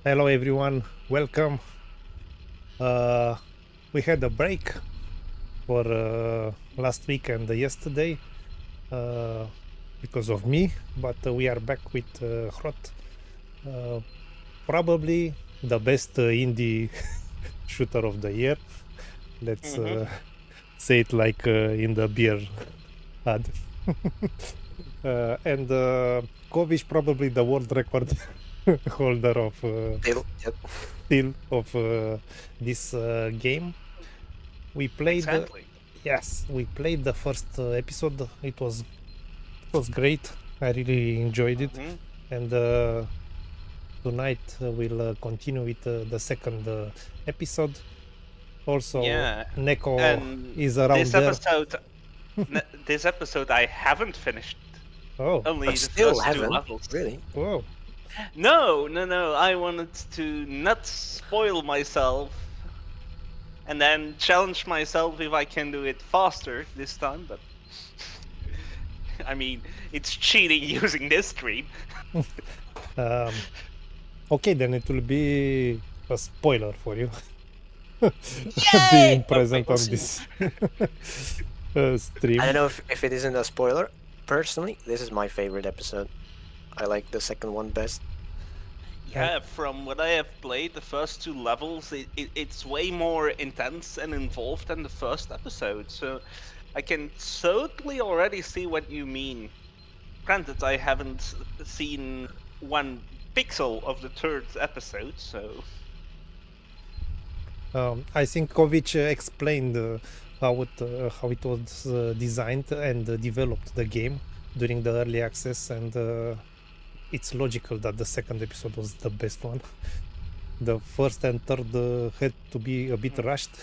Hello everyone, welcome. We had a break for last week and yesterday because of me, but we are back with HROT. Probably the best indie shooter of the year. Let's say it like in the beer ad. And Kovic probably the world record holder of still of this game. We played Exactly. yes, we played the first episode. It was great. I really enjoyed it. And tonight we'll continue with the second episode. Also, Neko is around this there. This episode I haven't finished. Oh, Only but the still first haven't, two levels. really? Whoa. No. I wanted to not spoil myself, and then challenge myself if I can do it faster this time. But I mean, it's cheating using this stream. Okay, then it will be a spoiler for you. Yay! Being present on this stream. I don't know if it isn't a spoiler. Personally, this is my favorite episode. I like the second one best. Yeah, from what I have played, the first two levels, it's way more intense and involved than the first episode. So I can totally already see what you mean. Granted, I haven't seen one pixel of the third episode, so... I think Kovic explained how it was designed and developed the game during the early access, and it's logical that the second episode was the best one. The first and third had to be a bit rushed.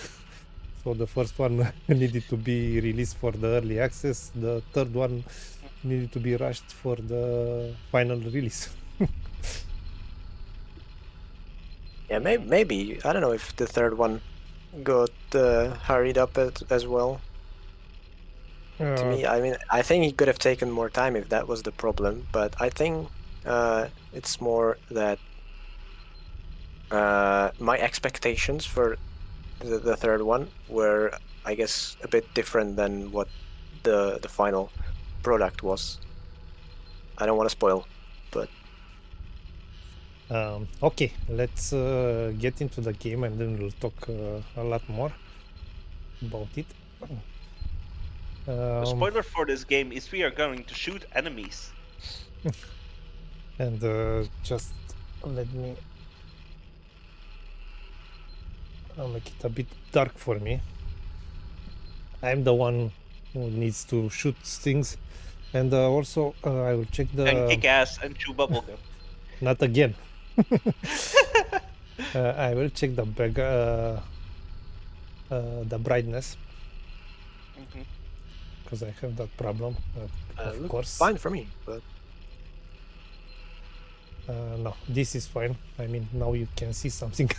So the first one needed to be released for the early access. The third one needed to be rushed for the final release. Yeah, maybe. I don't know if the third one got hurried up as well. To me, I mean, I think he could have taken more time if that was the problem. But I think it's more that my expectations for the third one were, I guess, a bit different than what the final product was. I don't want to spoil, but... Okay, let's get into the game and then we'll talk a lot more about it. The spoiler for this game is we are going to shoot enemies. And just let me make it a bit dark for me. I'm the one who needs to shoot things, and also I will check the... And kick ass and chew bubblegum. Not again. I will check the the brightness, because I have that problem. Of course, fine for me. But no, this is fine. I mean, now you can see something.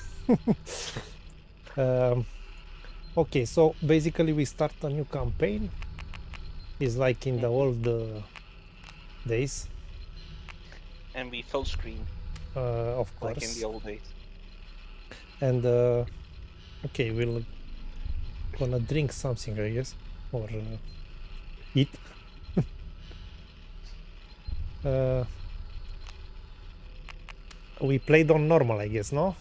Okay, so basically we start a new campaign. It's like in the old days. And we full screen. Of course. Like in the old days. And okay, we'll gonna drink something, I guess, or eat. We played on normal, I guess, no?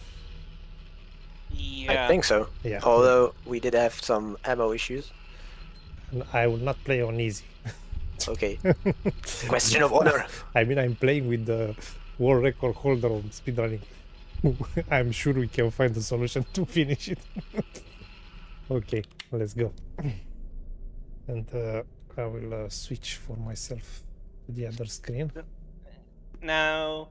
Yeah. I think so. Yeah. Although we did have some ammo issues. And I will not play on easy. Okay. Question of honor. I mean, I'm playing with the world record holder on speedrunning. I'm sure we can find a solution to finish it. Okay, let's go. And I will switch for myself to the other screen. Now,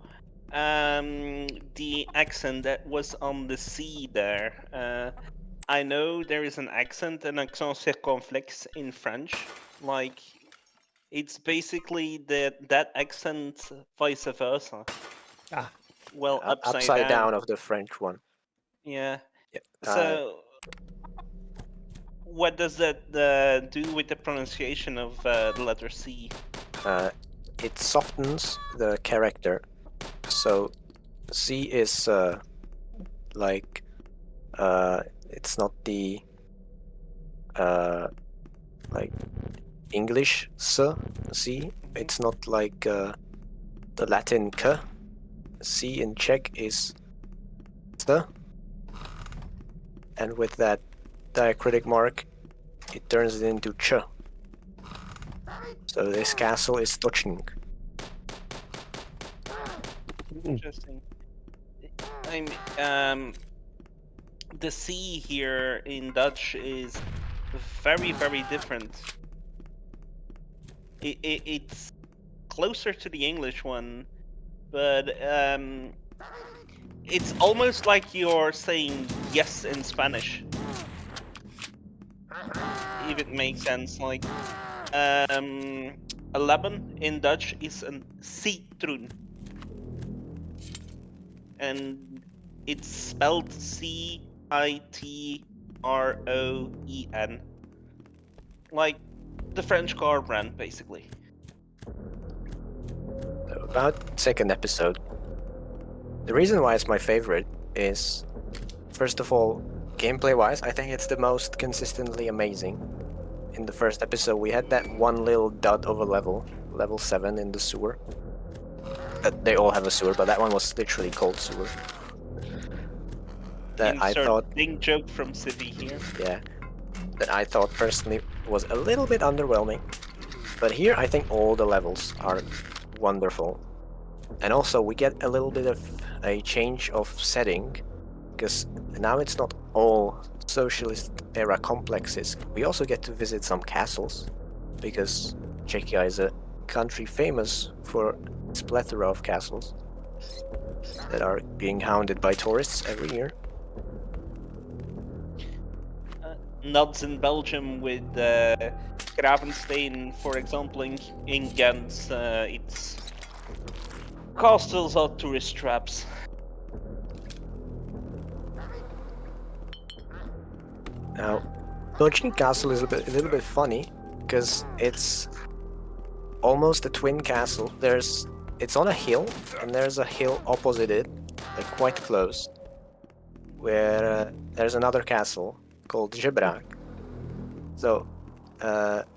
the accent that was on the C there. I know there is an accent, an accent circonflexe in French. Like, it's basically that accent vice versa. Ah. Well, upside down of the French one. Yeah. Yeah. So, what does that do with the pronunciation of the letter C? It softens the character, so C is like it's not the like English C. It's not like the Latin K. C in Czech is S. And with that diacritic mark, it turns it into Ch. So this castle is Stočník. Interesting. The C here in Dutch is very, very different. It's closer to the English one, but it's almost like you're saying yes in Spanish. If it makes sense, like 11 in Dutch is a citroen. And it's spelled C-I-T-R-O-E-N. Like the French car brand, basically. About second episode. The reason why it's my favorite is, first of all, gameplay-wise, I think it's the most consistently amazing. In the first episode, we had that one little dot of a level 7 in the sewer. They all have a sewer, but that one was literally called sewer. That Insert I thought, big joke from City here. yeah, that I thought personally was a little bit underwhelming. But here, I think all the levels are wonderful. And also, we get a little bit of a change of setting, because now it's not all socialist era complexes. We also get to visit some castles, because Czechia is a country famous for its plethora of castles that are being hounded by tourists every year. Nods in Belgium with Gravenstein, for example, in Ghent. It's castles are tourist traps. Now, Stočník Castle is a little bit funny because it's almost a twin castle. It's on a hill, and there's a hill opposite it, like quite close, where there's another castle called Žebrák. So,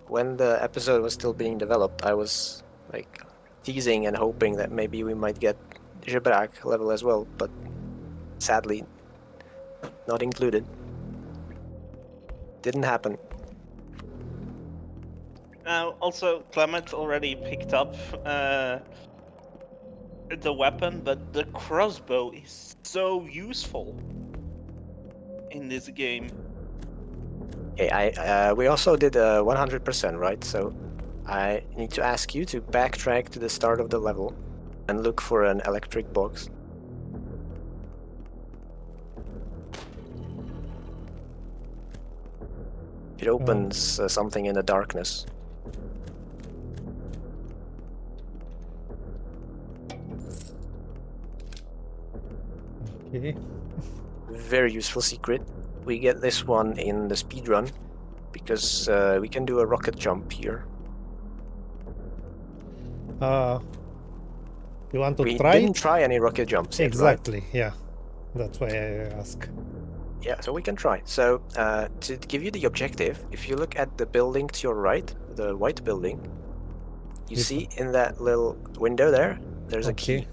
when the episode was still being developed, I was like teasing and hoping that maybe we might get Žebrák level as well, but sadly, not included. Didn't happen. Now, also, Klamath already picked up the weapon, but the crossbow is so useful in this game. Okay, we also did 100%, right? So I need to ask you to backtrack to the start of the level and look for an electric box. It opens something in the darkness. Okay. Very useful secret. We get this one in the speedrun because we can do a rocket jump here. You want to We try? didn't try any rocket jumps yet, Exactly, yeah. That's why I ask. Yeah, so we can try. So, to give you the objective, if you look at the building to your right, the white building, you This see in that little window there, there's a Okay. key.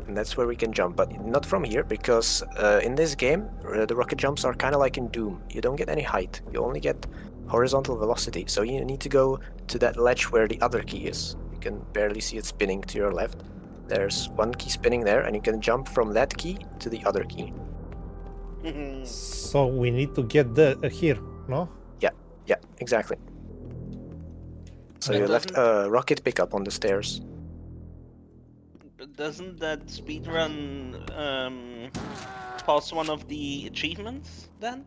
And that's where we can jump, but not from here, because in this game, the rocket jumps are kind of like in Doom. You don't get any height, you only get horizontal velocity, so you need to go to that ledge where the other key is. You can barely see it spinning to your left. There's one key spinning there, and you can jump from that key to the other key. So we need to get here, no? Yeah, exactly. So But you left a rocket pickup on the stairs. But doesn't that speedrun pass one of the achievements then?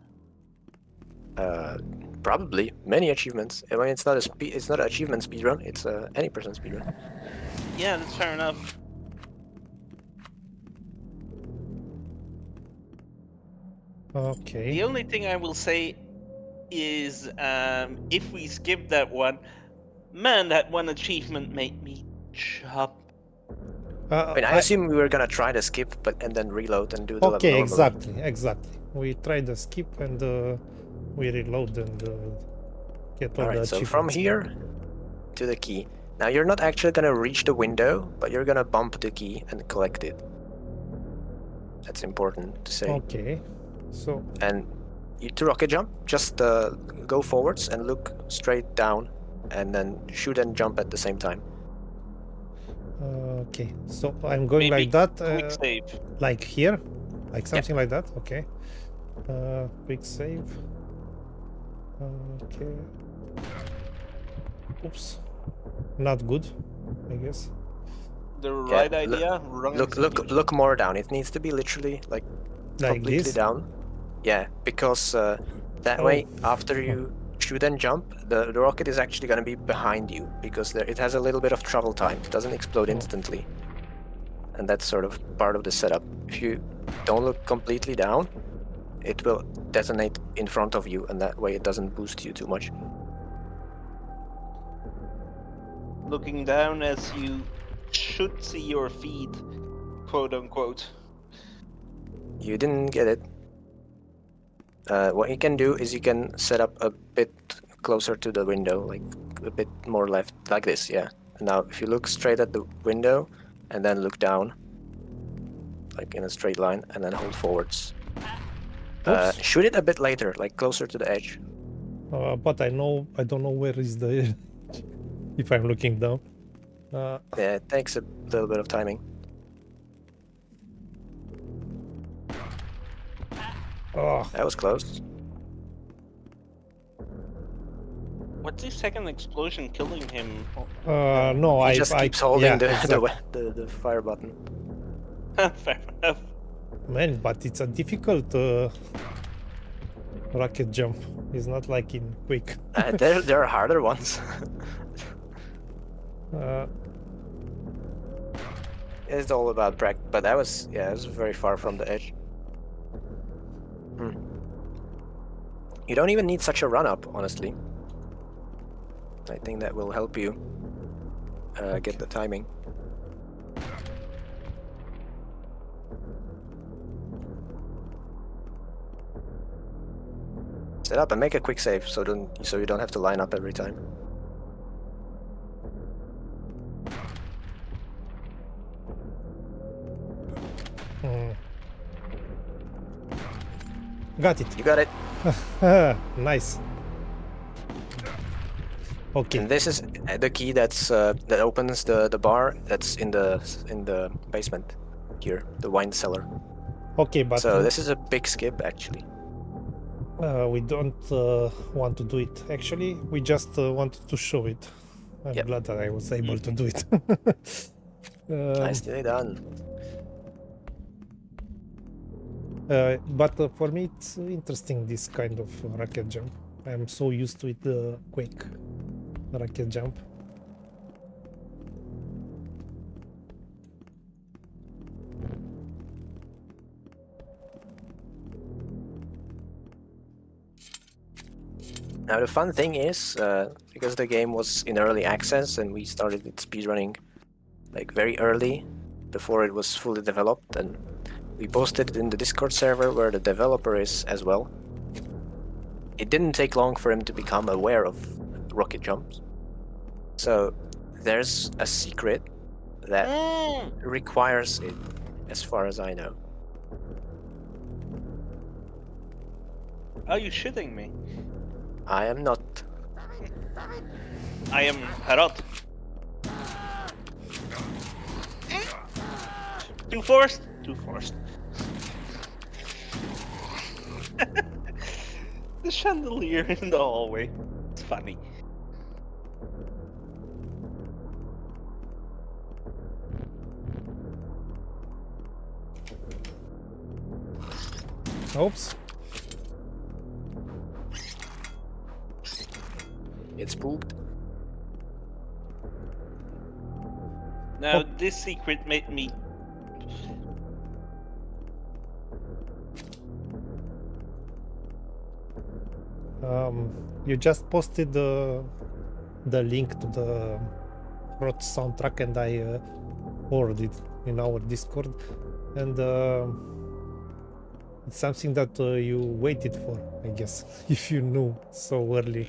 Probably many achievements. I mean, it's not an achievement speedrun. It's any person speedrun. Yeah, that's fair enough. Okay. The only thing I will say is if we skip that one, man, that one achievement made me jump. I mean, I assume we were gonna try to skip, and then reload and do the level Okay, normally. exactly. We try the skip and we reload and get all the Alright, so from achievements. here to the key. Now you're not actually gonna reach the window, but you're gonna bump the key and collect it. That's important to say. Okay, so And to rocket jump, just go forwards and look straight down, and then shoot and jump at the same time. okay, so I'm going Maybe like that, quick save. like here, like something like that. Okay, quick save. Okay. Oops, not good, I guess. The right idea, wrong execution. Look more down. It needs to be literally like completely this? down. Yeah, because that way, after you shoot and jump, the rocket is actually going to be behind you, because it has a little bit of travel time. It doesn't explode instantly. And that's sort of part of the setup. If you don't look completely down, it will detonate in front of you, and that way it doesn't boost you too much. Looking down as you should see your feet, quote unquote. You didn't get it. What you can do is you can set up a bit closer to the window, like a bit more left, like this, yeah. And now if you look straight at the window and then look down, like in a straight line, and then hold forwards. Shoot it a bit later, like closer to the edge. But I don't know where is the edge if I'm looking down. Yeah, it takes a little bit of timing. Oh, That was close. What's the second explosion killing him? no, He just keeps holding yeah, the fire button. Fair enough. Man, but it's a difficult rocket jump. It's not like in Quick. There are harder ones. It's all about practice, but that was, yeah, it was very far from the edge. You don't even need such a run-up, honestly. I think that will help you get the timing. Set up and make a quick save, so you don't have to line up every time. Got it. You got it. Nice. Okay. And this is the key that opens the bar that's in the basement here, the wine cellar. Okay, but So this is a big skip, actually. we don't want to do it. Actually, we just wanted to show it. I'm Yep. glad that I was able to do it. Nicely done. But for me, it's interesting, this kind of rocket jump. I'm so used to it, the Quake rocket jump. Now the fun thing is, because the game was in early access and we started with speedrunning like very early, before it was fully developed, and we posted it in the Discord server where the developer is as well. It didn't take long for him to become aware of rocket jumps. So there's a secret that requires it, as far as I know. Are you shitting me? I am not. I am HROT. Too forced? Too forced. The chandelier in the hallway. It's funny. Oops. It's spooked. Now this secret made me. You just posted the link to the HROT soundtrack, and I forwarded in our Discord, and it's something that you waited for, I guess, if you knew so early.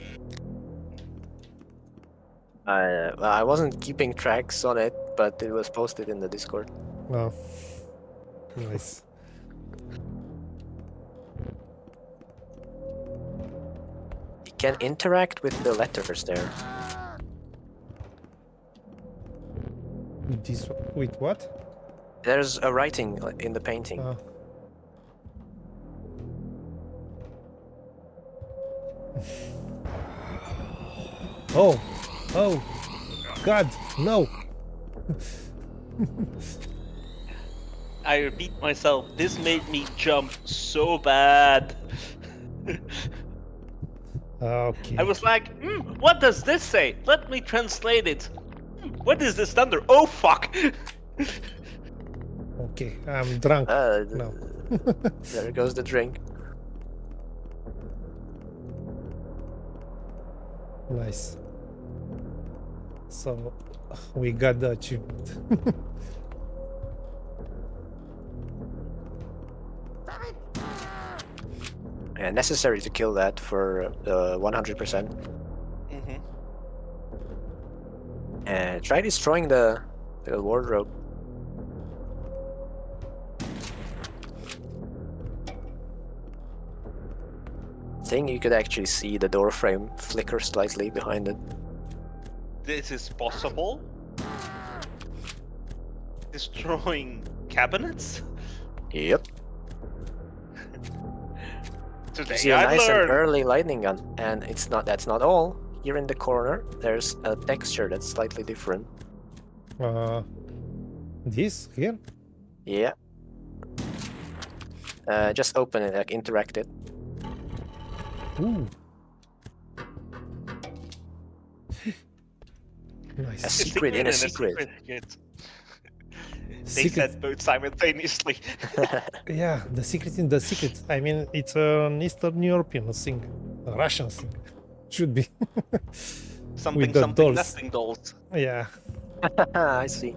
Well, I wasn't keeping tracks on it, but it was posted in the Discord. Oh, nice. You can interact with the letters there. With this, with what? There's a writing in the painting. Oh, oh, God, no! I repeat myself, this made me jump so bad. Okay. I was like, what does this say? Let me translate it. What is this thunder? Oh fuck! Okay, I'm drunk now. There goes the drink. Nice. So we got the achievement. Yeah, necessary to kill that for 100%. And try destroying the wardrobe. I think you could actually see the door frame flicker slightly behind it. This is possible? Destroying cabinets? Yep. Today See a I nice and learned. early lightning gun, and that's not all. Here in the corner, there's a texture that's slightly different. This here? Yeah. Just open it, like interact it. Ooh. Nice. A secret in a secret. They said both simultaneously. Yeah, the secret in the secret. I mean, it's an Eastern European thing, a Russian thing. Should be. Something, With the something, dolls. nothing dolls. Yeah. I see.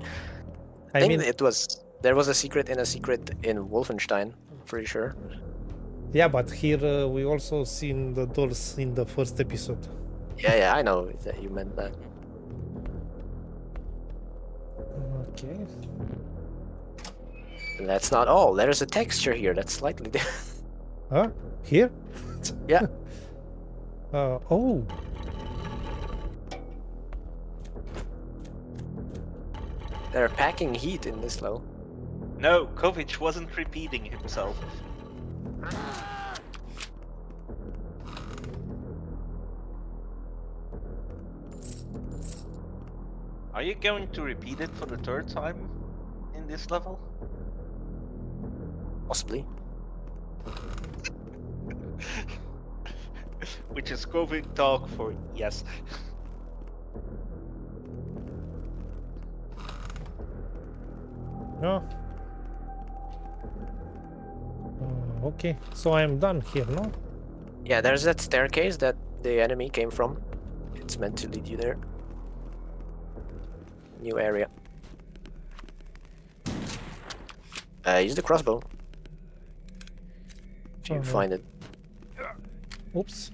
I think there was a secret in Wolfenstein, I'm pretty sure. Yeah, but here we also seen the dolls in the first episode. Yeah, I know that you meant that. Okay. And that's not all. There's a texture here that's slightly different. Huh? Here? Yeah. Oh. They're packing heat in this level. No, Kovic wasn't repeating himself. Are you going to repeat it for the third time in this level? Possibly. Which is Kovic talk for yes. No. Okay, so I'm done here, no? Yeah, there's that staircase that the enemy came from. It's meant to lead you there. New area. Use the crossbow. If you find it. Oops.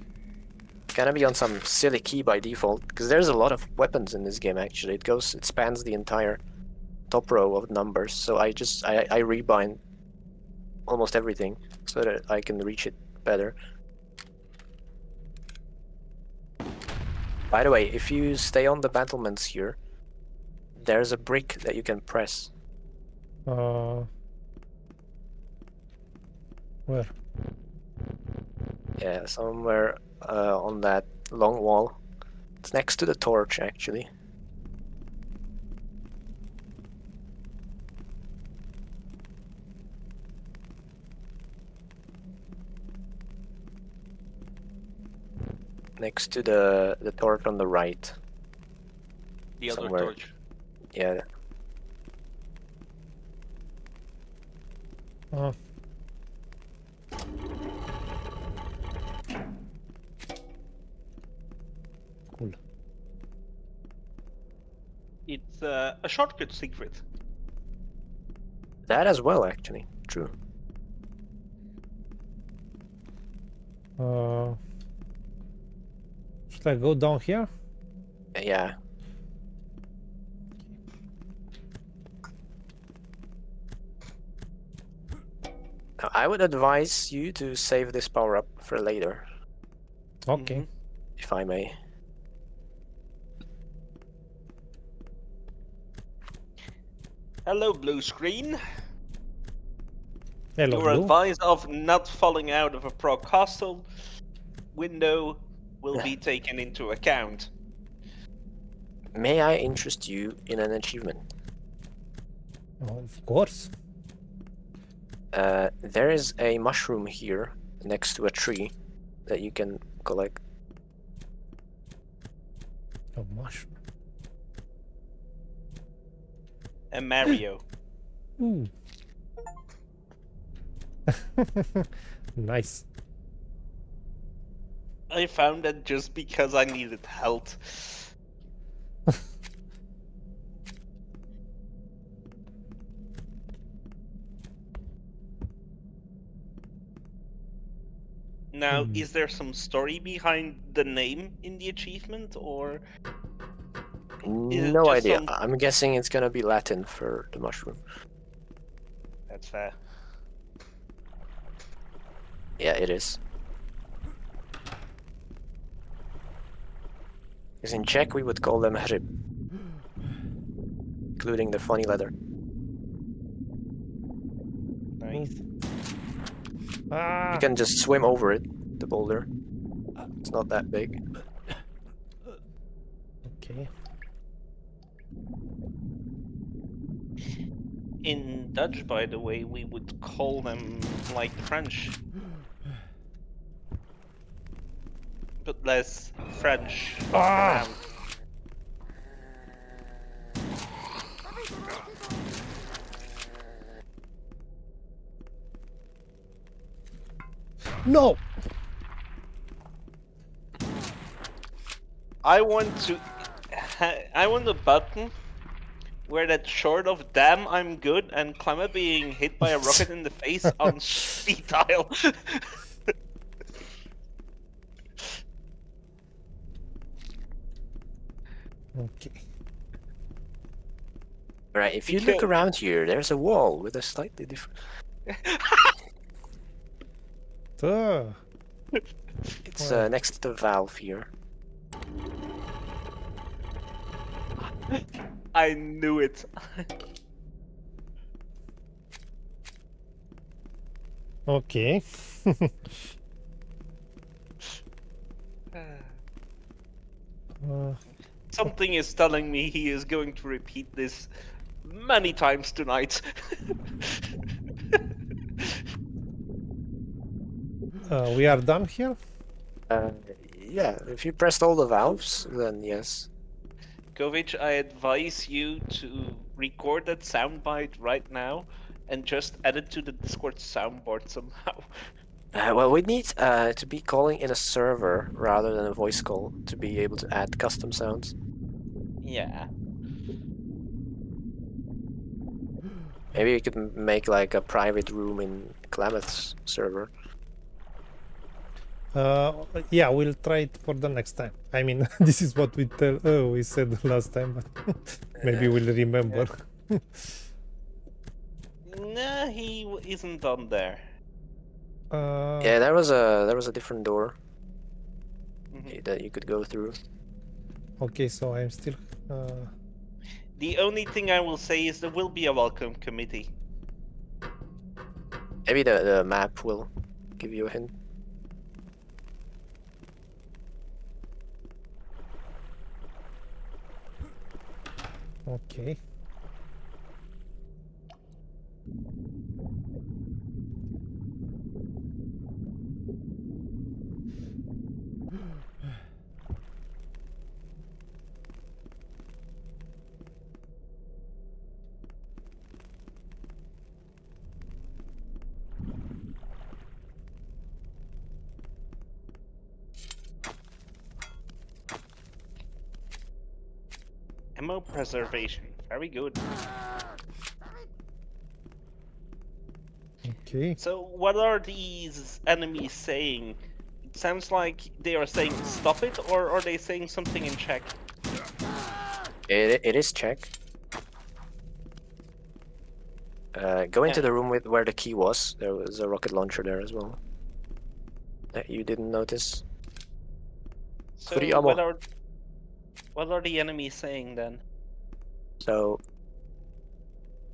Gonna be on some silly key by default, because there's a lot of weapons in this game actually. It spans the entire top row of numbers, so I rebind almost everything so that I can reach it better. By the way, if you stay on the battlements here, there's a brick that you can press. Where? Yeah, somewhere on that long wall. It's next to the torch, actually. Next to the torch on the right. The other Somewhere. torch. Yeah. Cool. It's a shortcut secret. That as well, actually. True. Should I go down here? Yeah. Now, I would advise you to save this power up for later, Okay. if I may. Hello, blue screen. Hello, Your Blue. advice of not falling out of a pro castle window will be taken into account. May I interest you in an achievement? Oh, of course. There is a mushroom here next to a tree that you can collect. A mushroom. And Mario. Ooh. Nice. I found that just because I needed health. Now, is there some story behind the name in the achievement, or is it No just idea. some- I'm guessing it's gonna be Latin for the mushroom. That's fair. Yeah, it is. Because in Czech we would call them hryb, including the funny letter. Nice. Ah. You can just swim over it, the boulder. It's not that big. Okay. In Dutch, by the way, we would call them like French. But less French. Ah! around. No. I want to. I want a button where that short of "damn, I'm good" and Klamath being hit by a rocket in the face on speed dial. Okay. Right, if you look Because- around here, there's a wall with a slightly different... It's Wow. next to the valve here. I knew it. Okay. Something is telling me he is going to repeat this many times tonight. We are done here. Yeah, if you pressed all the valves, then yes. Kovic, I advise you to record that soundbite right now and just add it to the Discord soundboard somehow. Well, we need to be calling in a server rather than a voice call to be able to add custom sounds. Yeah. Maybe we could make like a private room in Klamath's server. Yeah, we'll try it for the next time. I mean, this is what we said last time, but maybe we'll remember. Nah, he isn't done there. Yeah, there was a different door Mhm. that you could go through. Okay, so I'm still. The only thing I will say is there will be a welcome committee. Maybe the map will give you a hint. Okay. Ammo preservation. Very good. Okay. So what are these enemies saying? It sounds like they are saying stop it, or are they saying something in Czech? It is Czech. Go into the room with where the key was. There was a rocket launcher there as well. That you didn't notice. So Free ammo. what are the enemies saying then? So,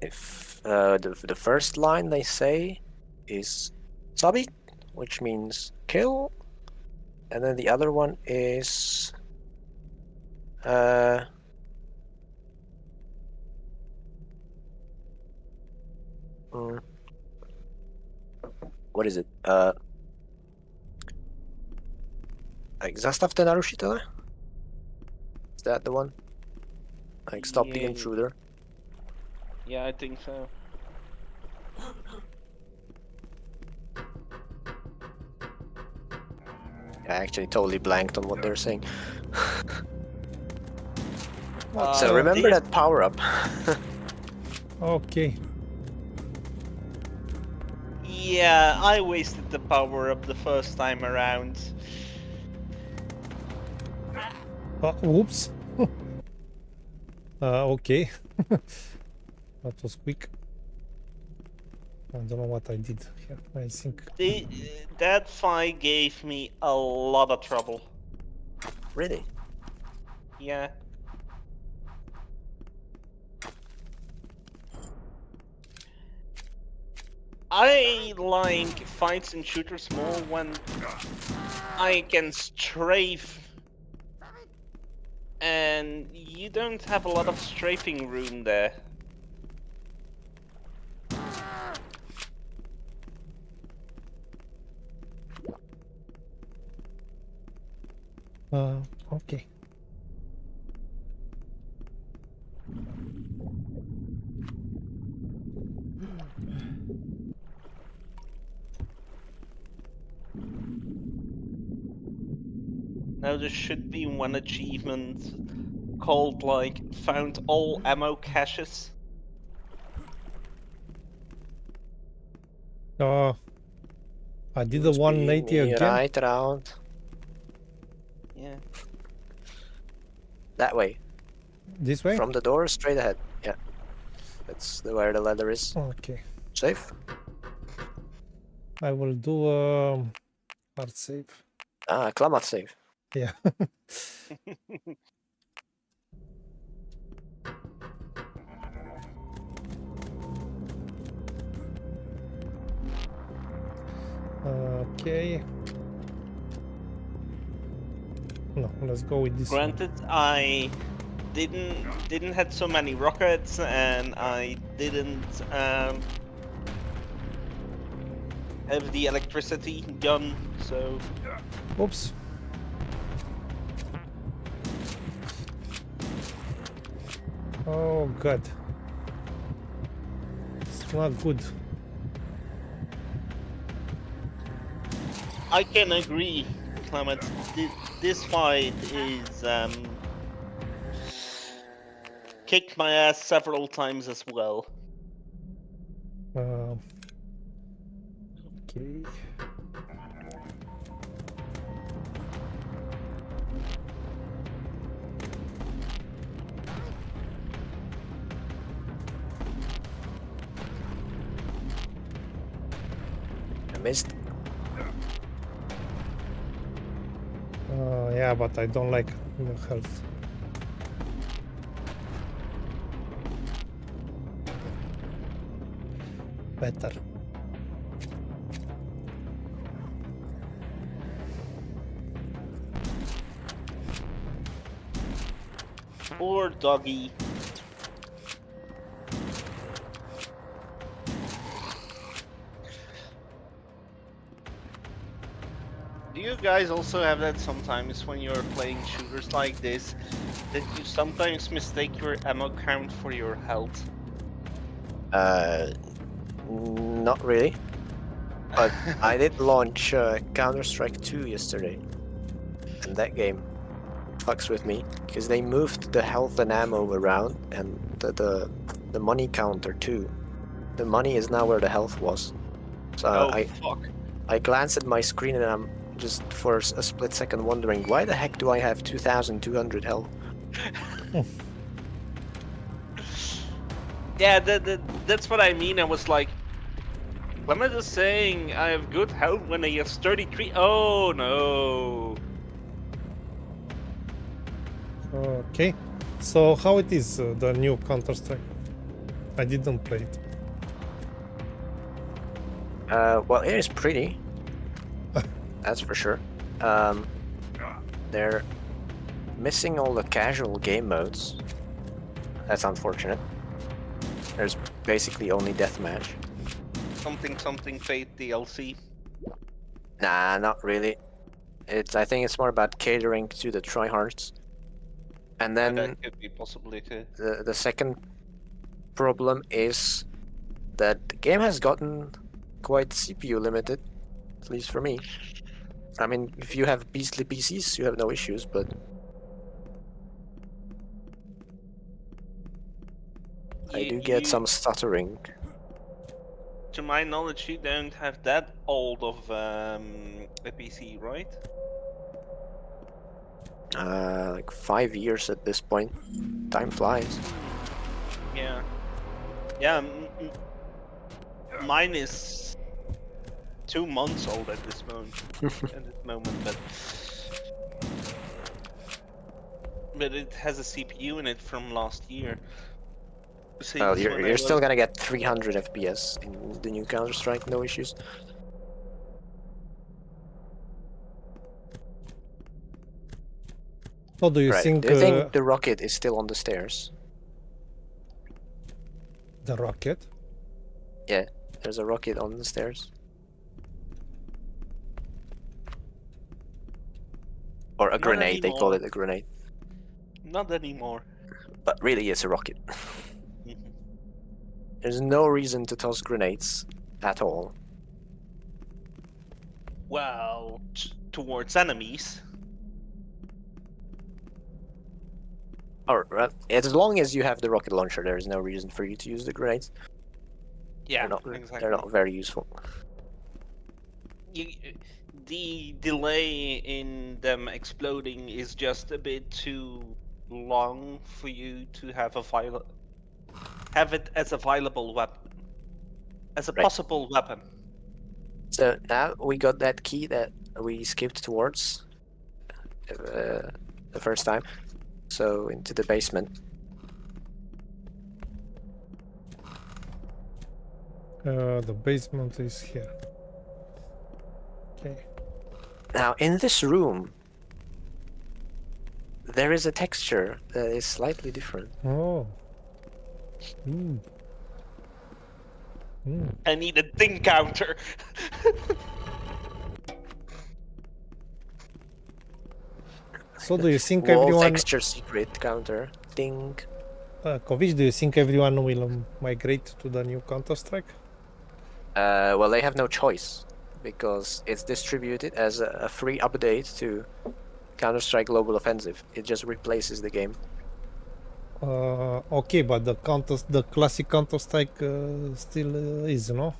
if the first line they say is "Sabi," which means kill, and then the other one is what is it? Like zastavte narušitele? Is that the one? Like stop the Yeah. intruder. Yeah, I think so. I actually totally blanked on what they're saying. Uh, So remember this- that power up. Okay. Yeah, I wasted the power up the first time around. Oops. Okay. That was quick. I don't know what I did here. I think. That fight gave me a lot of trouble. Really? Yeah. I like fights and shooters more when I can strafe, and you don't have a lot of strafing room there. Okay. Now there should be one achievement called like found all ammo caches. I did the 180 again. Right around. Yeah. That way. This way? From the door straight ahead. Yeah. That's where the ladder is. Okay. Safe? I will do hard save. Ah, Klamath save. Yeah. Okay. No, let's go with this. Granted, I didn't had so many rockets, and I didn't have the electricity gun, so Oops. Oh god. It's not good. I can agree, Klamath. This fight is kicked my ass several times as well. Okay. I missed. Yeah, but I don't like the health. Better. Poor doggy. Do you guys also have that sometimes when you're playing shooters like this, that you sometimes mistake your ammo count for your health? Not really. But I did launch Counter-Strike 2 yesterday. And that game fucks with me, because they moved the health and ammo around, and the money counter too. The money is now where the health was. So Oh, fuck. I glance at my screen and I'm just for a split second wondering, why the heck do I have 2,200 health? Yeah, that's what I mean. I was like, Klamath is saying I have good health when he has 33. Oh, no. Okay, so how it is, the new Counter-Strike? I didn't play it. Well, it is pretty. That's for sure. They're missing all the casual game modes. That's unfortunate. There's basically only deathmatch. Something Fate DLC. Nah, not really. I think it's more about catering to the tryhards. And then That could be possibly too. the second problem is that the game has gotten quite CPU limited, at least for me. I mean, if you have beastly PCs, you have no issues, but I do get some stuttering. To my knowledge, you don't have that old of a PC, right? Like 5 years at this point. Time flies. Yeah. Yeah, mine is 2 months old at this moment, but it has a CPU in it from last year. Well, you're still gonna get 300 FPS in the new Counter-Strike, no issues. What do you Right. think? Do you think the rocket is still on the stairs? The rocket? Yeah, there's a rocket on the stairs. Or a Not grenade, they call anymore. it a grenade. Not anymore. But really, it's a rocket. There's no reason to toss grenades at all. Well, towards enemies. Or as long as you have the rocket launcher, there is no reason for you to use the grenades. Yeah, They're exactly. not very useful. The delay in them exploding is just a bit too long for you to have it as a viable weapon, as a Right. possible weapon. So now we got that key that we skipped towards the first time. So into the basement. The basement is here. Okay. Now in this room, there is a texture that is slightly different. Oh. Mm. Mm. I need a ding counter. So do you think Wall everyone, texture secret counter. Ding. Kovic, do you think everyone will migrate to the new Counter-Strike? Well, they have no choice because it's distributed as a free update to Counter-Strike Global Offensive. It just replaces the game. Okay, but the classic Counter-Strike still is, no?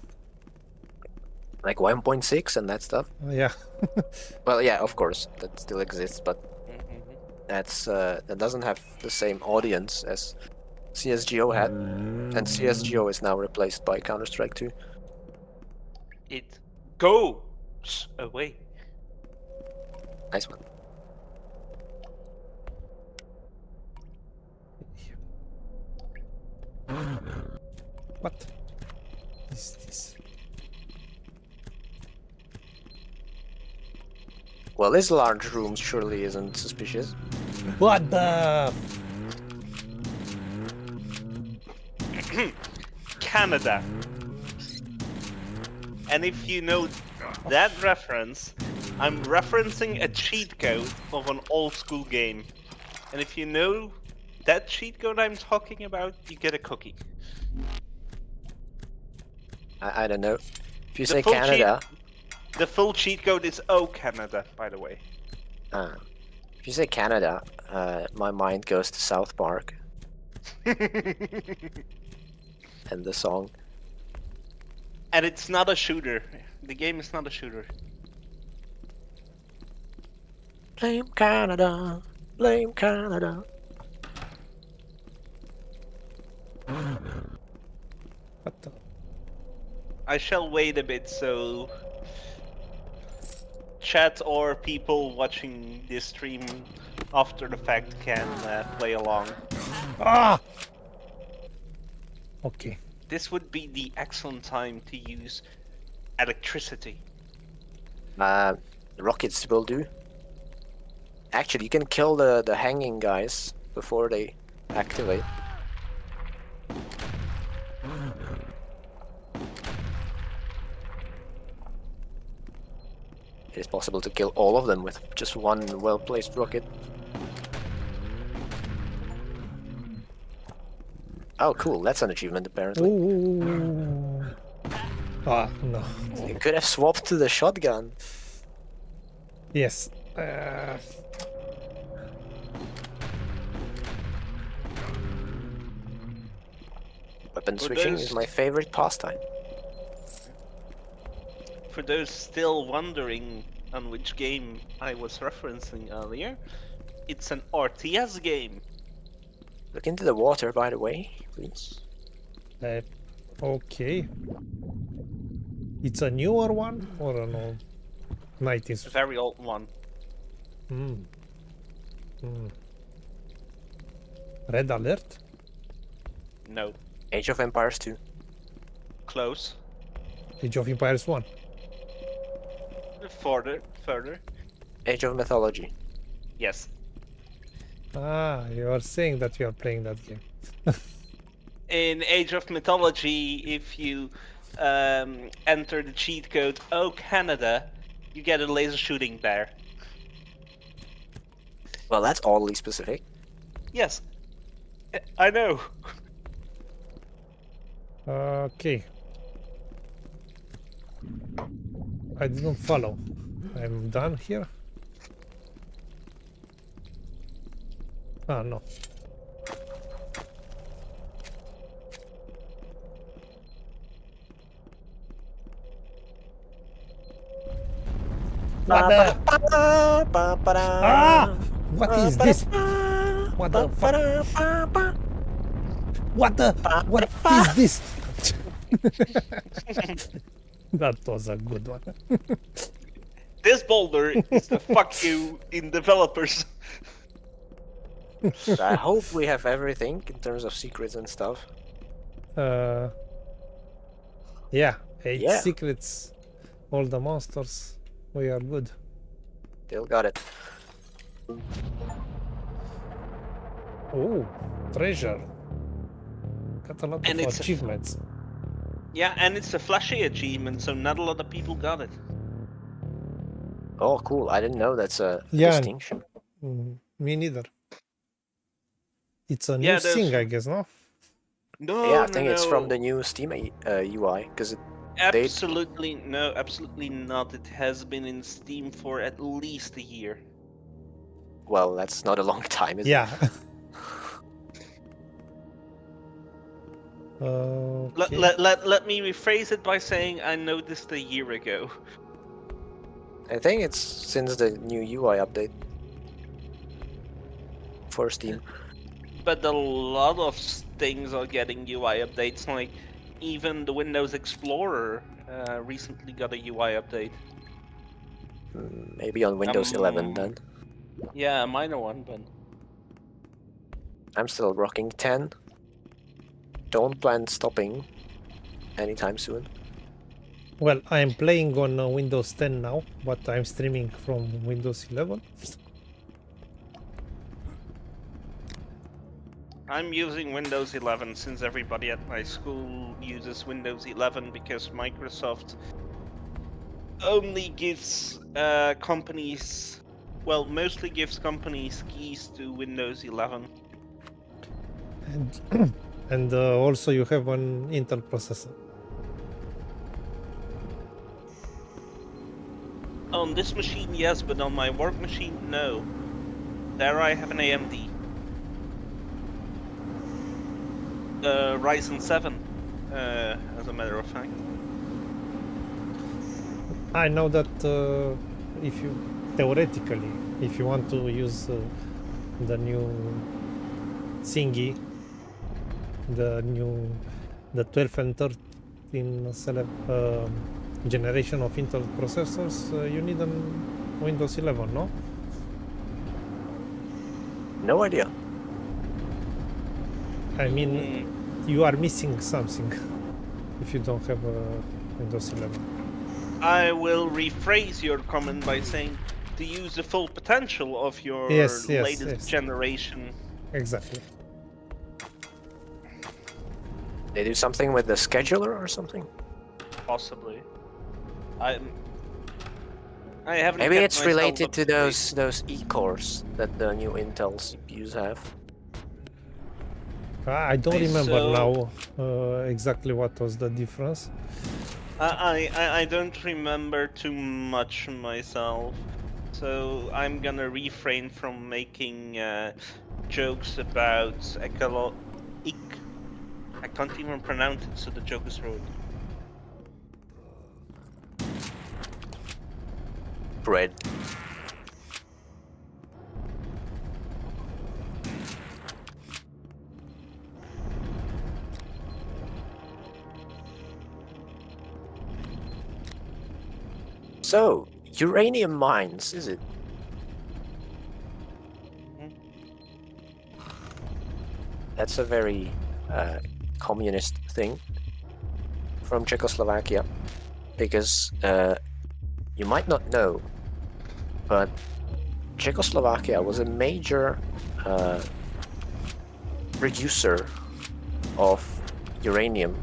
Like 1.6 and that stuff. Yeah. Well, yeah, of course, that still exists, but that doesn't have the same audience as CSGO had, and CSGO is now replaced by Counter-Strike 2. It goes away. Nice one. What is this? Well, this large room surely isn't suspicious. What the? Canada. And if you know that reference, I'm referencing a cheat code of an old school game. And if you know that cheat code I'm talking about, you get a cookie. I don't know. If you The say full Canada, The full cheat code is Oh Canada, by the way. if you say Canada, my mind goes to South Park and the song. And it's not a shooter. The game is not a shooter. Blame Canada. Blame Canada. What the? I shall wait a bit so chat or people watching this stream after the fact can play along. Ah! Okay. This would be the excellent time to use electricity. Rockets will do. Actually, you can kill the hanging guys before they activate. It is possible to kill all of them with just one well-placed rocket. Oh, cool. That's an achievement, apparently. Ooh. Ah, no. You could have swapped to the shotgun. Yes. Weapon For switching those- is my favorite pastime. For those still wondering on which game I was referencing earlier, it's an RTS game. Look into the water, by the way, please. Okay. It's a newer one or an old? It's a 90s. very old one. Hmm. Hmm. Red Alert? No. Age of Empires 2. Close. Age of Empires 1. Further. Age of Mythology. Yes. Ah, you are saying that you are playing that game. In Age of Mythology, if you enter the cheat code "Oh Canada," you get a laser shooting bear. Well, that's oddly specific. Yes, I know. Okay. I didn't follow. I'm done here. Ah, no. What the? Ah! What is this? What the fuck? What the? What is this? That was a good one. This boulder is the fuck you in developers. I hope we have everything in terms of secrets and stuff. Yeah, 8 Yeah. secrets, all the monsters. We are good. Still got it. Oh, treasure. Got a lot And of it's a- achievements. Yeah, and it's a flashy achievement, so not a lot of people got it. Oh, cool. I didn't know that's a Yeah. distinction. Me neither. It's a new Yeah, there's- thing, I guess, no? No, Yeah, I no, think it's no. from the new Steam UI, because Absolutely no, absolutely not. It has been in Steam for at least a year. well, that's not a long time, is it? Yeah. Let, Okay. let me rephrase it by saying I noticed a year ago. I think it's since the new UI update for Steam. But a lot of things are getting UI updates, like even the Windows Explorer recently got a UI update. Maybe on Windows 11 then. Yeah, a minor one, but I'm still rocking 10. Don't plan stopping anytime soon. Well, I'm playing on Windows 10 now, but I'm streaming from Windows 11. I'm using Windows 11 since everybody at my school uses Windows 11 because Microsoft only gives companies, well, mostly gives companies keys to Windows 11. And also you have an Intel processor. On this machine, yes, but on my work machine, no. There I have an AMD. Ryzen 7, as a matter of fact. I know that if you theoretically, if you want to use the new thingy, the 12th and 13th generation of Intel processors, you need a Windows 11, no? No idea. I mean, you are missing something if you don't have a Windows 11. I will rephrase your comment by saying to use the full potential of your latest generation. Exactly. They do something with the scheduler or something? Possibly. I haven't. Maybe it's related to those E-cores that the new Intel CPUs have. I don't remember now exactly what was the difference. I don't remember too much myself, so I'm gonna refrain from making jokes about I can't even pronounce it, so the joke is ruined. Bread. So, uranium mines, is it? That's a very communist thing from Czechoslovakia, because you might not know, but Czechoslovakia was a major producer of uranium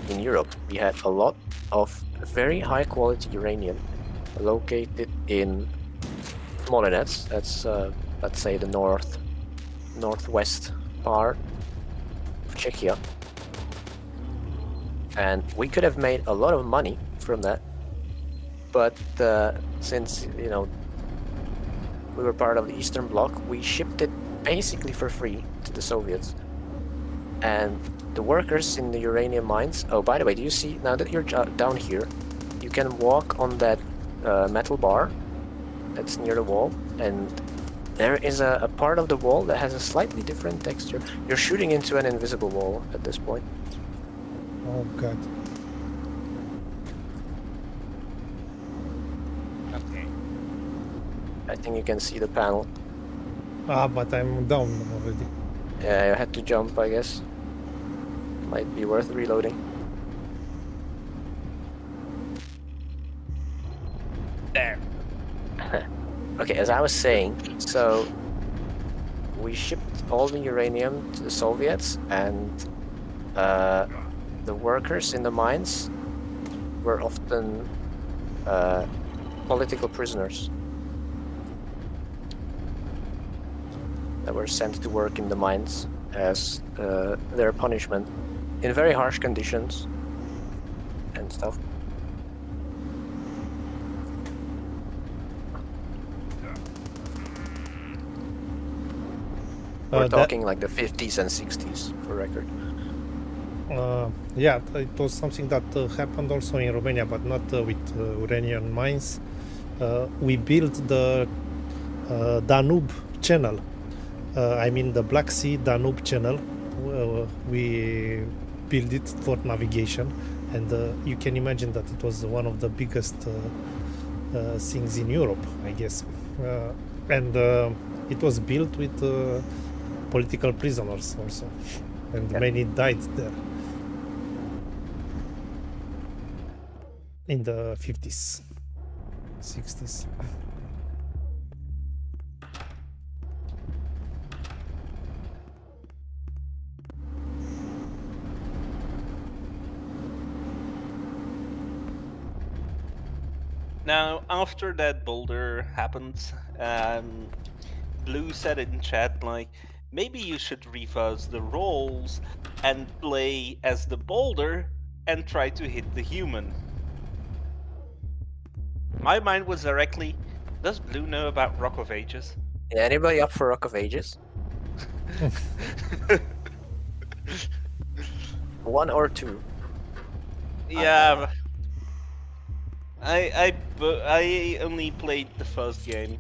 in Europe. We had a lot of very high quality uranium located in Smolensk. That's let's say the northwest part of Czechia, and we could have made a lot of money from that, but since we were part of the Eastern Bloc, we shipped it basically for free to the Soviets. And the workers in the uranium mines, oh, by the way, do you see, now that you're down here, you can walk on that metal bar that's near the wall, and there is a part of the wall that has a slightly different texture. You're shooting into an invisible wall at this point. Oh god. Okay. I think you can see the panel. But I'm down already. Yeah, you had to jump, I guess. Might be worth reloading. There. Okay, as I was saying, so we shipped all the uranium to the Soviets, and the workers in the mines were often political prisoners that were sent to work in the mines as their punishment in very harsh conditions and stuff. We're talking like the 50s and 60s, for record. Yeah, it was something that happened also in Romania, but not with uranium mines. We built the Danube Channel. I mean the Black Sea Danube Channel. We built it for navigation, and you can imagine that it was one of the biggest things in Europe, I guess. And it was built with political prisoners also, and many died there in the 50s, 60s. Now, after that boulder happened, Blue said in chat, like, maybe you should reverse the roles and play as the boulder and try to hit the human. My mind was directly, does Blue know about Rock of Ages? Yeah, anybody up for Rock of Ages? 1 or 2? Yeah. I only played the first game.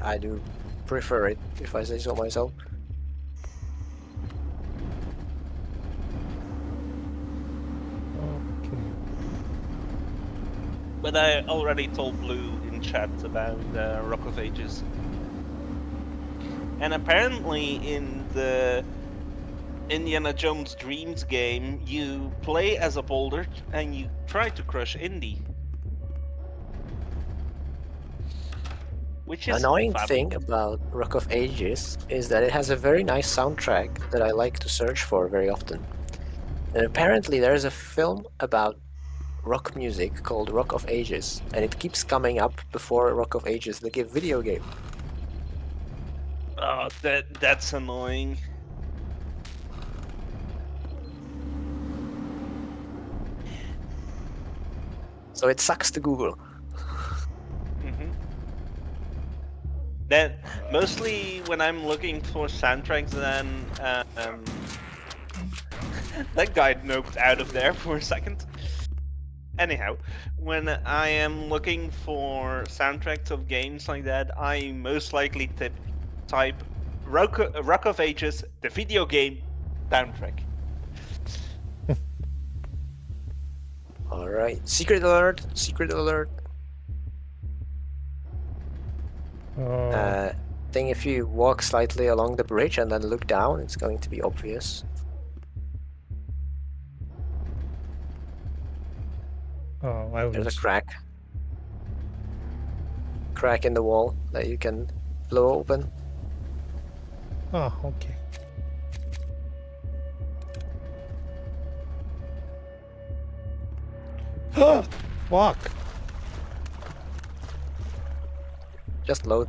I do prefer it, if I say so myself. Okay. But I already told Blue in chat about Rock of Ages. And apparently in the Indiana Jones Dreams game, you play as a boulder and you try to crush Indy. Which is Annoying fun. thing about Rock of Ages is that it has a very nice soundtrack that I like to search for very often. And apparently there's a film about rock music called Rock of Ages, and it keeps coming up before Rock of Ages, the video game. Oh, that's annoying. So it sucks to Google. That mostly when I'm looking for soundtracks, then that guy noped out of there for a second. Anyhow, when I am looking for soundtracks of games like that, I most likely type Rock of Ages, the video game soundtrack. Alright, secret alert, secret alert. I think if you walk slightly along the bridge and then look down, it's going to be obvious. Oh, I There's a was. crack. Crack in the wall that you can blow open. Oh, okay. Fuck. Just load.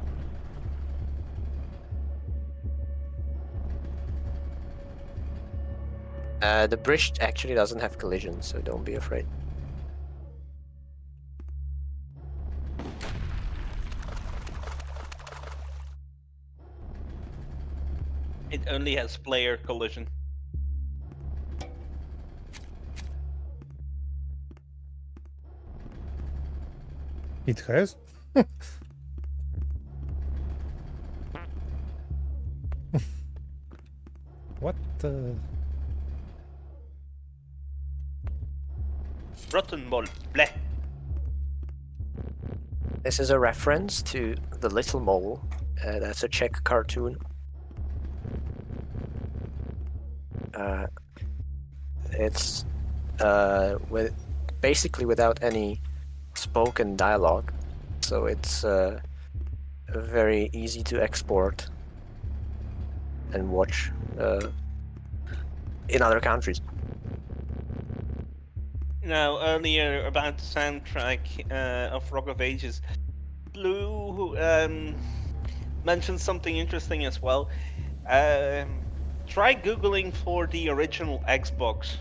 The bridge actually doesn't have collision, so don't be afraid. It only has player collision. It has? What the? Rotten ball, bleh. This is a reference to The Little Mole. That's a Czech cartoon. It's with basically without any spoken dialogue, so it's very easy to export and watch in other countries. Now, earlier about the soundtrack of Rock of Ages, Blue mentioned something interesting as well. Try Googling for the original Xbox.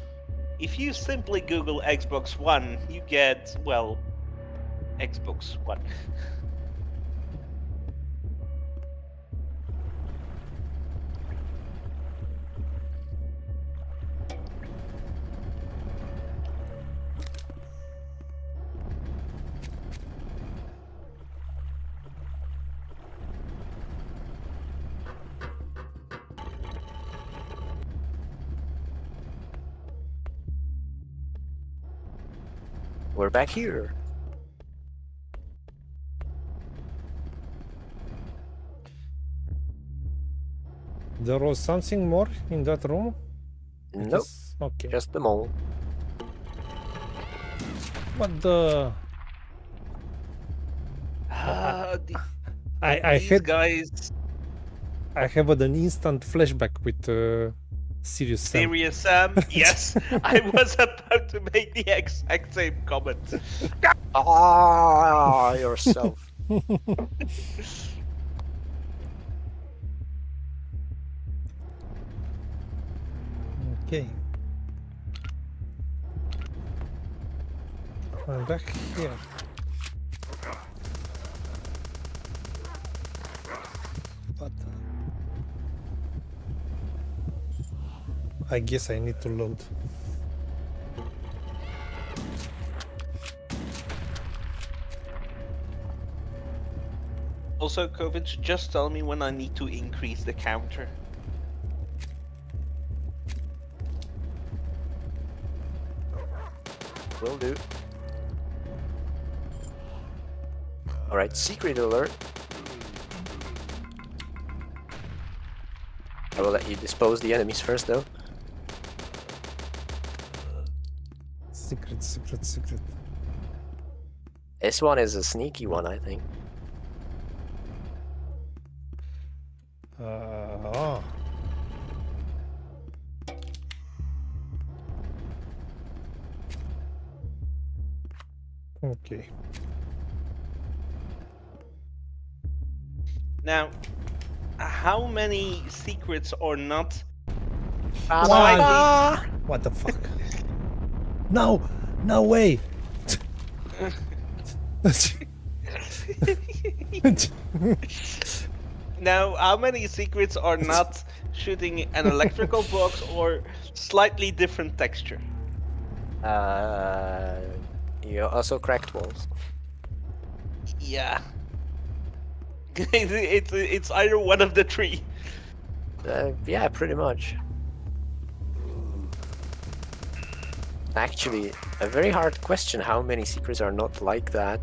If you simply Google Xbox One, you get, well, Xbox One. We're back here. There was something more in that room? Nope, Okay. just the mole. What the? These had guys. I have an instant flashback with Serious Sam. Serious Sam? Yes, I was about to make the exact same comment. Ah, yourself. Okay. I'm back here. But I guess I need to load. Also, Kovic, just tell me when I need to increase the counter. Will do. Alright, secret alert. I will let you dispose the enemies first though. Secret, secret, secret. This one is a sneaky one, I think. Oh. Okay. Now, how many secrets are not Bye. What the fuck? No! No way! Now, how many secrets are not shooting an electrical box or slightly different texture? You also cracked walls. Yeah. it's either one of the three. Yeah, pretty much. Actually, a very hard question, how many secrets are not like that?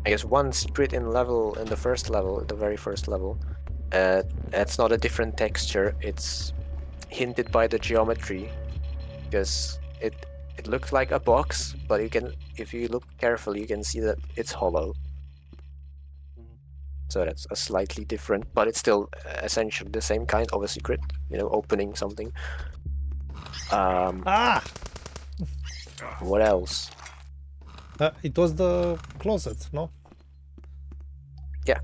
I guess one secret in the first level, the very first level, it's not a different texture, it's hinted by the geometry, because it looked like a box, but you can, if you look carefully, you can see that it's hollow. So that's a slightly different, but it's still essentially the same kind of a secret, you know, opening something. Ah! What else? It was the closet, no? Yeah.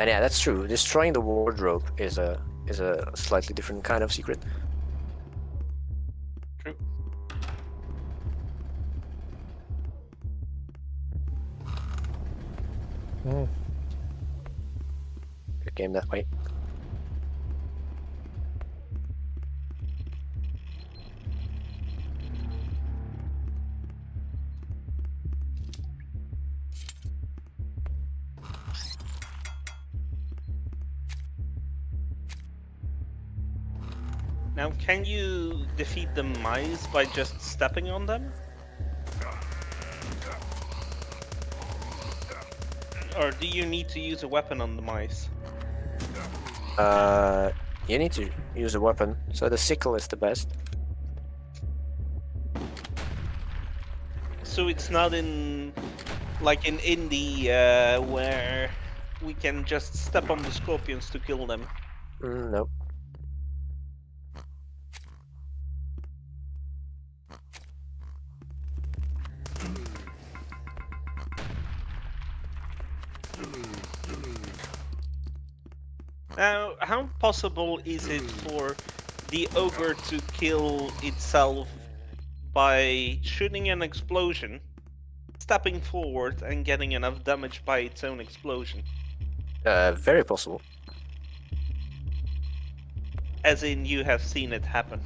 And yeah, that's true. Destroying the wardrobe is a slightly different kind of secret. True. Mm. Good game that way. Now, can you defeat the mice by just stepping on them? Or do you need to use a weapon on the mice? You need to use a weapon, so the sickle is the best. So it's not in, like in Indie, where we can just step on the scorpions to kill them. No. Now, how possible is it for the ogre to kill itself by shooting an explosion, stepping forward and getting enough damage by its own explosion? Very possible. As in, you have seen it happen.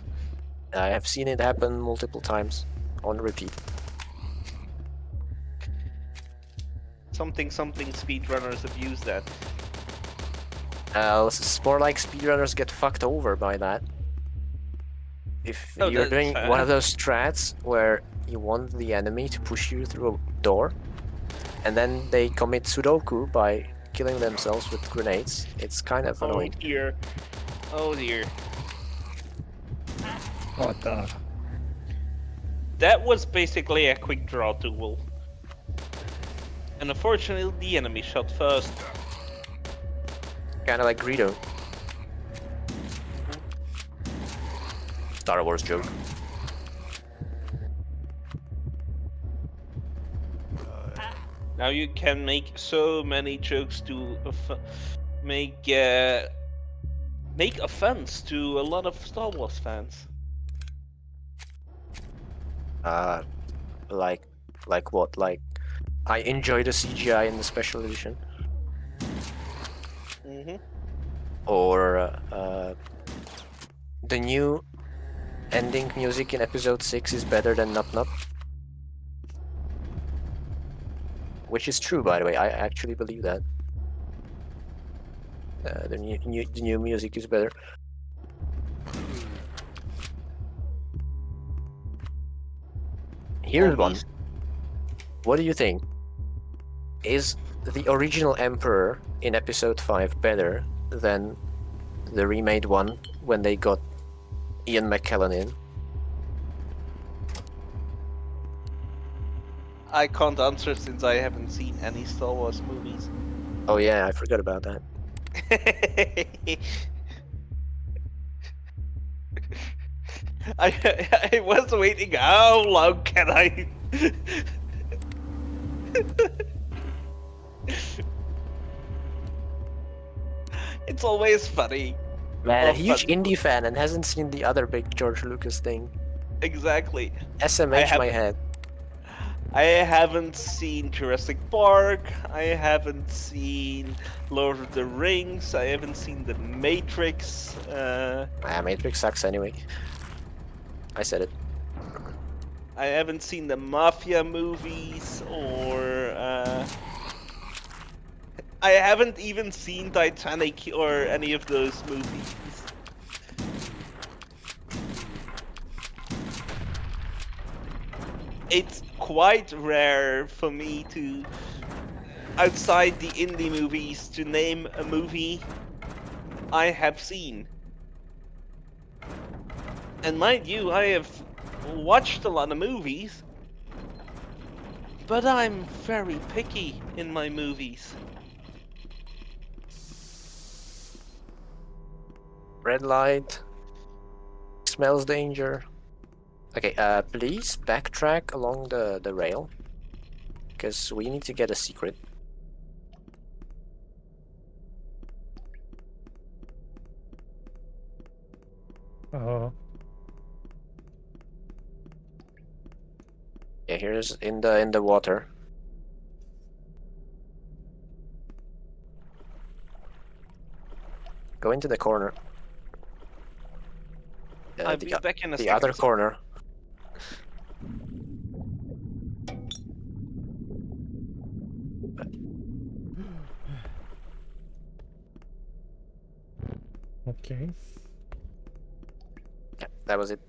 I have seen it happen multiple times on repeat. Something speedrunners abuse that. It's more like speedrunners get fucked over by that. If Oh, you're that's doing fair. one of those strats where you want the enemy to push you through a door, and then they commit Sudoku by killing themselves with grenades, it's kind of Oh annoying. dear. Oh dear. What the? That was basically a quick draw tool. And unfortunately, the enemy shot first. Kind of like Greedo. Star Wars joke. Now you can make so many jokes to make offense to a lot of Star Wars fans. Like what? Like I enjoy the CGI in the special edition. Or the new ending music in episode 6 is better than Nup Nup. Which is true, by the way. I actually believe that. The new music is better. Here's one. What do you think? Is the original Emperor in episode 5 better than the remade one when they got Ian McKellen in? I can't answer since I haven't seen any Star Wars movies. Oh yeah, I forgot about that. I was waiting. How long can I? It's always funny. Man, Well, a huge fun. indie fan and hasn't seen the other big George Lucas thing. Exactly. SMH my head. I haven't seen Jurassic Park. I haven't seen Lord of the Rings. I haven't seen The Matrix. Matrix sucks anyway. I said it. I haven't seen the Mafia movies, or I haven't even seen Titanic or any of those movies. It's quite rare for me to, outside the indie movies, to name a movie I have seen. And mind you, I have watched a lot of movies, but I'm very picky in my movies. Red light. Smells danger. Okay, please backtrack along the rail. Because we need to get a secret. Yeah, here's in the water. Go into the corner. I'll be back in a the second. other corner. Okay. Yeah, that was it.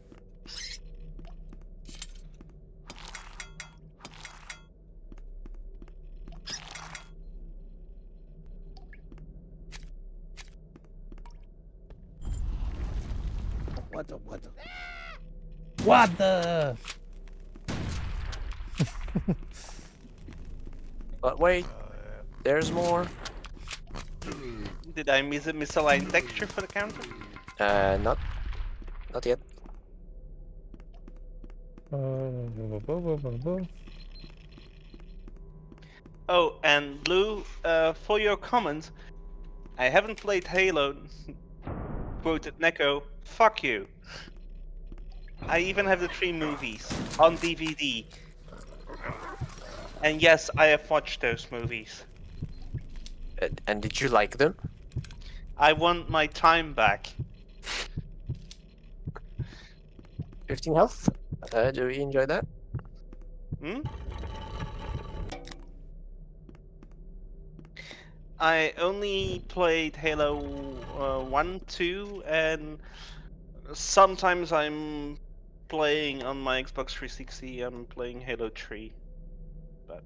What the? But wait, there's more. Did I miss a misaligned texture for the counter? Not yet. Oh, and Blue, for your comment, I haven't played Halo. Quoted Neko, fuck you. I even have the 3 movies on DVD. And yes, I have watched those movies. And did you like them? I want my time back. 15 health? Do you enjoy that? I only played Halo 1, 2, and sometimes I'm playing on my Xbox 360, I'm playing Halo 3. But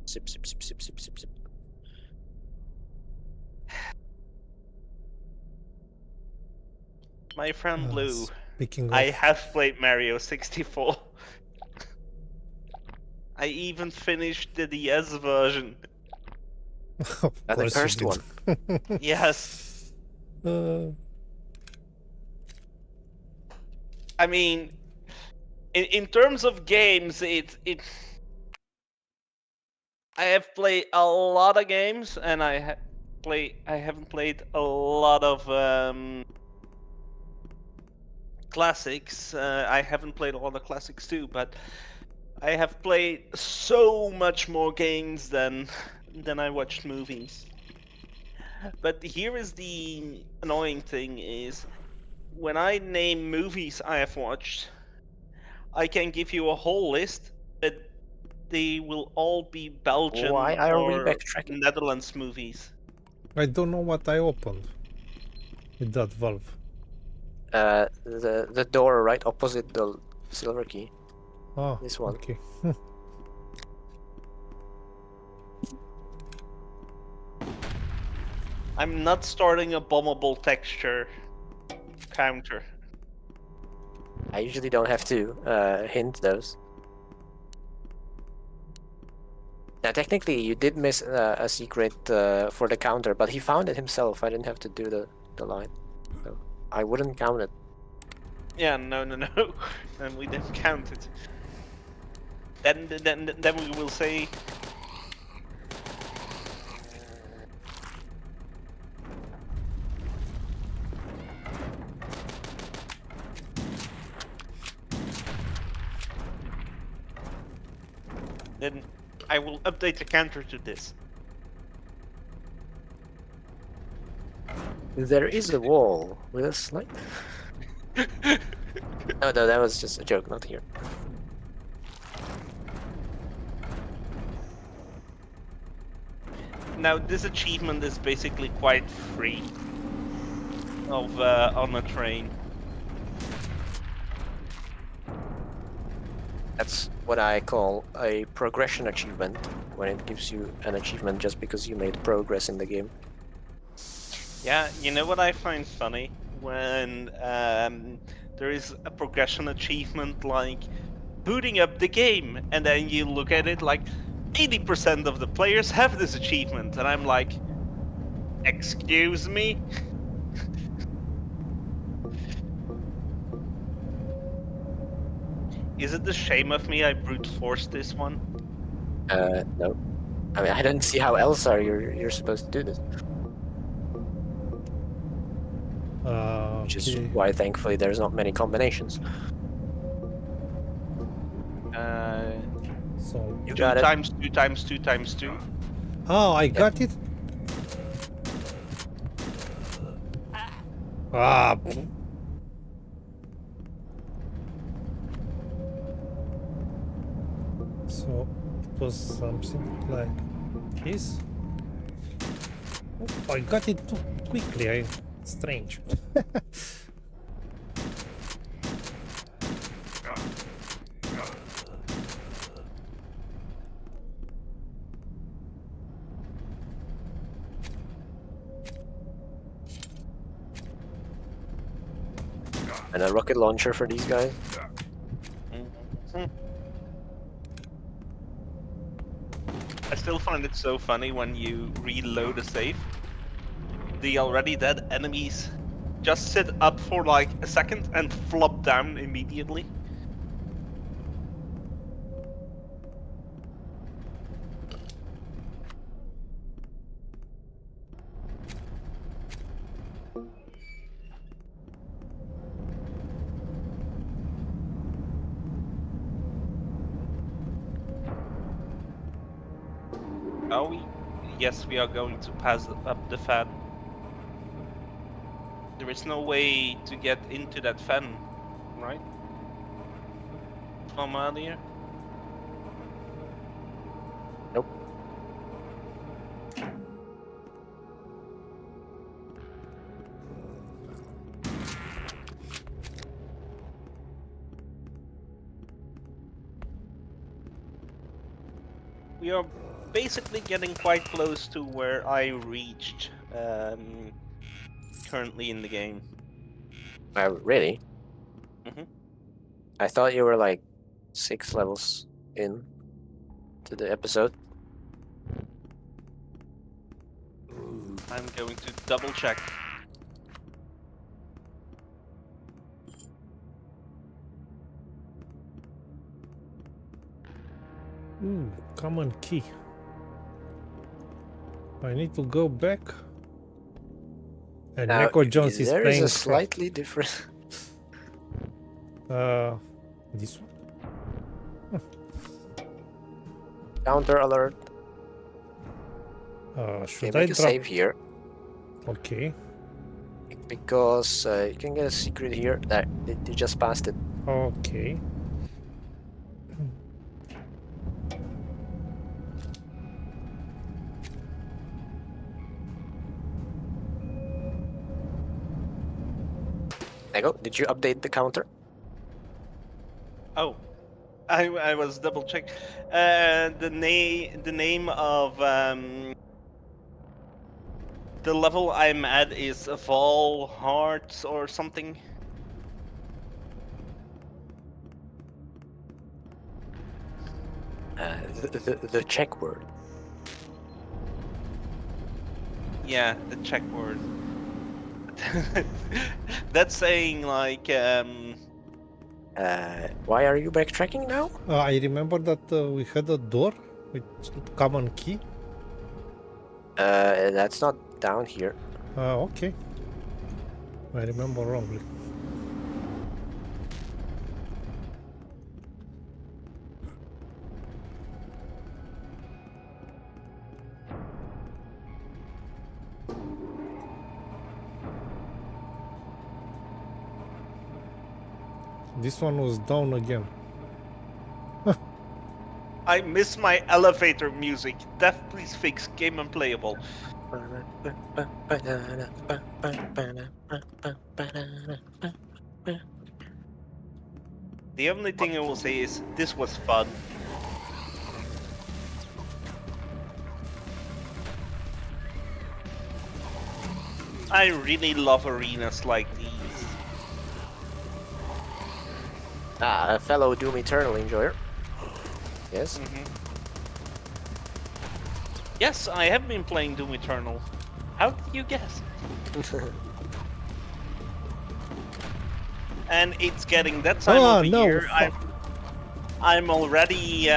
Sip, sip, sip, sip, sip, sip, sip. my friend Blue, Speaking of, I have played Mario 64. I even finished the DS version. of The course cursed you one. did. Yes. I mean, in terms of games, it I have played a lot of games, and I haven't played a lot of classics. I haven't played a lot of classics too, but I have played so much more games than I watched movies. But here is the annoying thing: is when I name movies I have watched, I can give you a whole list, but they will all be Belgian Why are we or backtracking? Netherlands movies. I don't know what I opened with that valve. The door right opposite the silver key. Oh, This one. okay. I'm not starting a bombable texture counter. I usually don't have to hint those. Now, technically, you did miss a secret for the counter, but he found it himself. I didn't have to do the line. So I wouldn't count it. Yeah, no. And we didn't count it. Then we will say. Then I will update the counter to this. There is a wall with a slide. No, that was just a joke, not here. Now this achievement is basically quite free of on a train. That's what I call a progression achievement, when it gives you an achievement just because you made progress in the game. Yeah, you know what I find funny? When there is a progression achievement like booting up the game, and then you look at it like 80% of the players have this achievement, and I'm like, excuse me? Is it the shame of me I brute forced this one? No. I mean, I don't see how else you're supposed to do this. Which is Okay. why, thankfully, there's not many combinations. So, You 2 got it. times 2 times 2 times 2. oh, I got it. Ah. So it was something like this. Oh, I got it too quickly. Strange. And a rocket launcher for these guys. I still find it so funny when you reload a save. The already dead enemies just sit up for like a second and flop down immediately. Are we? Yes, we are going to pass up the fan. There is no way to get into that fan, right? From earlier? Nope. We are basically getting quite close to where I reached currently in the game. Really? Mhm. I thought you were like 6 levels in to the episode. I'm going to double check. Ooh, common key. I need to go back. And Now, Neko Jonez is there playing. is a slightly different. This one? Counter alert. Uh, Okay, should I make a drop? save here. Okay. Because you can get a secret here. There, you just passed it. Okay. Neko, did you update the counter? Oh, I was double check. The name of the level I'm at is Vol Hearts or something. The Czech word. Yeah, the Czech word. That's saying like Why are you backtracking now? I remember that we had a door with common key. That's not down here. Okay. I remember wrongly. This one was down again. I miss my elevator music. Death please fix game unplayable. The only thing I will say is this was fun. I really love arenas like these. A fellow Doom Eternal enjoyer. Yes. Yes, I have been playing Doom Eternal. How did you guess? And it's getting that time of the year. I'm already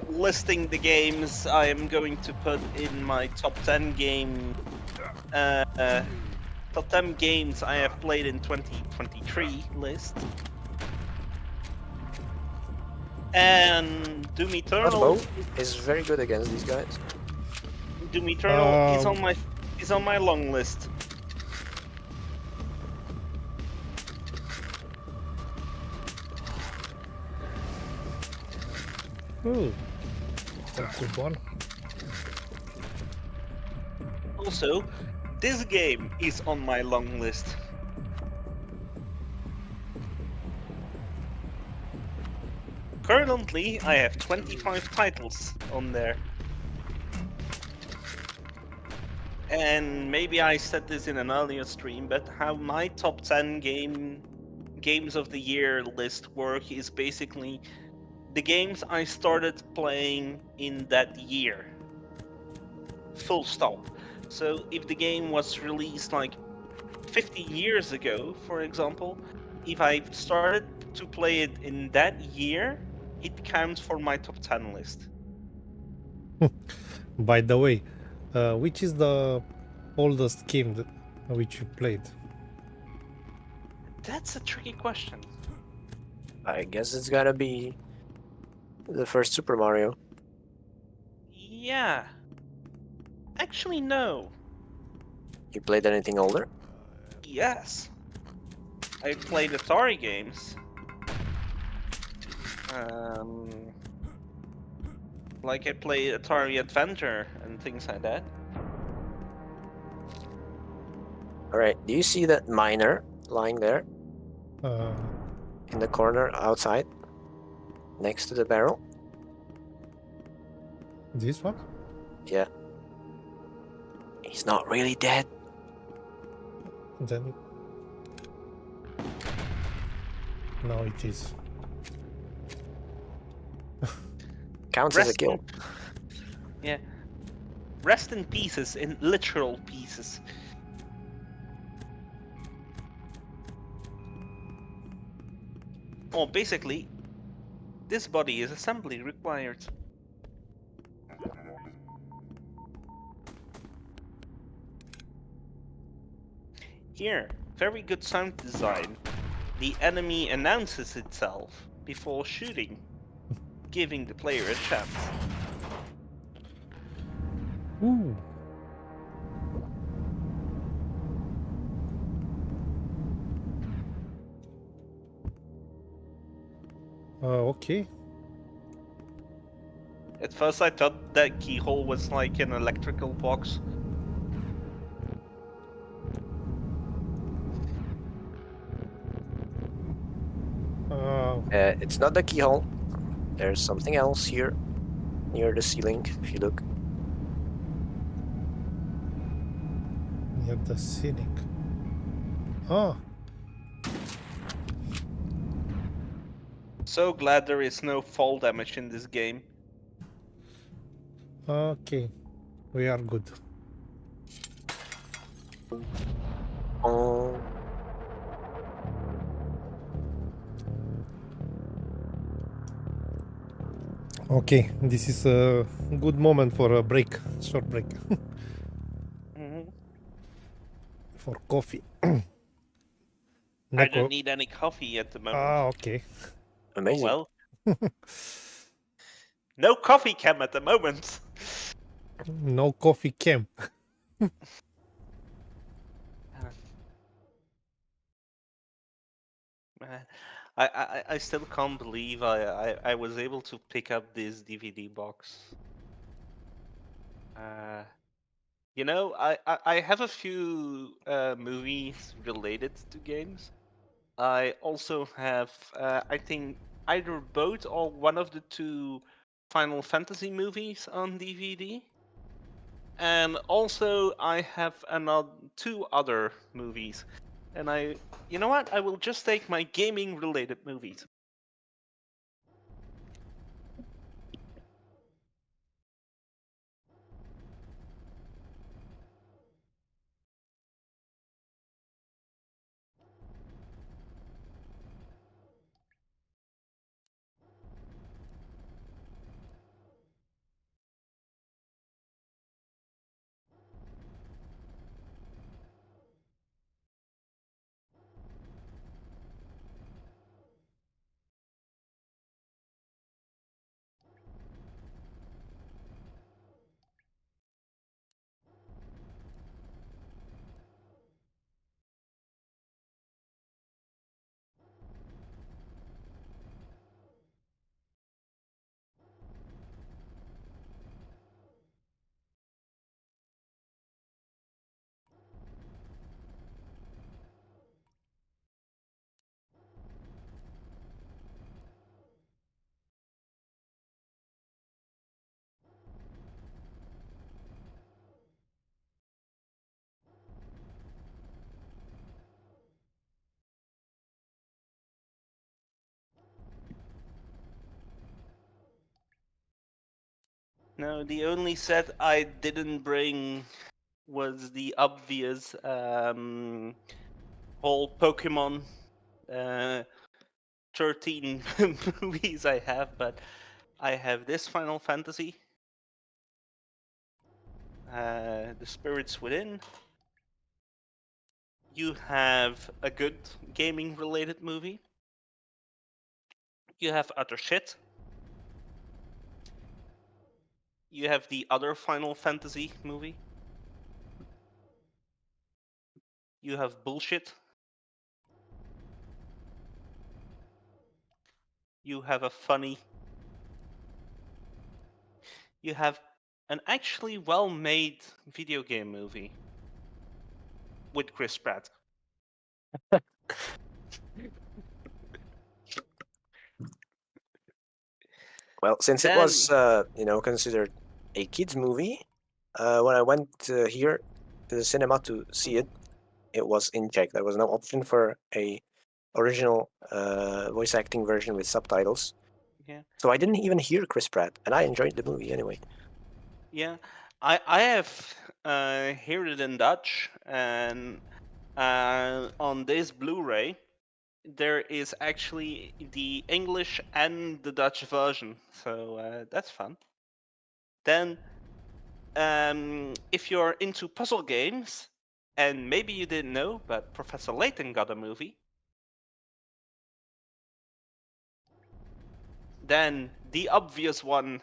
listing the games I am going to put in my top 10 top 10 games I have played in 2023 list. And Doom Eternal is very good against these guys. Doom Eternal is on my long list. Ooh, that's a good one. Also, this game is on my long list. Currently, I have 25 titles on there. And maybe I said this in an earlier stream, but how my top 10 games of the year list work is basically the games I started playing in that year. Full stop. So if the game was released like 50 years ago, for example, if I started to play it in that year, it counts for my top 10 list. By the way, which is the oldest game which you played? That's a tricky question. I guess it's gotta be the first Super Mario. Yeah. Actually, no. You played anything older? Yes. I played Atari games. Like I played Atari Adventure and things like that. Alright, do you see that miner lying there? In the corner outside? Next to the barrel? This one? Yeah. He's not really dead. Then... No, it is. Counts as a kill. Yeah. Rest in pieces, in literal pieces. Well, basically, this body is assembly required. Here, very good sound design. the enemy announces itself before shooting, giving the player a chance. Ooh. Okay. At first I thought that keyhole was like an electrical box. It's not the keyhole. There's something else here near the ceiling, if you look. Near the ceiling. Oh. So glad there is no fall damage in this game. Okay. We are good. Oh. Okay, this is a good moment for a break, short break. For coffee. I don't need any coffee at the moment. Ah, okay. Amazing. Oh, well. No coffee cam at the moment. No coffee cam. I still can't believe I was able to pick up this DVD box. You know, I have a few movies related to games. I also have, I think, either both or one of the two Final Fantasy movies on DVD. And also, I have two other movies. And you know what? I will just take my gaming related movies. No, the only set I didn't bring was the obvious whole Pokemon 13 movies I have, but I have this Final Fantasy, The Spirits Within. You have a good gaming related movie. You have Utter Shit. You have the other Final Fantasy movie. You have Bullshit. You have a funny. You have an actually well made video game movie with Chris Pratt. Well, since it was, considered a kids movie, when I went here to the cinema to see it, it was in Czech. There was no option for a original voice acting version with subtitles. Yeah. So I didn't even hear Chris Pratt, and I enjoyed the movie anyway. Yeah, I have heard it in Dutch, and on this Blu-ray there is actually the English and the Dutch version, so that's fun. Then, if you're into puzzle games, and maybe you didn't know, but Professor Layton got a movie. then the obvious one,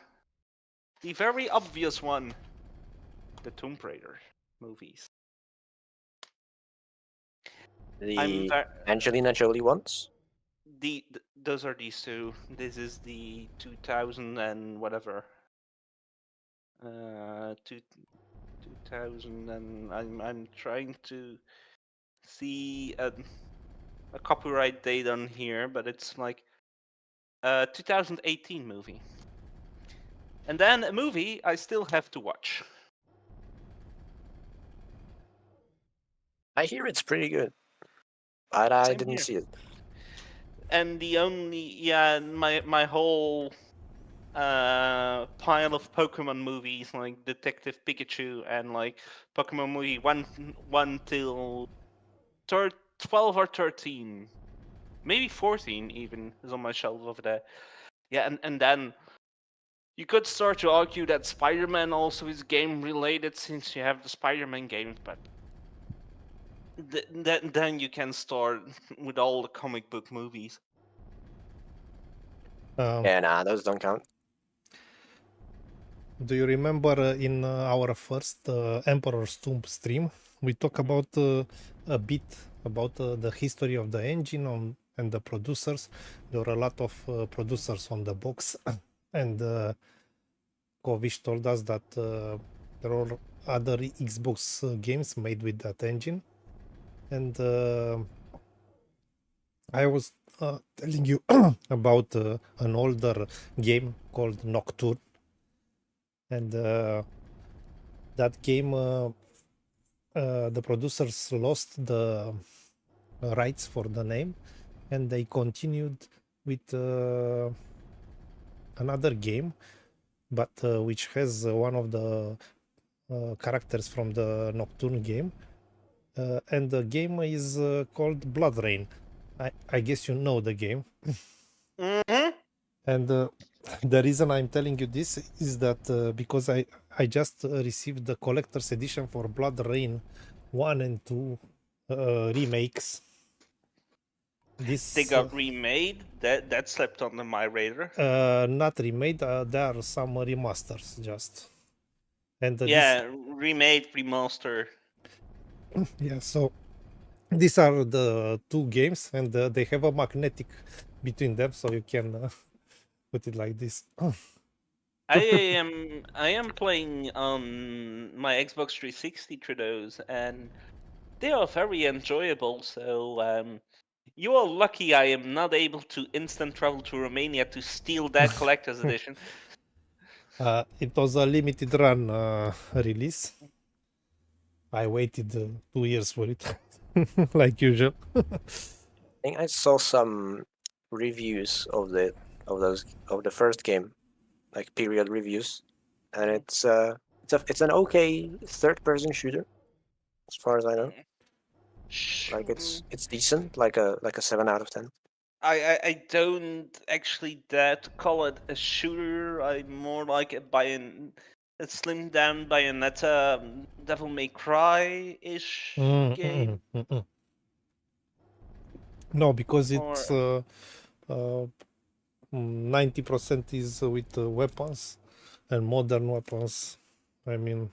the very obvious one, the Tomb Raider movies. The Angelina Jolie ones? Those are these two. This is the 2000 and whatever. 2000 and I'm trying to see a copyright date on here, but it's like 2018 movie. And then a movie I still have to watch. I hear it's pretty good, but I Same didn't here. see it. And the only my whole pile of Pokemon movies like Detective Pikachu and like Pokemon movie 1 till 12 or 13, maybe 14 even is on my shelf over there. Yeah, and then you could start to argue that Spider-Man also is game related since you have the Spider-Man games, but then you can start with all the comic book movies. Yeah, nah, those don't count. Do you remember in our first Emperor's Tomb stream, we talk about a bit about the history of the engine and the producers. There were a lot of producers on the box, and Kovic told us that there are other Xbox games made with that engine, and I was telling you about an older game called Nocturne. And that game, the producers lost the rights for the name, and they continued with another game, but which has one of the characters from the Nocturne game, and the game is called Blood Rain. I guess you know the game. Mm-hmm. And the reason I'm telling you this is that because I just received the collector's edition for Blood Rain 1 and 2 remakes. They got remade. That slept on my radar. Not remade. There are some remasters just. And remade, remaster. Yeah, so these are the two games, and they have a magnetic between them, so you can put it like this. I am playing on my Xbox 360 through those, and they are very enjoyable. So you are lucky I am not able to instant travel to Romania to steal that collector's edition. It was a limited run release. I waited 2 years for it, like usual. I think I saw some reviews of the first game, like period reviews, and it's an okay third-person shooter, as far as I know. Like it's decent, like a 7 out of 10. I don't actually dare to call it a shooter. I'm more like a slimmed down Bayonetta, Devil May Cry-ish game. No, because it's 90% is with weapons and modern weapons. I mean,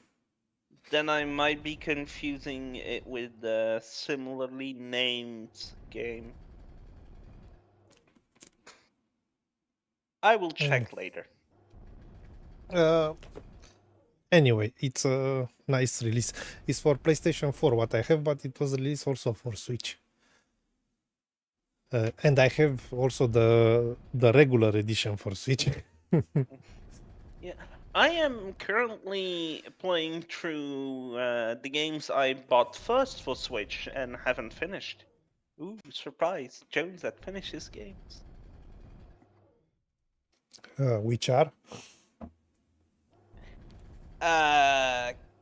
then I might be confusing it with the similarly named game. I will check later. Anyway, it's a nice release. It's for PlayStation 4 what I have, but it was released also for Switch. And I have also the regular edition for Switch. Yeah, I am currently playing through the games I bought first for Switch and haven't finished. Ooh, surprise! Jones that finishes games. Which are?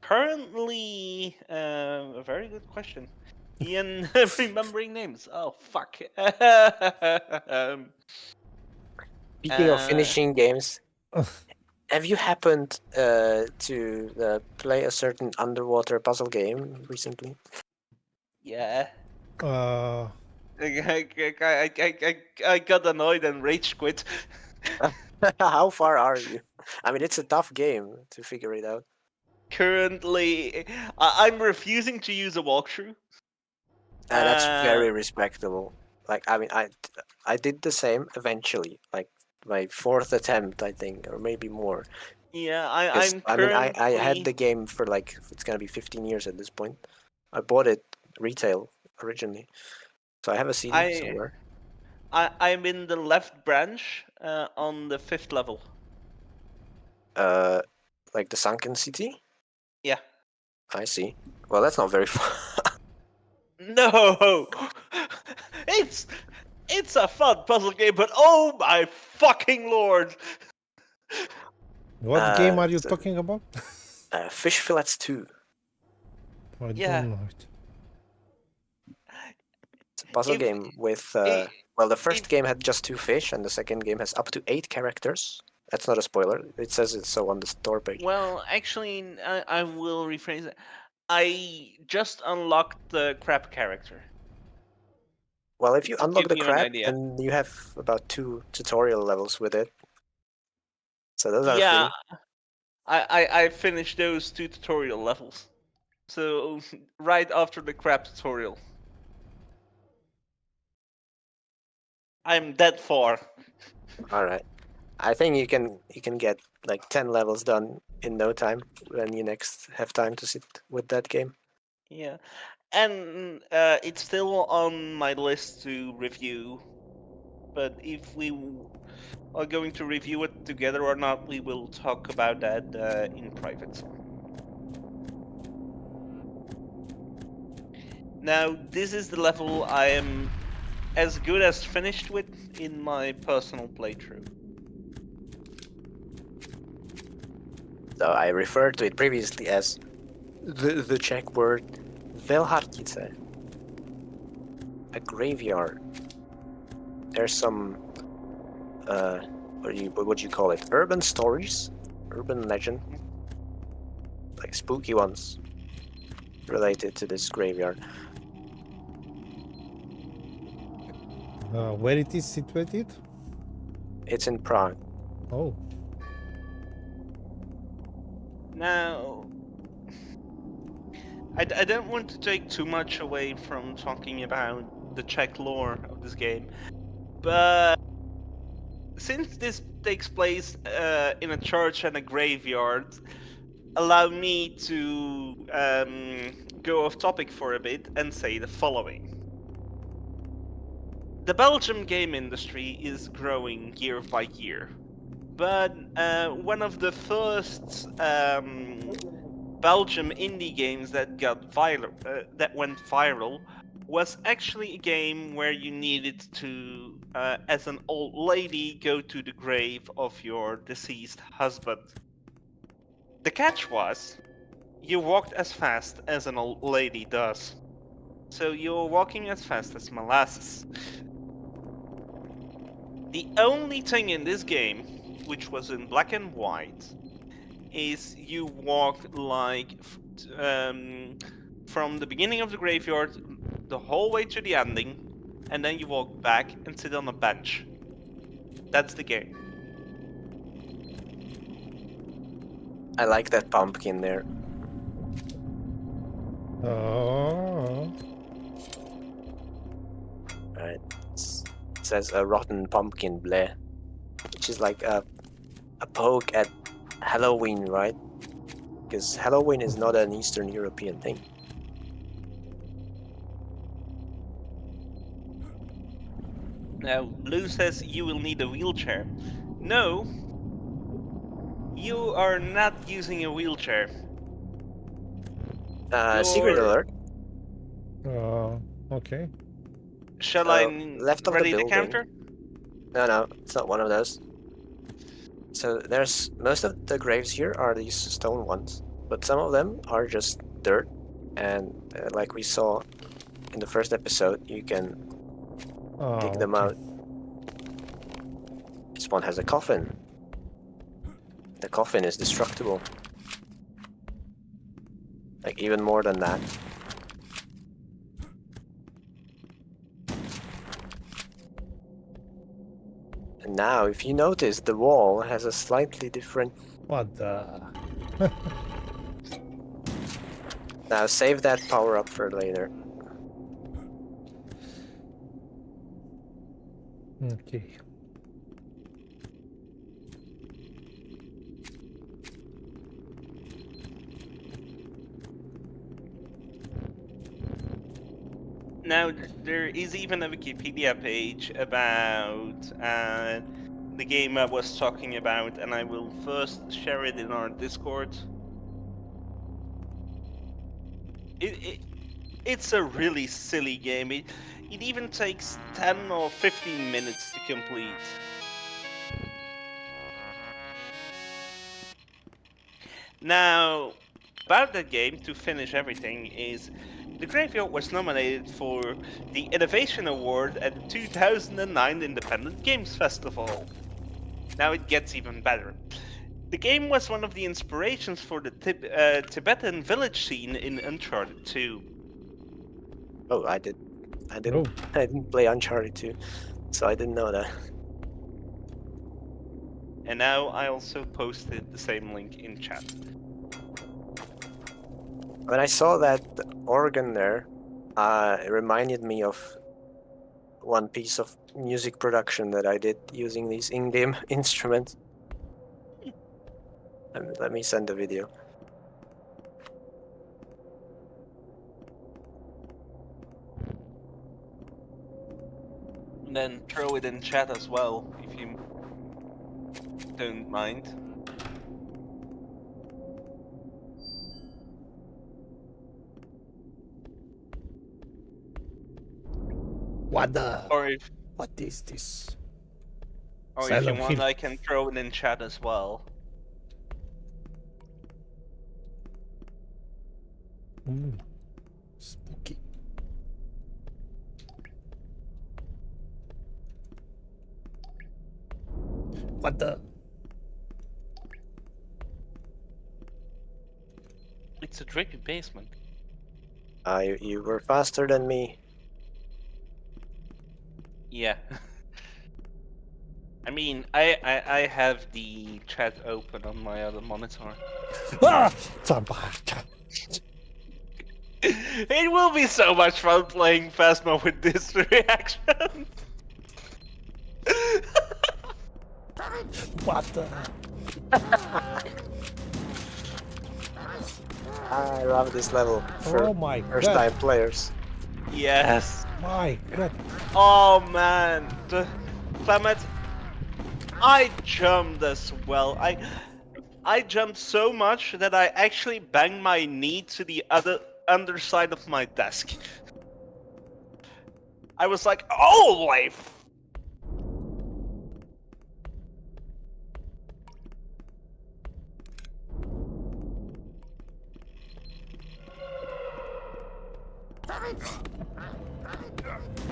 Currently, a very good question. Ian, remembering names. Oh, fuck. Speaking of finishing games, have you happened to play a certain underwater puzzle game recently? Yeah. I I got annoyed and rage quit. How far are you? I mean, it's a tough game to figure it out. Currently, I'm refusing to use a walkthrough. And that's very respectable. Like, I mean, I did the same eventually, like my 4th attempt, I think, or maybe more. Yeah, Because I'm currently. I had the game for like it's gonna be 15 years at this point. I bought it retail originally, so I have a CD somewhere. I'm in the left branch on the 5th level. Like the sunken city. Yeah. I see. Well, that's not very far. No, it's a fun puzzle game, but oh my fucking lord! What game are you so- talking about? Fish Fillets 2. I Yeah. don't know it. It's a puzzle If- game with. it- Well, the first if- game had just 2 fish, and the second game has up to 8 characters. That's not a spoiler. It says it so on the store page. Well, actually, I will rephrase it. I just unlocked the crab character. Well, if you to unlock give the you an crab, idea. then you have about 2 tutorial levels with it. So those are Yeah, free. I finished those 2 tutorial levels. So right after the crab tutorial. I'm that far. All right. I think you can get like 10 levels done in no time when you next have time to sit with that game. Yeah, and it's still on my list to review. But if we are going to review it together or not, we will talk about that in private. Now, this is the level I am as good as finished with in my personal playthrough. So I referred to it previously as the Czech word Velhartice, a graveyard. There's some what would you call it? Urban stories, urban legend, like spooky ones related to this graveyard. Where it is situated? It's in Prague. Oh, Now, I don't want to take too much away from talking about the Czech lore of this game, but since this takes place in a church and a graveyard, allow me to go off topic for a bit and say the following. The Belgian game industry is growing year by year, but one of the first Belgium indie games that went viral was actually a game where you needed to, as an old lady, go to the grave of your deceased husband. The catch was, you walked as fast as an old lady does. So you're walking as fast as molasses. The only thing in this game, which was in black and white, is you walk like from the beginning of the graveyard the whole way to the ending, and then you walk back and sit on a bench. That's the game. I like that pumpkin there. oh, Right. It says a rotten pumpkin bleh, which is like a poke at Halloween, right? Because Halloween is not an Eastern European thing. Now, Blue says you will need a wheelchair. No, you are not using a wheelchair. Secret You're- alert. okay. Shall So, I left of the ready the building. counter? No, it's not one of those. So there's most of the graves here are these stone ones, but some of them are just dirt, and like we saw in the first episode, you can dig them Okay. out. This one has a coffin. The coffin is destructible. Like even more than that. And Now, if you notice, the wall has a slightly different... What the? Now, save that power up for later. Okay. Now, there is even a Wikipedia page about the game I was talking about, and I will first share it in our Discord. It's a really silly game. It even takes 10 or 15 minutes to complete. Now, about that game, to finish everything, is the Graveyard was nominated for the Innovation Award at the 2009 Independent Games Festival. Now it gets even better. The game was one of the inspirations for the Tibetan village scene in Uncharted 2. Oh, I didn't Oh. I didn't play Uncharted 2, so I didn't know that. And now I also posted the same link in chat. When I saw that organ there, it reminded me of one piece of music production that I did using these in-game instruments. Let me send the video. And then throw it in chat as well, if you don't mind. What the? Or if What is this? you Silent want, Hill. I can throw it in chat as well. Ooh, spooky. What the? It's a drippy basement. You were faster than me. Yeah. I mean, I have the chat open on my other monitor. Ah! It will be so much fun playing Phasma with this reaction. What the? I love this level for Oh my god. first-time players. Yes. My god. Oh man, Klamath, I jumped as well. I jumped so much that I actually banged my knee to the underside of my desk. I was like, oh life.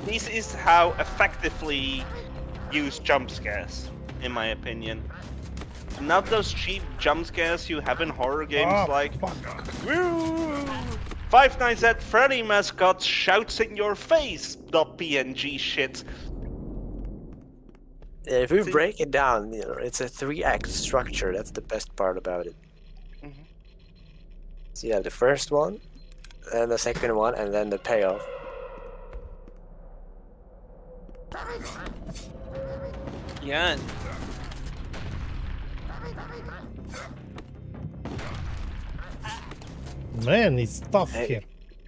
This is how effectively use jump scares, in my opinion. Not those cheap jump scares you have in horror games like "Woo! Five Nights at Freddy mascot shouts in your face." .png shit. If we break it down, you know, it's a 3-act structure. That's the best part about it. Mhm. So you have the first one, then the second one, and then the payoff. Yeah. Man, it's tough Hey. here.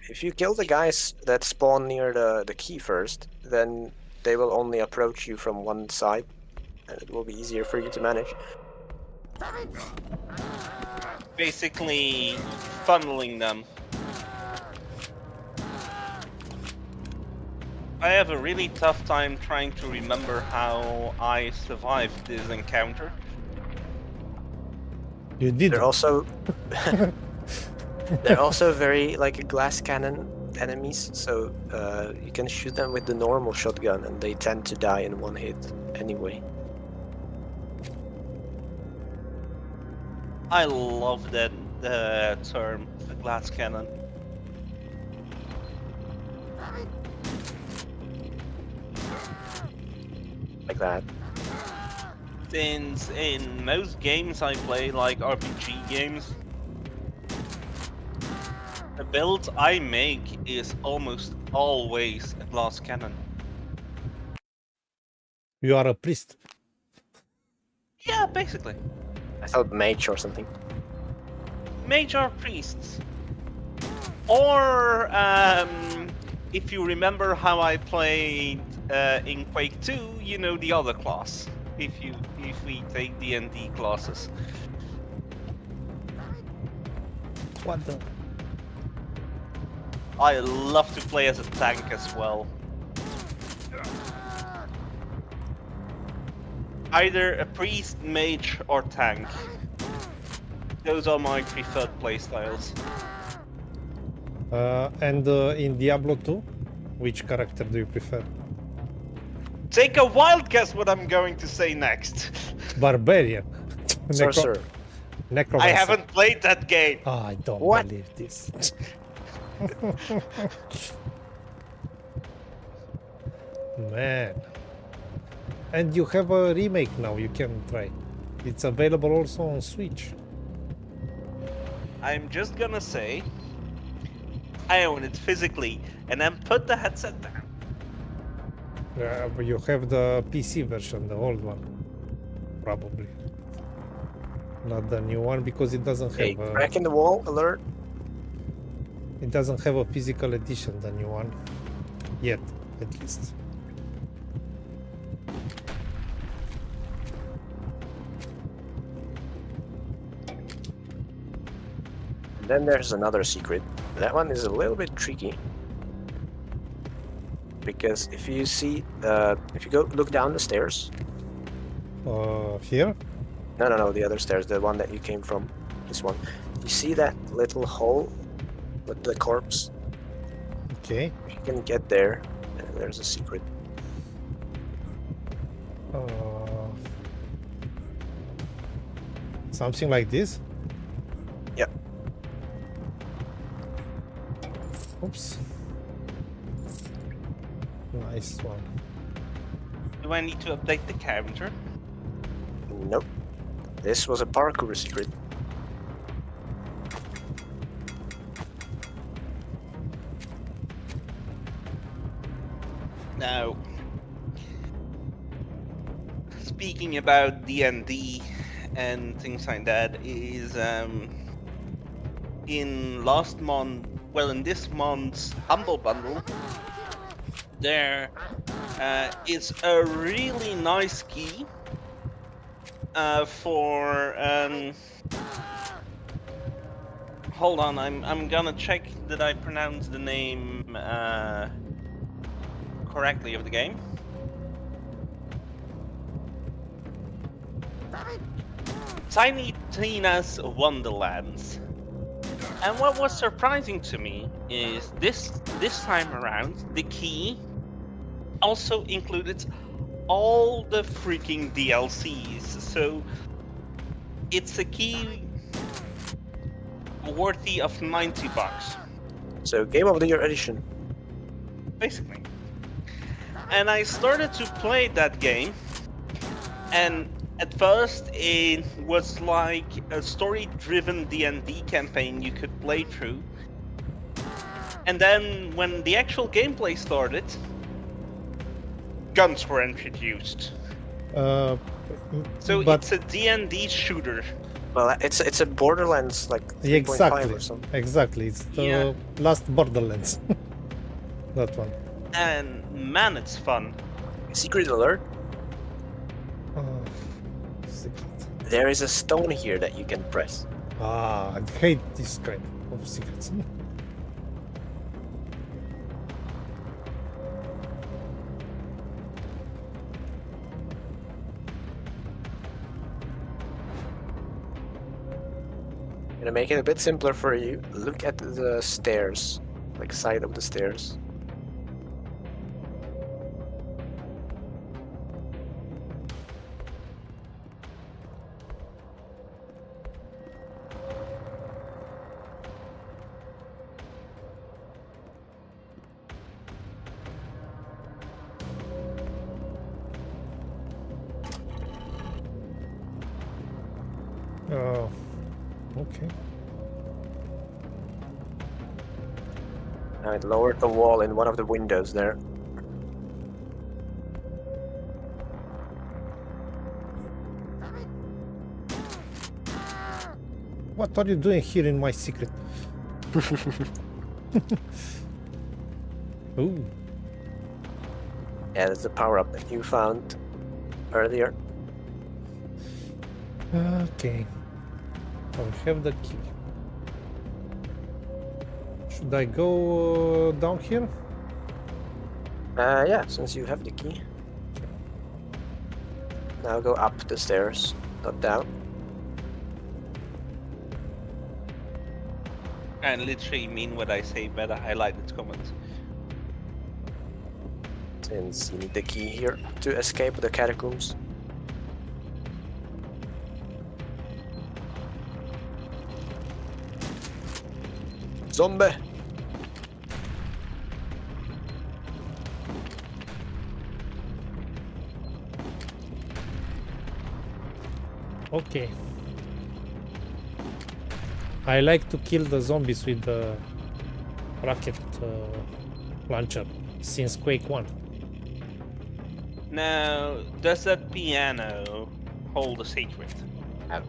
If you kill the guys that spawn near the key first, then they will only approach you from one side, and it will be easier for you to manage. Basically funneling them. I have a really tough time trying to remember how I survived this encounter. You did. They're also they're also very like glass cannon enemies, so you can shoot them with the normal shotgun, and they tend to die in one hit anyway. I love that term, the glass cannon. Like that. since in most games I play, like RPG games, the build I make is almost always a glass cannon. You are a priest. Yeah, basically. I thought mage or something. Mage or priests. Or, if you remember how I played in Quake 2, you know, the other class. If we take D&D classes. What the? I love to play as a tank as well. Either a priest, mage, or tank. Those are my preferred playstyles. And in Diablo 2, which character do you prefer? Take a wild guess what I'm going to say next. Barbarian. Sorcerer. Necromancer. I haven't played that game. Oh, I don't What? believe this. Man. And you have a remake now you can try. It's available also on Switch. I'm just gonna say, I own it physically, and then put the headset down. But you have the PC version, the old one. Probably. Not the new one because it doesn't Hey, have a, crack in the wall alert. it doesn't have a physical edition, the new one. Yet, at least. And then there's another secret. That one is a little bit tricky. Because if you see, if you go look down the stairs. Here? No, the other stairs, the one that you came from. This one. You see that little hole with the corpse? Okay. If you can get there, there's a secret. Something like this? Yep. Oops. Nice one. Do I need to update the character? Nope. This was a parkour secret. Now, speaking about D&D and things like that, is in this month's Humble Bundle, there is a really nice key for hold on, I'm gonna check that I pronounce the name correctly of the game. Tiny Tina's Wonderlands. And what was surprising to me is this time around, the key also included all the freaking DLCs. So it's a key worthy of $90. So Game of the Year edition. Basically. And I started to play that game, and at first it was like a story-driven D&D campaign you could play through. And then when the actual gameplay started, guns were introduced. So it's a D&D shooter. Well, it's a Borderlands like 3.5 or something. Exactly. It's the last Borderlands. That one. And man, it's fun. Secret alert. Secret. There is a stone here that you can press. I hate this kind of secrets. Gonna make it a bit simpler for you. Look at the stairs, like side of the stairs. Okay. It lowered the wall in one of the windows there. What are you doing here in my secret? Ooh. Yeah, that's the power-up that you found earlier. Okay. I have the key. Should I go down here? Yeah, since you have the key. Now go up the stairs, not down. And literally mean what I say, but I highlighted comments. Since you need the key here to escape the catacombs. Zombie! Okay. I like to kill the zombies with the rocket launcher since Quake 1. Now, does that piano hold a secret? No.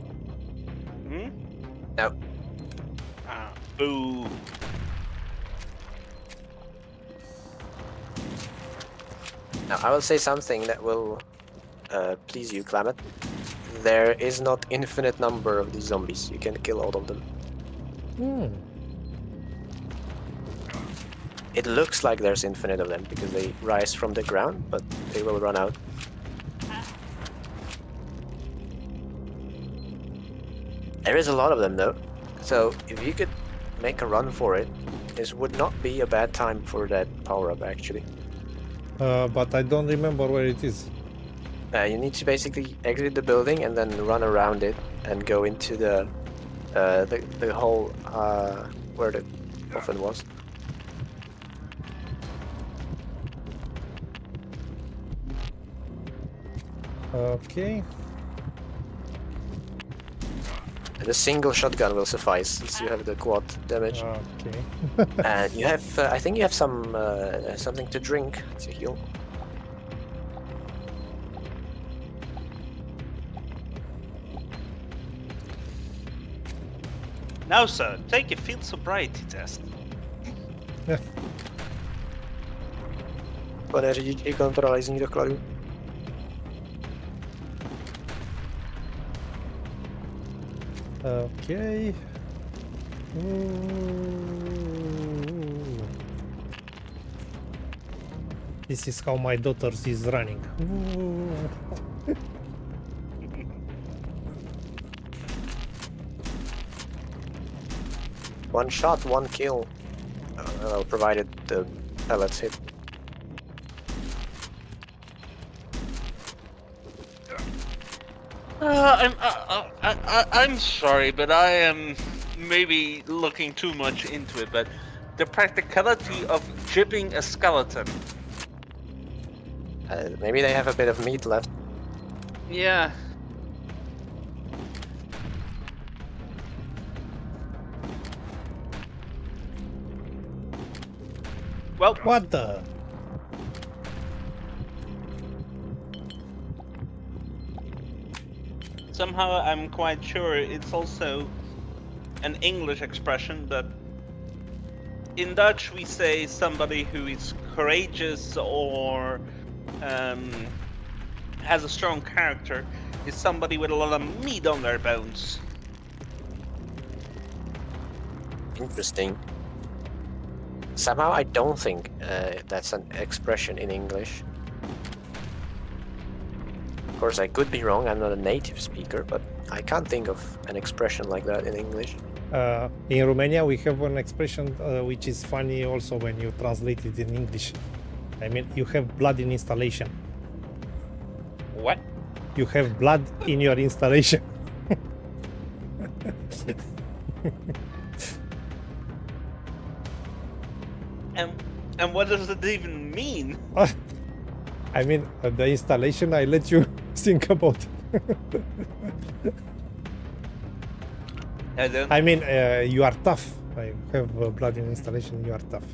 Hmm? No. Ah, boo. Now, I will say something that will please you, Klamath. There is not infinite number of these zombies. You can kill all of them. It looks like there's infinite of them because they rise from the ground, but they will run out. There is a lot of them though, so if you could make a run for it, this would not be a bad time for that power-up actually. But I don't remember where it is. You need to basically exit the building and then run around it and go into the hole where the coffin was. Okay. And a single shotgun will suffice since you have the quad damage. Okay. And you have, I think you have some something to drink to heal. Now, sir, take a field sobriety test. Pane řidiči, kontrola jízdních dokladů. Okay. This is how my daughter is running. One shot, one kill. Well, provided the pellets hit. I'm sorry, but I am maybe looking too much into it, but the practicality of jibbing a skeleton. Maybe they have a bit of meat left. Yeah. Well, What the? somehow I'm quite sure it's also an English expression, but in Dutch we say somebody who is courageous or has a strong character is somebody with a lot of meat on their bones. Interesting. Somehow I don't think that's an expression in English. Of course, I could be wrong, I'm not a native speaker, but I can't think of an expression like that in English. In Romania, we have an expression which is funny also when you translate it in English. I mean, you have blood in installation. What? You have blood in your installation. And what does it even mean? I mean, the installation, I let you think about. I don't. I mean, you are tough. I have blood in installation. You are tough.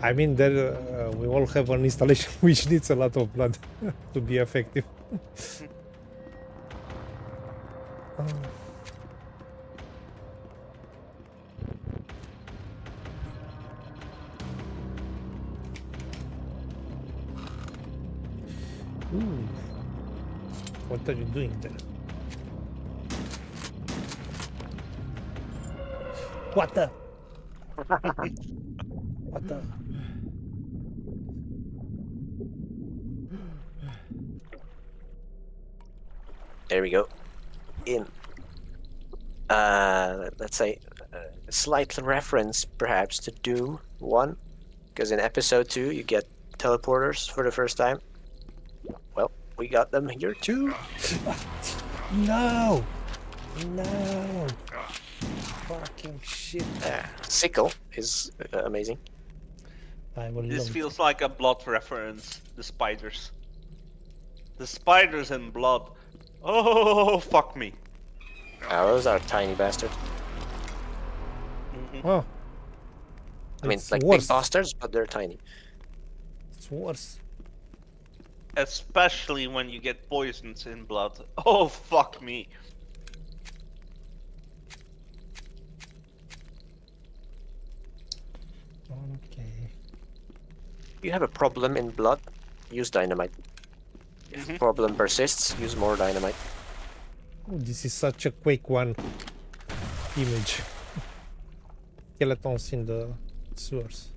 I mean, there we all have an installation which needs a lot of blood to be effective. Ooh. What are you doing there? What the? What the? There we go. In let's say a slight reference perhaps to Doom 1, because in episode 2 you get teleporters for the first time. Well, we got them here too. No! No! Fucking shit. Sickle is amazing. I will This love feels like a blood reference. The spiders. The spiders and blood. Oh, fuck me. Those are tiny bastards. Oh. I mean, It's like worse. big bastards, but they're tiny. It's worse. Especially when you get poisons in blood. Oh, fuck me. Okay. You have a problem in blood, use dynamite. If the problem persists, use more dynamite. Oh, this is such a Quake 1 image. Skeletons in the sewers.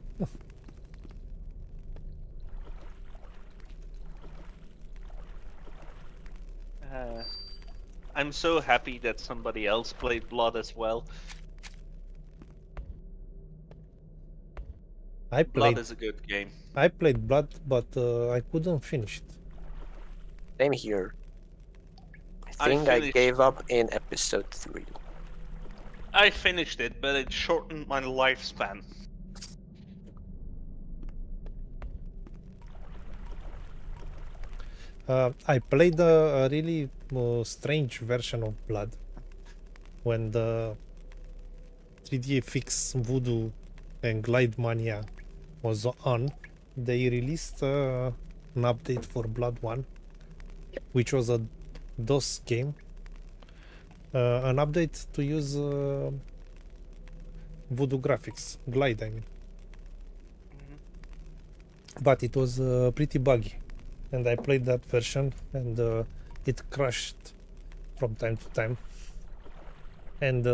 I'm so happy that somebody else played Blood as well. I Blood played is a good game. I played Blood, but I couldn't finish it. Same here. I I think I finished- gave up in episode 3. I finished it, but it shortened my lifespan. I played a really strange version of Blood when the 3D Fix Voodoo and Glide Mania was on. They released an update for Blood 1, which was a DOS game. An update to use Voodoo graphics, Glide, I mean. But it was pretty buggy, and I played that version, and it crashed from time to time. And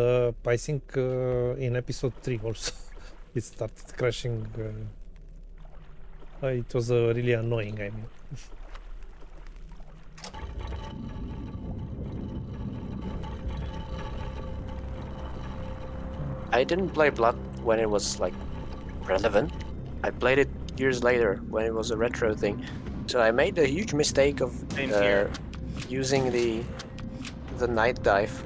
I think in episode 3 also it started crashing. It was really annoying, I mean. I didn't play Blood when it was like relevant. I played it years later when it was a retro thing. So I made a huge mistake of Same here. using the Night Dive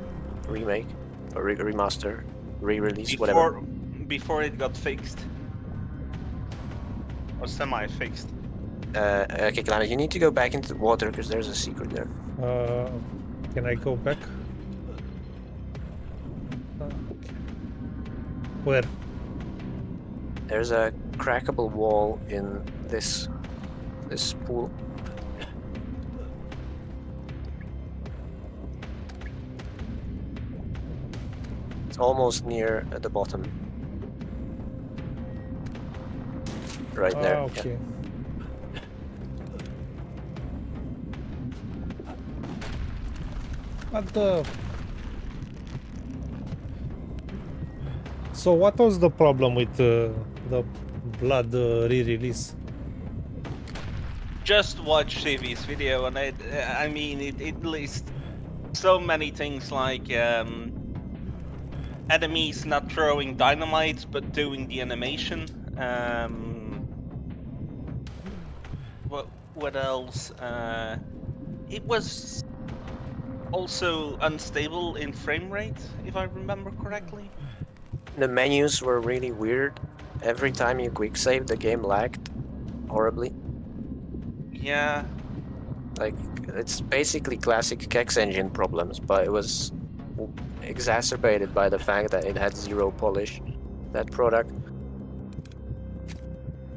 remake or remaster, re-release, whatever. Before it got fixed. Or semi-fixed. Okay, Klamath, you need to go back into the water because there's a secret there. Can I go back? Okay. Where? There's a crackable wall in this pool. It's almost near at the bottom. Right there. yeah. Okay. But so what was the problem with the Blood re-release? Just watch CV's video, and I mean, it lists so many things like enemies not throwing dynamite but doing the animation. What else? It was also unstable in frame rate, if I remember correctly. The menus were really weird. Every time you quick save, the game lagged horribly. Yeah. Like, it's basically classic Kex engine problems, but it was exacerbated by the fact that it had zero polish, that product.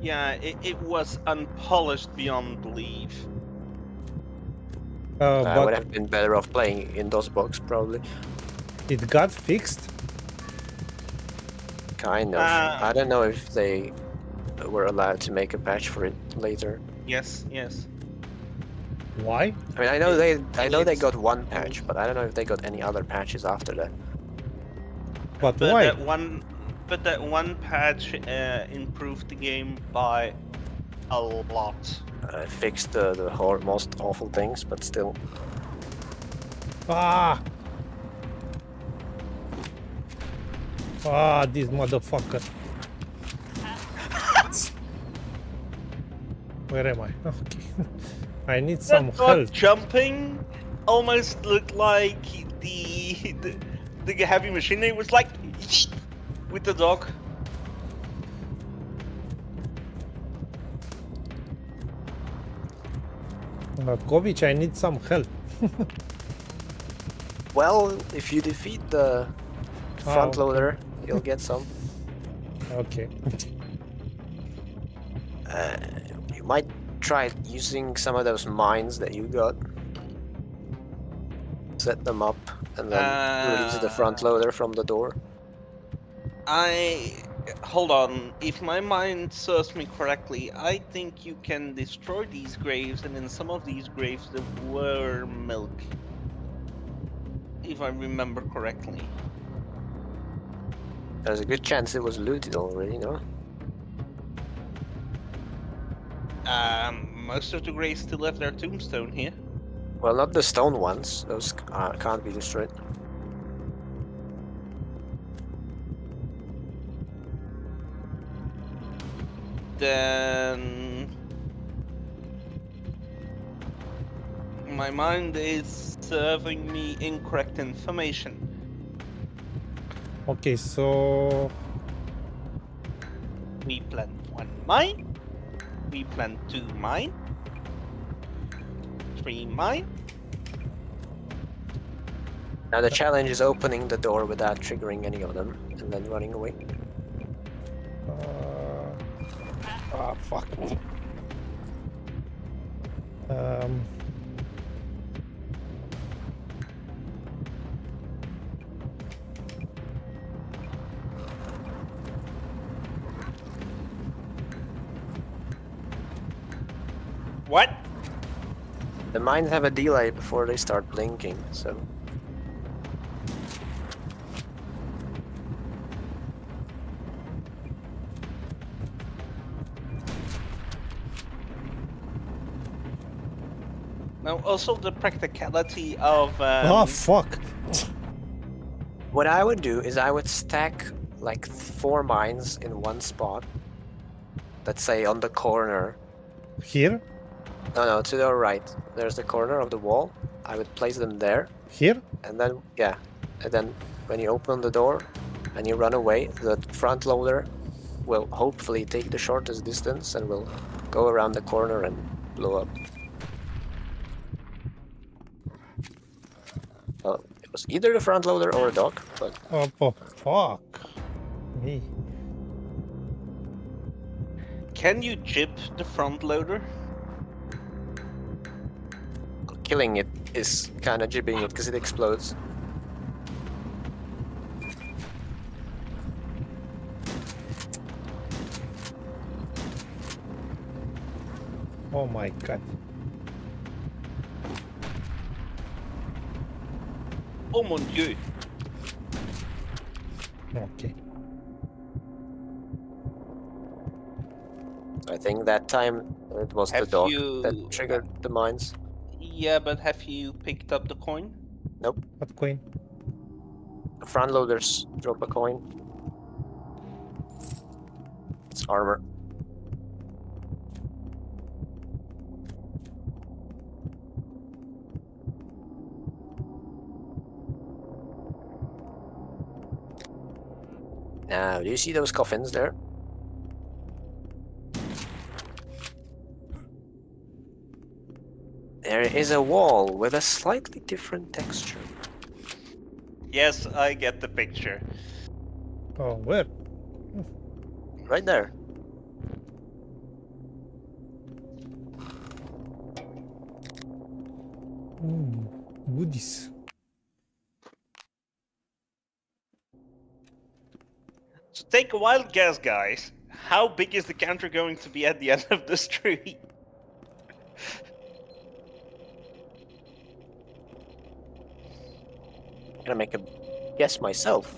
Yeah, it was unpolished beyond belief. I would But have been better off playing in DOSBox, probably. it got fixed. Kind of. I don't know if they were allowed to make a patch for it later. Yes, yes. Why? I mean, I know they it's- got one patch, but I don't know if they got any other patches after that. But why? That one patch improved the game by a lot. Fixed the most awful things, but still. Ah! Ah, this motherfucker. Where am I? Okay. I need some That dog help. jumping almost looked like the heavy machinery was like with the dog. Kovic, I need some help. Well, if you defeat the front okay. loader, you'll get some. Okay. You might try using some of those mines that you got. Set them up and then release the front loader from the door. Hold on. If my mind serves me correctly, I think you can destroy these graves, and in some of these graves there were milk. If I remember correctly. There's a good chance it was looted already, no? Most of the graves still have their tombstone here. Well, not the stone ones. Those can't be destroyed. Then my mind is serving me incorrect information. Okay, so We plant 1 mine. We plant 2 mine. 3 mine. Now the challenge is opening the door without triggering any of them and then running away. fuck. What? The mines have a delay before they start blinking, so... Now, also the practicality of. Oh fuck! What I would do is I would stack like 4 mines in one spot. Let's say on the corner. Here? No, to the right. There's the corner of the wall. I would place them there. Here? And then, yeah. And then when you open the door and you run away, the front loader will hopefully take the shortest distance and will go around the corner and blow up. Well, it was either the front loader or a dog, but... Oh, fuck. Me. Can you jib the front loader? Killing it is kind of jibbing it because it explodes. Oh my god. Oh mon dieu. Okay. I think that time it was the dog that triggered the mines. Yeah, but have you picked up the coin? Nope. What coin? The front loaders drop a coin. It's armor. Now, do you see those coffins there? There is a wall with a slightly different texture. Yes, I get the picture. Oh, where? Right there. Goodies. So take a wild guess, guys. How big is the counter going to be at the end of the street? I'm gonna make a guess myself.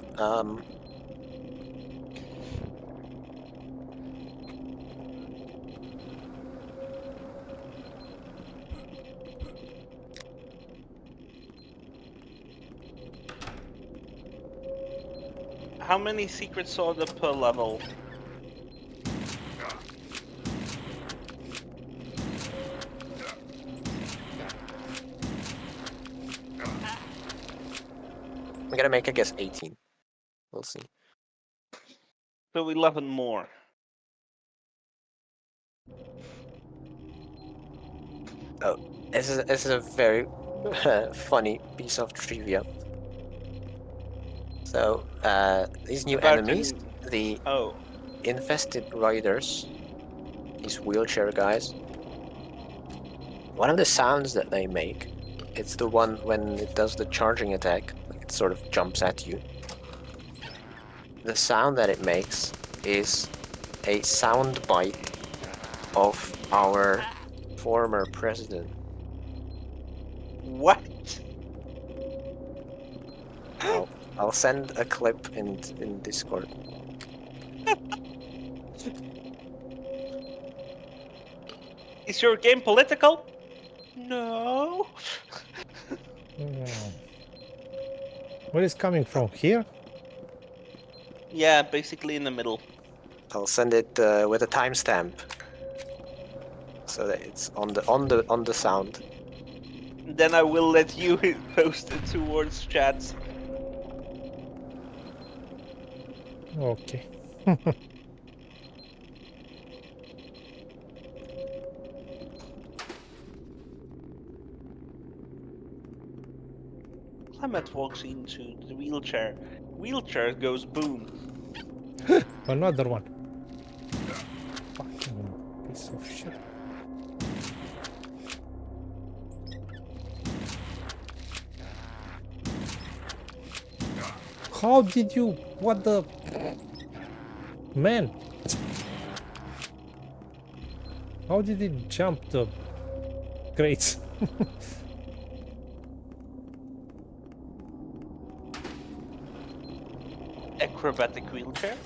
How many secrets are there per level? I'm gonna make a guess 18. We'll see. So 11 more. Oh, this is a very funny piece of trivia. So, these new About enemies, the Oh, infested riders, these wheelchair guys, one of the sounds that they make, it's the one when it does the charging attack, like it sort of jumps at you. The sound that it makes is a sound bite of our former president. what? I'll send a clip in Discord. Is your game political? No. Where is coming from? Here? Yeah, basically in the middle. I'll send it with a timestamp, so that it's on the sound. Then I will let you post it towards chats. Okay. Klamath walks into the wheelchair. Wheelchair goes boom. Another one. Fucking piece of shit. How did you? What the? Man! How did it jump the crates? Acrobatic wheelchair.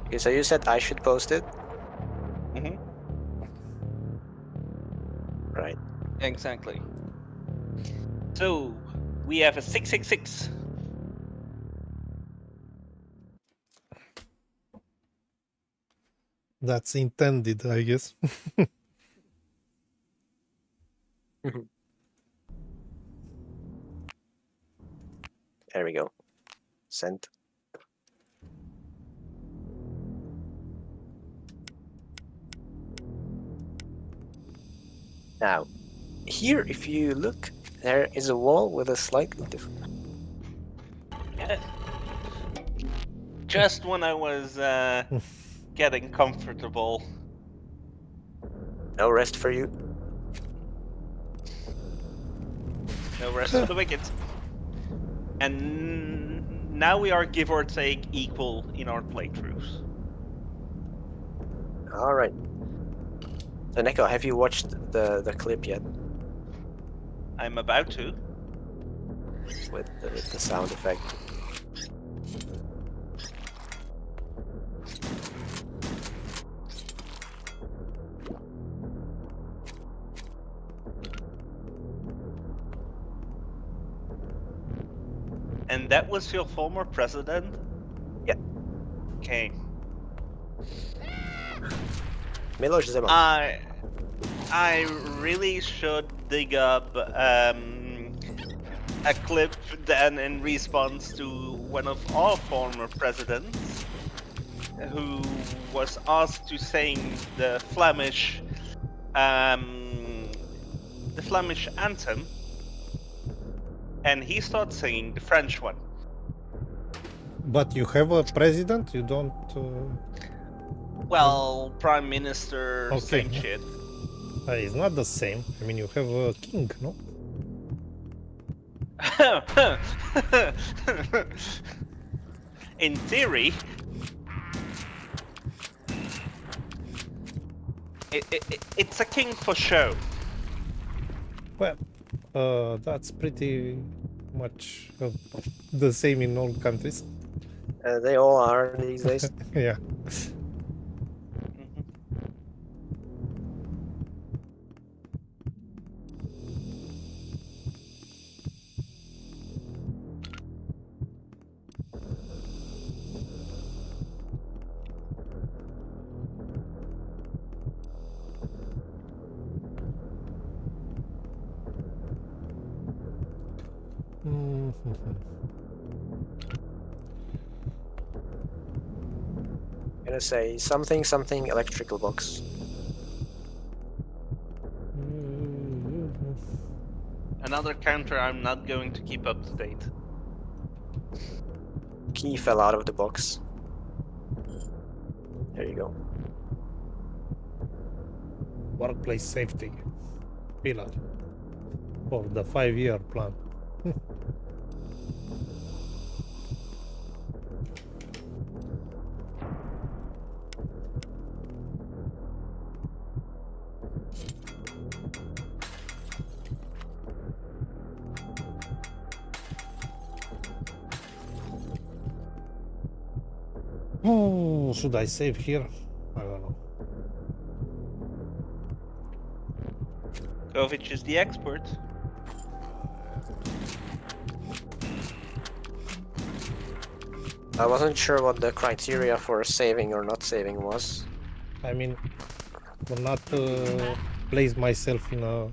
Okay, so you said I should post it? Mm-hmm. Right. Exactly. So we have a 666. That's intended, I guess. There we go. Sent. Now, here, if you look, there is a wall with a slightly different. Just when I was getting comfortable. No rest for you. No rest for the wicked. And now we are give or take equal in our playthroughs. All right. So Neko, have you watched the clip yet I'm about to. with the sound effect? And that was your former president? Yeah. Okay. Miloš Zeman. I really should dig up a clip then in response to one of our former presidents who was asked to sing the Flemish the Flemish anthem, and he starts singing the French one. But you have a president? You don't... Well, prime minister, Okay. same shit. It's not the same. I mean, you have a king, no? In theory, it's a king for show. Well, that's pretty much the same in all countries. They all are these days. Yeah. Gonna say something electrical box. Another counter I'm not going to keep up to date. Key fell out of the box. There you go. Workplace safety pillar for the 5-year plan. Oh, should I save here? I don't know. Kovic is the expert. I wasn't sure what the criteria for saving or not saving was. I mean, will not place myself in a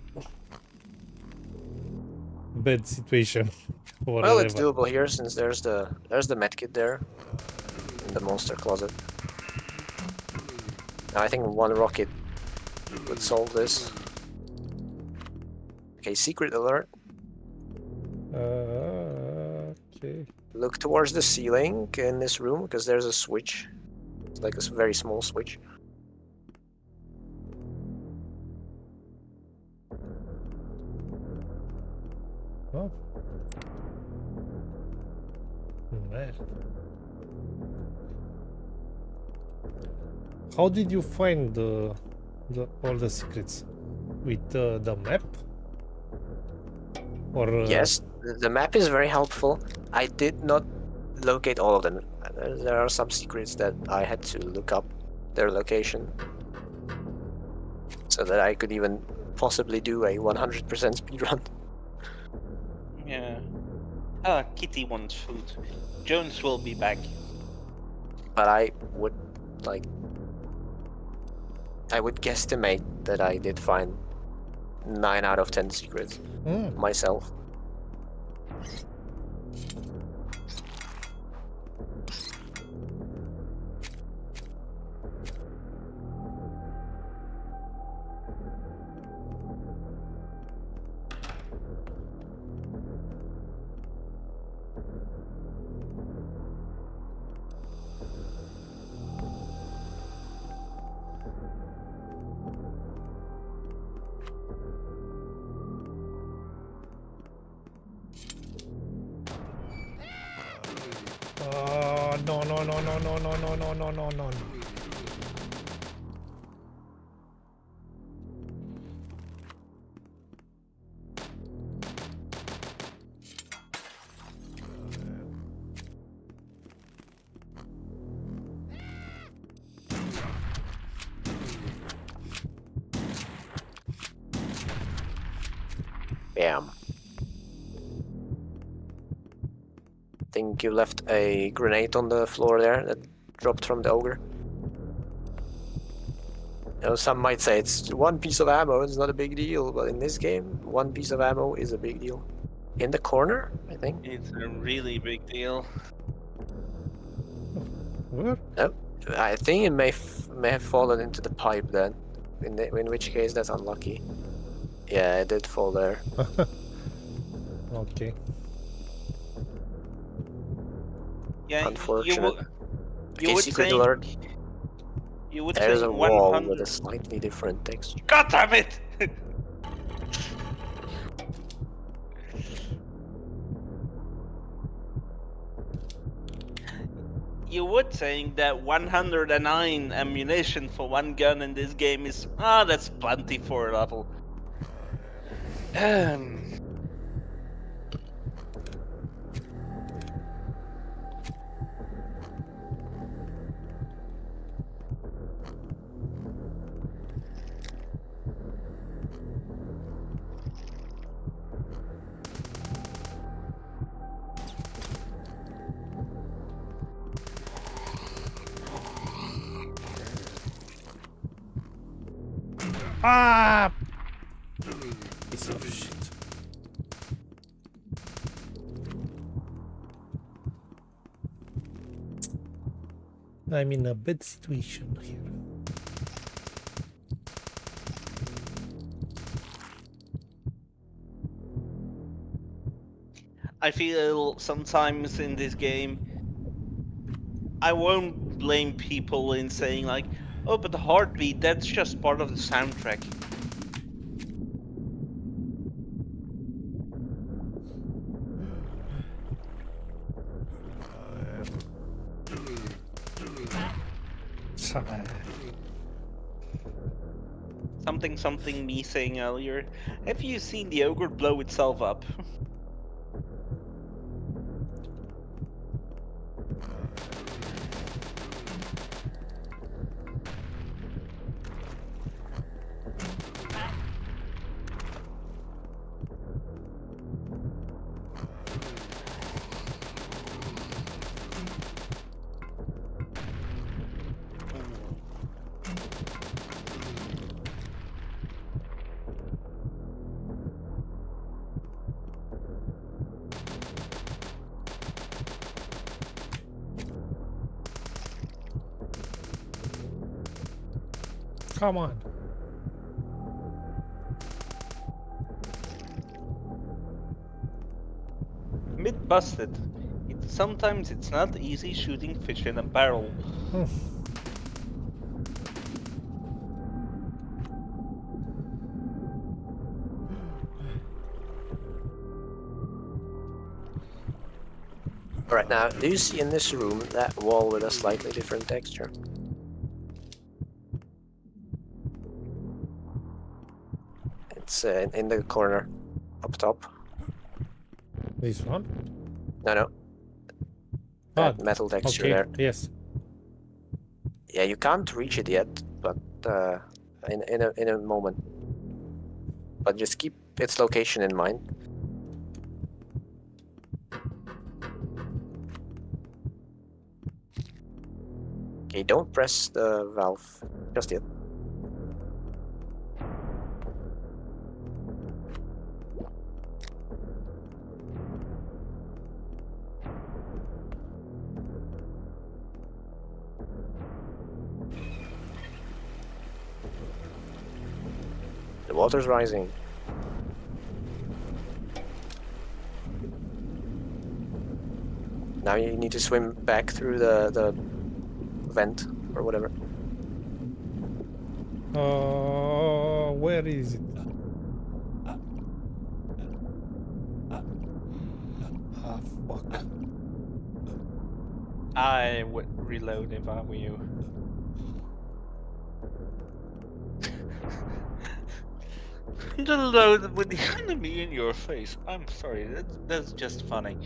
bad situation. Or Well, it's whatever. doable here since there's the medkit there in the monster closet. I think one rocket would solve this. Okay, secret alert. Okay. Look towards the ceiling in this room because there's a switch. It's like a very small switch. Oh. Man. How did you find all the secrets? With the map? Or Yes, the map is very helpful. I did not locate all of them. There are some secrets that I had to look up their location so that I could even possibly do a 100% speedrun. Yeah. Ah, Kitty wants food. Jones will be back. But I would guesstimate that I did find 9 out of 10 secrets myself. No. Bam. Think you left a grenade on the floor there that dropped from the ogre. You know, some might say it's one piece of ammo, it's not a big deal, but in this game, one piece of ammo is a big deal. In the corner, I think. It's a really big deal. Where? I think it may have fallen into the pipe then, in which case that's unlucky. Yeah, it did fall there. Okay. Yeah, Unfortunate. you Okay, would secret say alert. you would There's say a wall 100. with a slightly different texture. God damn it! You would saying that 109 ammunition for one gun in this game is that's plenty for a level. Ah! Piece of shit. I'm in a bad situation here. I feel sometimes in this game, I won't blame people in saying like, oh, but the heartbeat, that's just part of the soundtrack. Something me saying earlier. Have you seen the ogre blow itself up? Come on. Myth busted. Sometimes it's not easy shooting fish in a barrel. Alright, now, do you see in this room that wall with a slightly different texture? It's in the corner, up top. This one? No. That metal texture okay. there. Yes. Yeah, you can't reach it yet, but in a moment. But just keep its location in mind. Okay, don't press the valve just yet. The water's rising. Now you need to swim back through the vent or whatever. Where is it? Ah, fuck. I would reload if I were you. Reload with the enemy in your face. I'm sorry, that's just funny.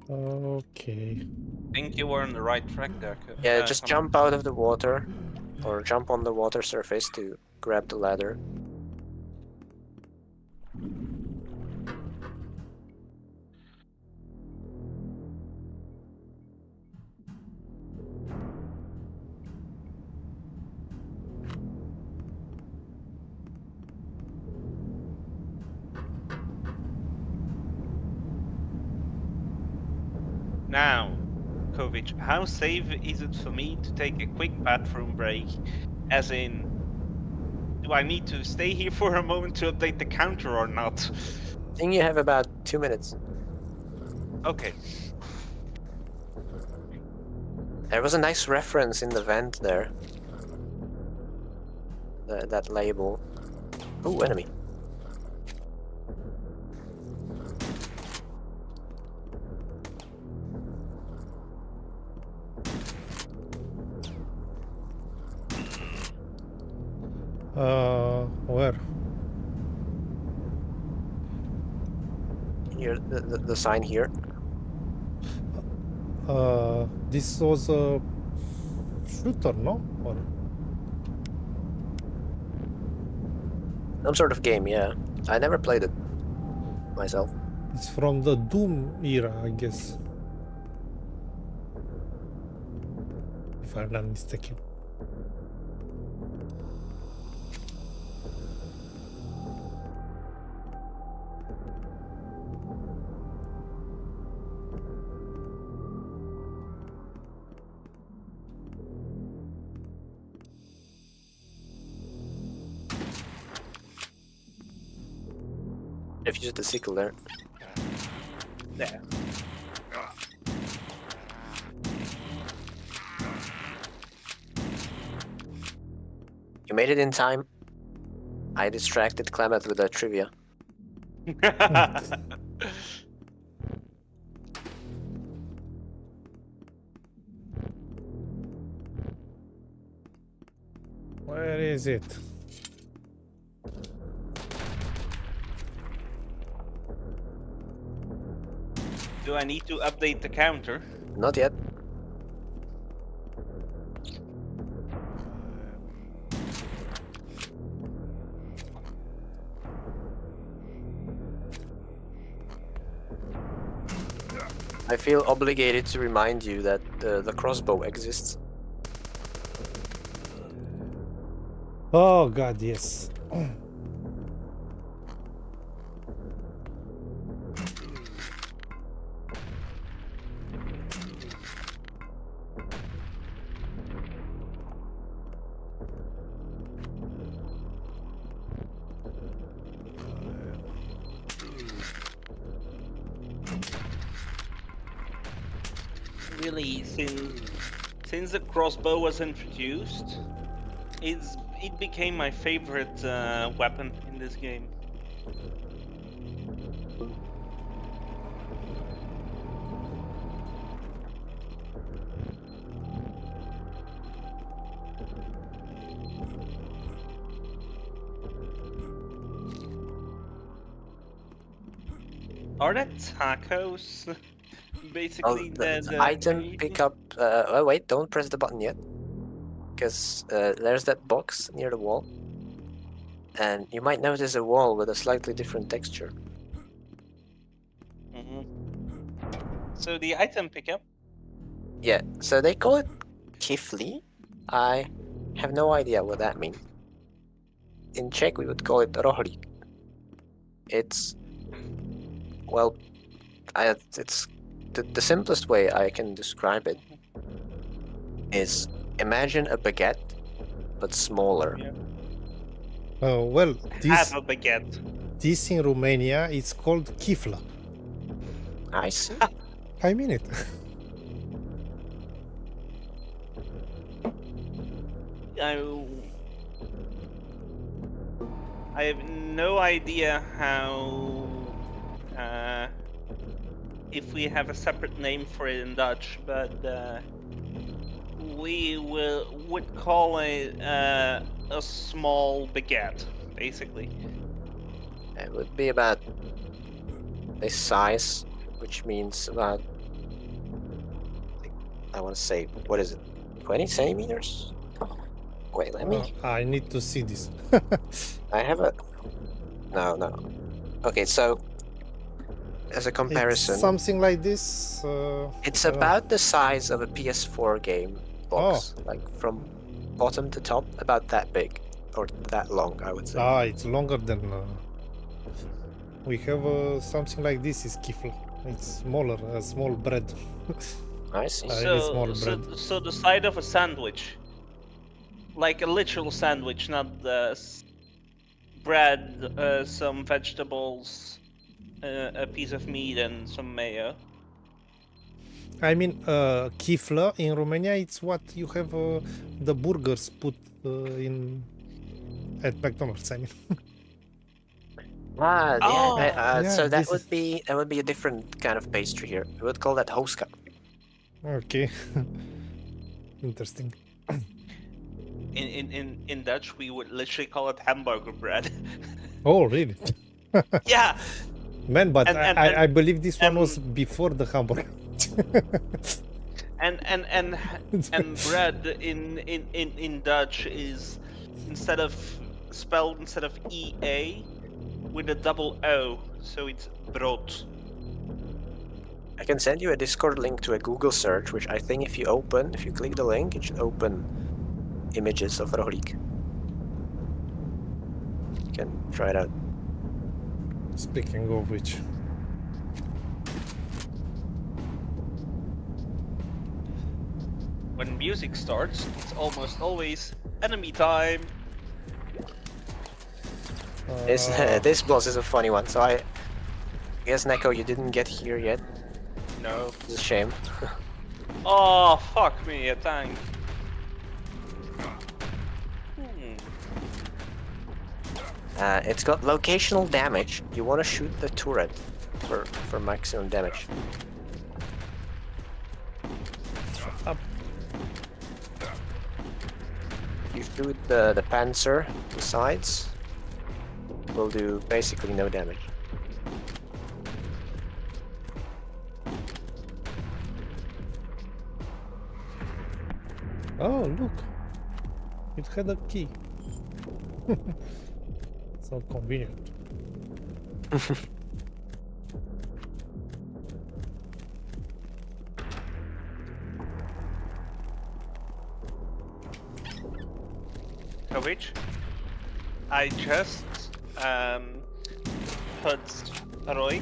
Okay. Think you were on the right track there. Yeah, just jump out of the water, or jump on the water surface to grab the ladder. Now, Kovic, how safe is it for me to take a quick bathroom break? As in, do I need to stay here for a moment to update the counter or not? I think you have about 2 minutes. Okay. There was a nice reference in the vent there. That label. Oh, enemy. Where? Here, the sign here. This was a shooter, no? Or Some sort of game, yeah. I never played it myself. it's from the Doom era, I guess. If I'm not mistaken. If you use the sickle there. There. You made it in time. I distracted Klamath with a trivia. Where is it? Do I need to update the counter? Not yet. I feel obligated to remind you that the crossbow exists. Oh god, yes. Really, since the crossbow was introduced, it became my favorite weapon in this game. Are that tacos? Basically, the item pickup. Oh wait, don't press the button yet, because there's that box near the wall, and you might notice a wall with a slightly different texture. So the item pickup. Yeah, so they call it kifli. I have no idea what that means. In Czech, we would call it rohlík. It's well, it's the simplest way I can describe it is imagine a baguette, but smaller. Yeah. Well, Have a baguette. this in Romania it's called kifla. I see. I mean it. I have no idea how if we have a separate name for it in Dutch, but we would call it a small baguette, basically. It would be about this size, which means about, I want to say, what is it, 20 centimeters? Wait, let me. I need to see this. I have a. No. Okay, so as a comparison, It's something like this. it's I don't know. about the size of a PS4 game box, like from bottom to top, about that big or that long, I would say. It's longer than. We have something like this is kifla. It's smaller, small bread. I see. Really small bread. So the side of a sandwich, like a literal sandwich, not bread, some vegetables, a piece of meat, and some mayo. I mean, kiflă in Romania, it's what you have the burgers put in at McDonald's. I mean. So that this would be a different kind of pastry here. We would call that hoska. Okay. Interesting. In Dutch, we would literally call it hamburger bread. Oh, really? Yeah. Man, but And- I believe this one was before the hamburger. And bread in Dutch is spelled instead of EA with a double O, so it's brood. I can send you a Discord link to a Google search, which I think if you click the link, it should open images of rohlík. You can try it out. Speaking of which. When music starts, it's almost always enemy time. This boss is a funny one, so I guess, Neko, you didn't get here yet. No. It's a shame. Oh, fuck me, a tank. It's got locational damage. You want to shoot the turret for maximum damage. Up. You shoot the panzer, the sides, will do basically no damage. Oh, look. It had a key. So convenient. Kovic, I just put Roy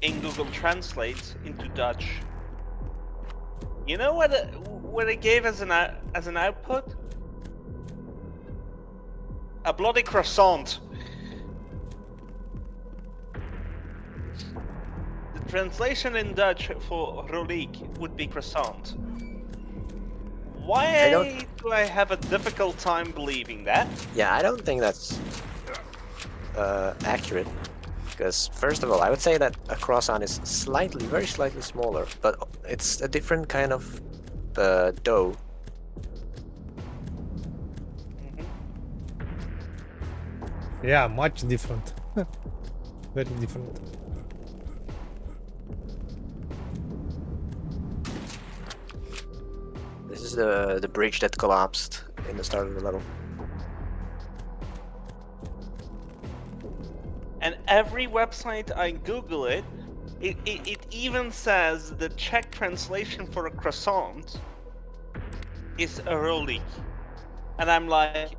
in Google Translate into Dutch. You know what it gave as an output? A bloody croissant. The translation in Dutch for rolik would be croissant. Why do I have a difficult time believing that? Yeah, I don't think that's accurate. Because first of all, I would say that a croissant is very slightly smaller, but it's a different kind of dough. Yeah, much different. Very different. This is the bridge that collapsed in the start of the level. And every website I Google it even says the Czech translation for a croissant is a rolik. And I'm like,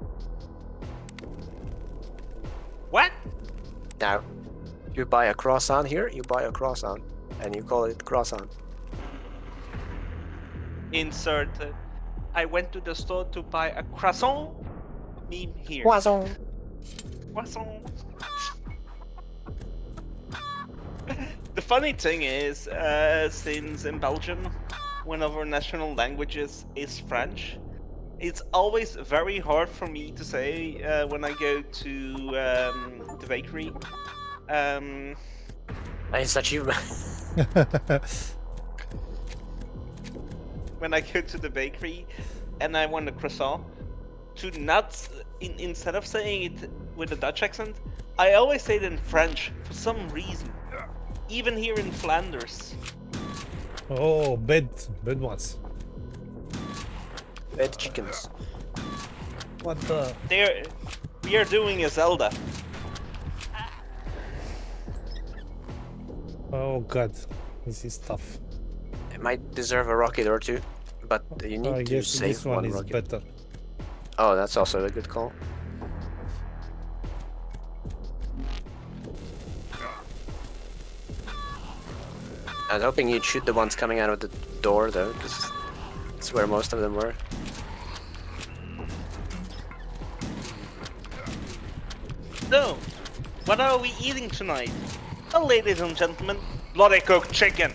what? Now, you buy a croissant here, you buy a croissant, and you call it croissant. Insert, I went to the store to buy a croissant. Meme here. Croissant. Croissant. The funny thing is, since in Belgium, one of our national languages is French, it's always very hard for me to say when I go to the bakery. Nice achievement. When I go to the bakery and I want a croissant, to not instead of saying it with a Dutch accent, I always say it in French for some reason. Even here in Flanders. Oh, bad ones. Bad chickens. What the? We are doing a Zelda. Oh god, this is tough. It might deserve a rocket or two, but you need I to guess save this one is rocket. better. Oh, that's also a good call. I was hoping you'd shoot the ones coming out of the door, though, because that's where most of them were. So, what are we eating tonight? Well, ladies and gentlemen, bloody cooked chicken.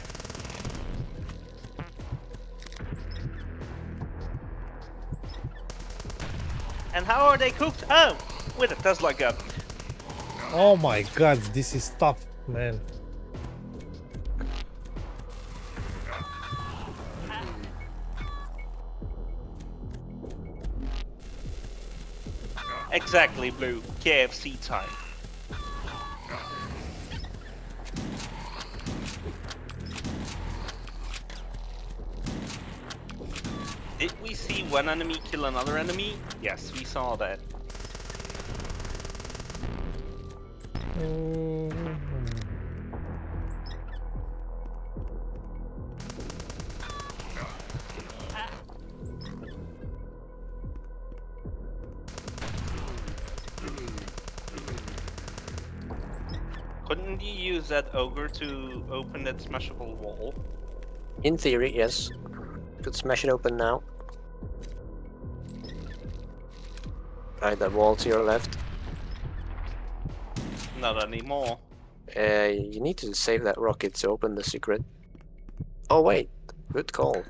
And how are they cooked? Oh, with a Tesla gun. Oh my god, this is tough, man. Exactly, Blue. KFC time. Did we see one enemy kill another enemy? Yes, we saw that. Couldn't you use that ogre to open that smashable wall? In theory, yes. You could smash it open now. Right, that wall to your left. Not anymore. You need to save that rocket to open the secret. Oh wait, good call.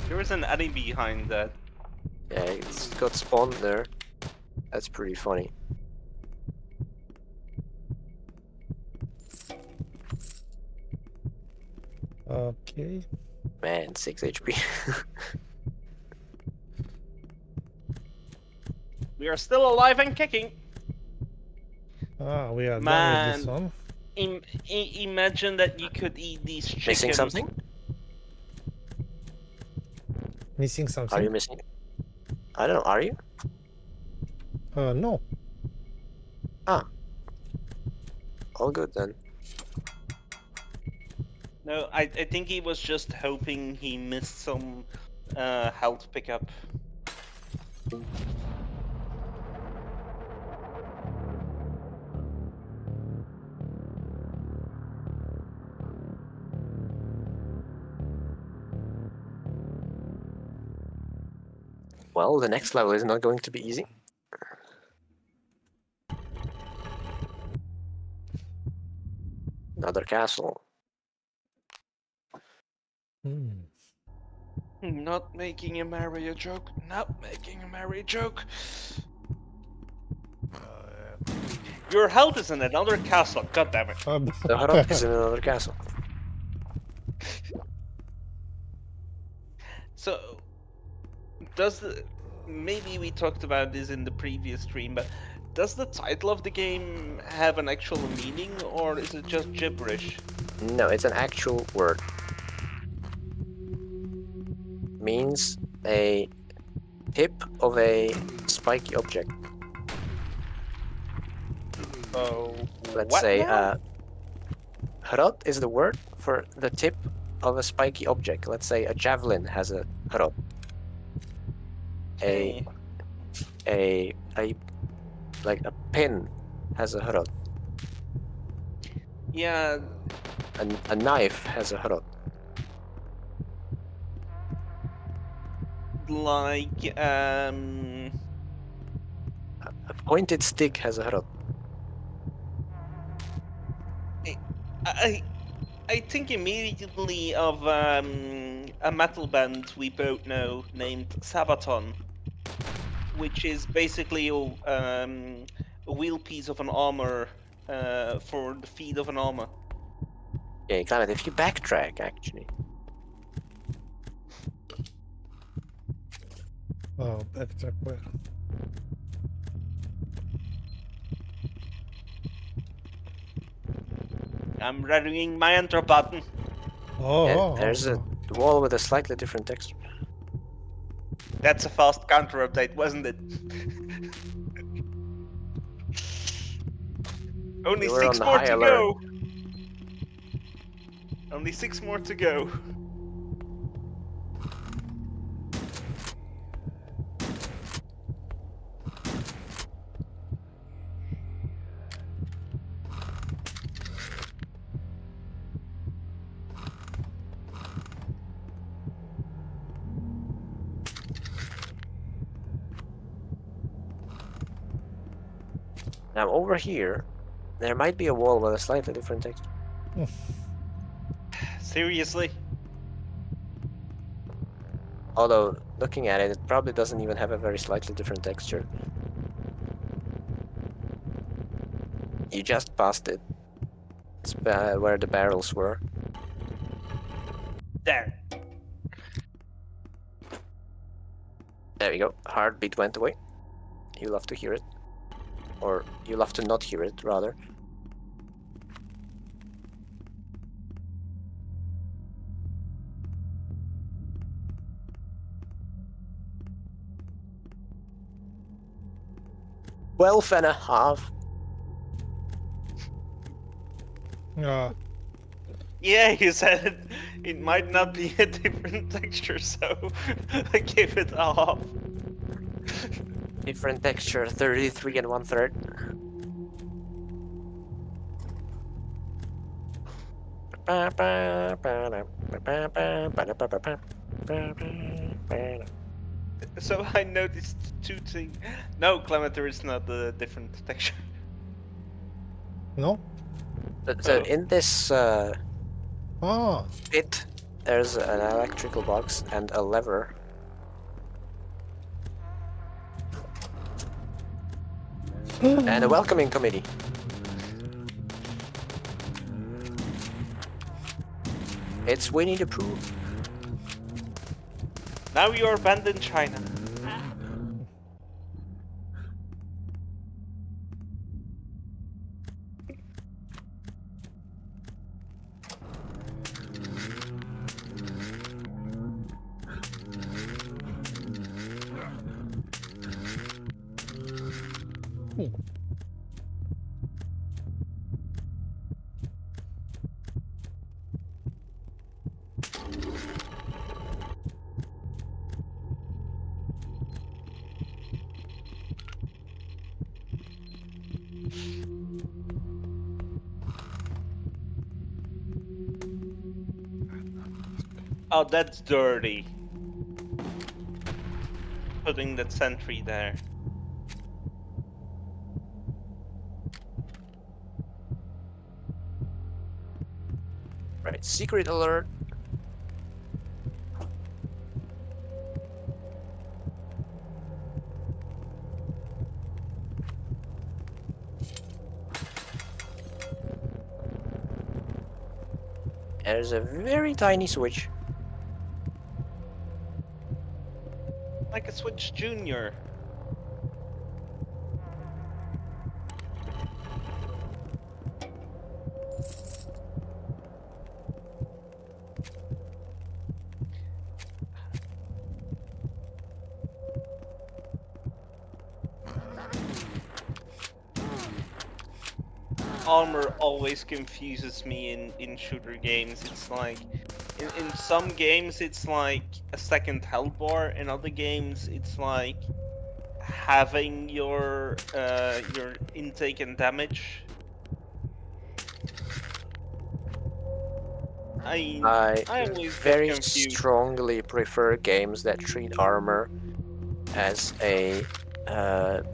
There is an enemy behind that. Yeah, it's got spawned there. That's pretty funny. Okay. Man, 6 HP. We are still alive and kicking. Ah, we are done with this Man. one. Imagine that you could eat these chickens. Missing something? Missing something? Are you missing? I don't know, are you? No. Ah. All good then. No, I think he was just hoping he missed some health pickup. Well, the next level is not going to be easy. Another castle. Not making a Mario joke. Not making a Mario joke. Your health is in another castle. God damn it. The HROT is in another castle. So, does the... Maybe we talked about this in the previous stream, but does the title of the game have an actual meaning, or is it just gibberish? No, it's an actual word. Means a tip of a spiky object. Oh, Let's what say now? HROT is the word for the tip of a spiky object. Let's say a javelin has a HROT. A like a pin has a HROT. Yeah, A knife has a HROT. like A pointed stick has a HROT. I think immediately of a metal band we both know named Sabaton, which is basically a wheel piece of an armor for the feet of an armor. Yeah, Klamath, if you backtrack, actually. Oh, backtrack where? I'm readying my enter button. Oh, Yeah, there's a wall with a slightly different texture. That's a fast counter update, wasn't it? Only You were 6 on more high to alert. go. Only 6 more to go. Now over here, there might be a wall with a slightly different texture. Seriously? Although, looking at it, it probably doesn't even have a very slightly different texture. You just passed it. It's where the barrels were. There. There we go. Heartbeat went away. You'll have to hear it. Or you'll have to not hear it, rather. $12.5. Yeah, you said it might not be a different texture, so I gave it off. Different texture, 33 1/3. So I noticed two things. No, Klamath, there is not a different texture. No? So in this Ah, pit, there's an electrical box and a lever. And a welcoming committee. It's Winnie the Pooh. Now you're banned in China. Oh, that's dirty. Putting that sentry there. Right, secret alert. There's a very tiny switch. Like a Switch Junior. Armor always confuses me in shooter games. It's like in some games it's like a second health bar, in other games it's like having your intake and damage. I always get very confused. strongly prefer games that treat armor as a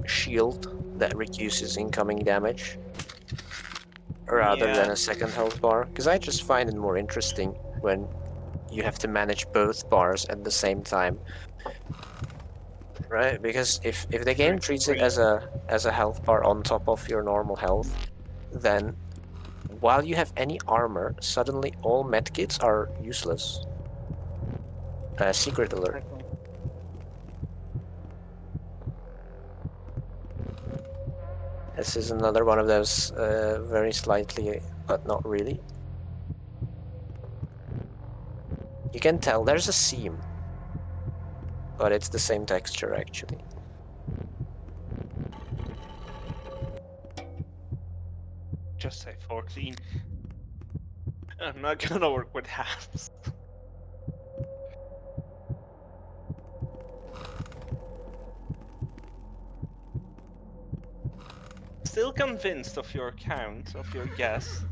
shield that reduces incoming damage rather than Yeah. a second health bar, because I just find it more interesting when you have to manage both bars at the same time, right? Because if the game treats it as a health bar on top of your normal health, then while you have any armor, suddenly all medkits are useless. Secret alert. This is another one of those very slightly, but not really. You can tell there's a seam, but it's the same texture actually. Just say 14. I'm not gonna work with halves. Still convinced of your count, of your guess.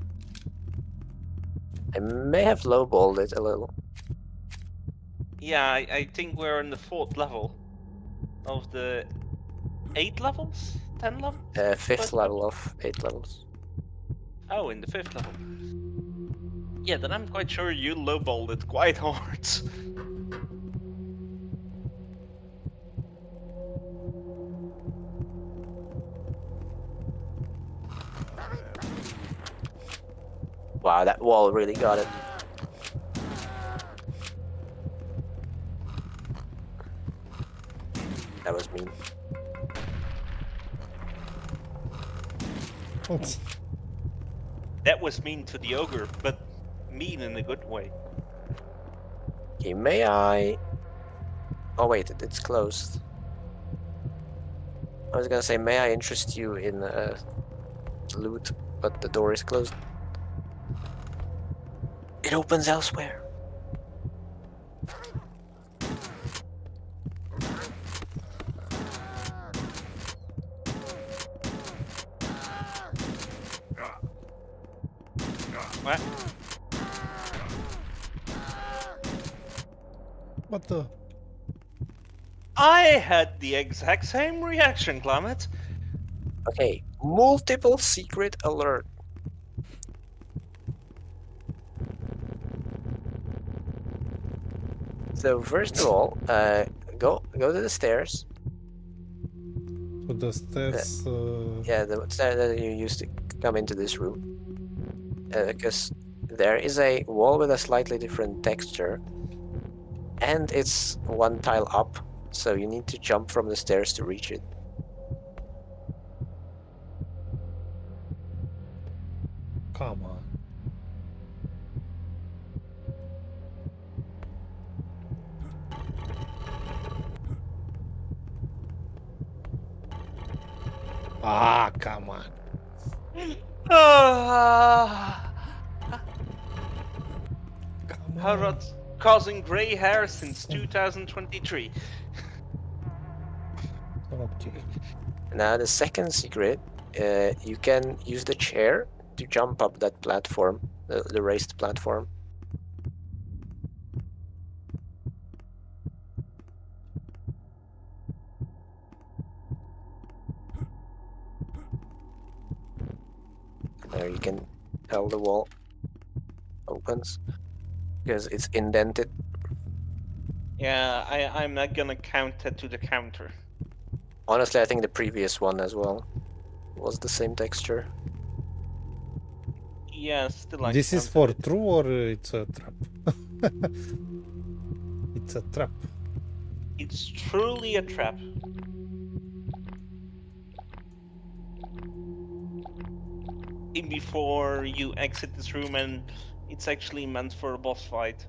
I may have lowballed it a little. Yeah, I think we're on the 4th level of the 8 levels 10 level? Fifth level of 8 levels. Oh, in the 5th level. Yeah, then I'm quite sure you lowballed it quite hard. Wow, that wall really got it. That was mean. That was mean to the ogre, but mean in a good way. Okay, may I... Oh wait, it's closed. I was gonna say, may I interest you in loot, but the door is closed. It opens elsewhere. What? What the? I had the exact same reaction, Klamath. Okay, multiple secret alert. So first of all, go to the stairs. To the stairs. Yeah, the stair that you used to come into this room. Because there is a wall with a slightly different texture, and it's one tile up, so you need to jump from the stairs to reach it. Come on. Ah, come on. Come on. HROT causing grey hair since 2023. Okay. Now the second secret, you can use the chair to jump up that platform, the raised platform. There you can tell the wall opens because it's indented. Yeah, I'm not gonna count it to the counter. Honestly, I think the previous one as well was the same texture. Yeah, still like This is for true or it's a trap? It's a trap. It's truly a trap. In before you exit this room, and it's actually meant for a boss fight.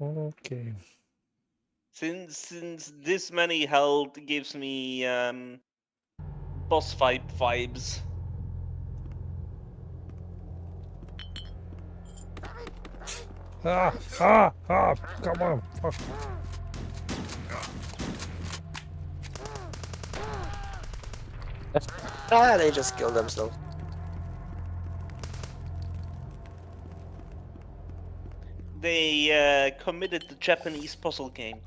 Okay. Since this many health gives me boss fight vibes. Come on. Fuck. They just killed themselves. They committed the Japanese puzzle game.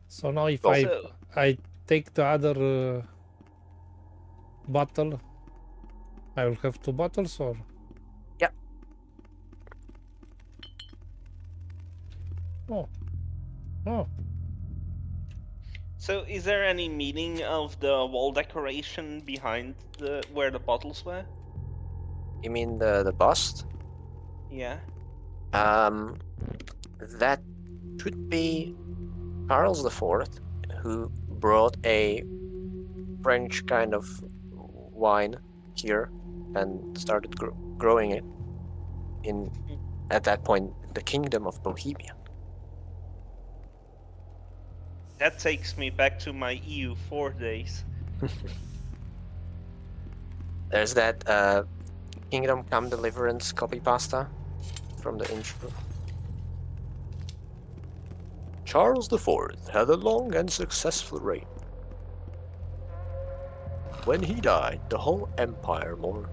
So now if Also, I take the other bottle, I will have 2 bottles or? Yep. Oh. Oh. so is there any meaning of the wall decoration behind where the bottles were? You mean the bust? Yeah. That should be Charles IV, who brought a French kind of wine here and started growing it in, at that point, the Kingdom of Bohemia. That takes me back to my EU4 days. There's that Kingdom Come Deliverance copy pasta from the intro. Charles IV had a long and successful reign. When he died, the whole empire mourned.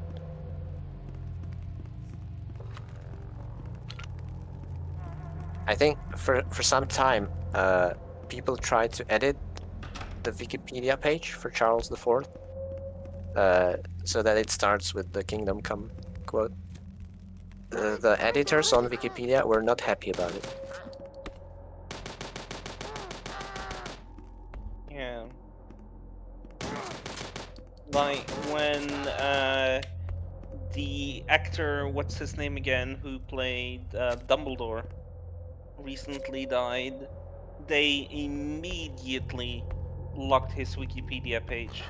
I think for some time, people tried to edit the Wikipedia page for Charles IV, so that it starts with the Kingdom Come quote. The editors on Wikipedia were not happy about it. Yeah. Like when the actor, what's his name again, who played Dumbledore, recently died, they immediately locked his Wikipedia page.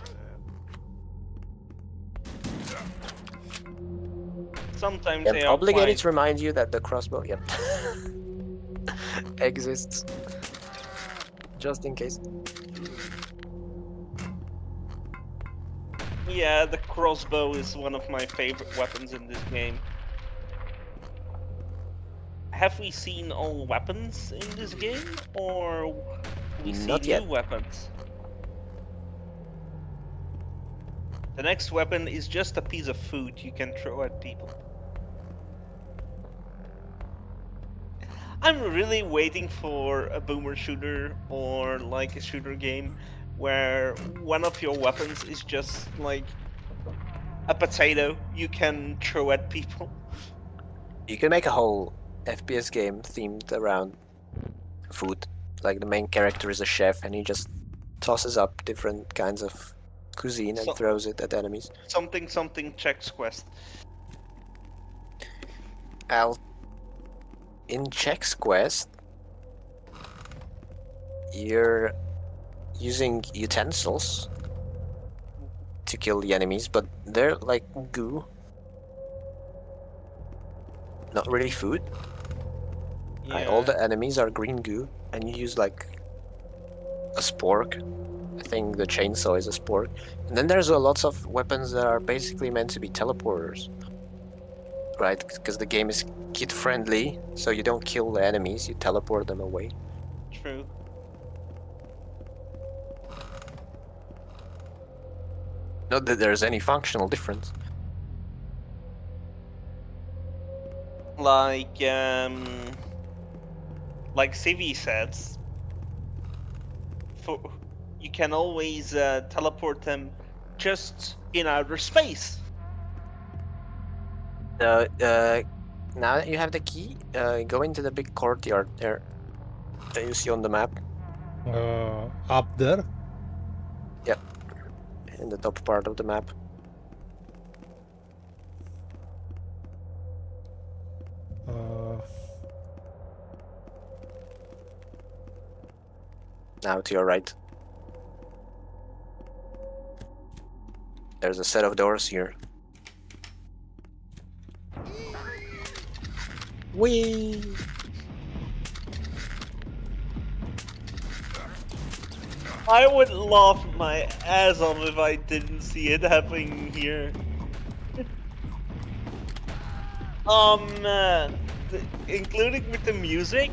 Sometimes I'm they are obligated fine. to remind you that the crossbow, yep, exists. Just in case. Yeah, the crossbow is one of my favorite weapons in this game. Have we seen all weapons in this game, or we see Not yet. new weapons? The next weapon is just a piece of food you can throw at people. I'm really waiting for a boomer shooter or like a shooter game where one of your weapons is just like a potato you can throw at people. You can make a whole FPS game themed around food. Like the main character is a chef and he just tosses up different kinds of cuisine and throws it at enemies. Something Czech's Quest. In Czech's Quest, you're using utensils to kill the enemies, but they're like goo. Not really food. Yeah. All the enemies are green goo, and you use like a spork. I think the chainsaw is a spork. And then there's lots of weapons that are basically meant to be teleporters. Right? Because the game is kid-friendly, so you don't kill the enemies, you teleport them away. True. Not that there's any functional difference. Like Civi says, you can always teleport them just in outer space. Now that you have the key, go into the big courtyard there that you see on the map. Up there? Yep. In the top part of the map. Now to your right. There's a set of doors here. Whee! I would laugh my ass off if I didn't see it happening here. Oh man, including with the music,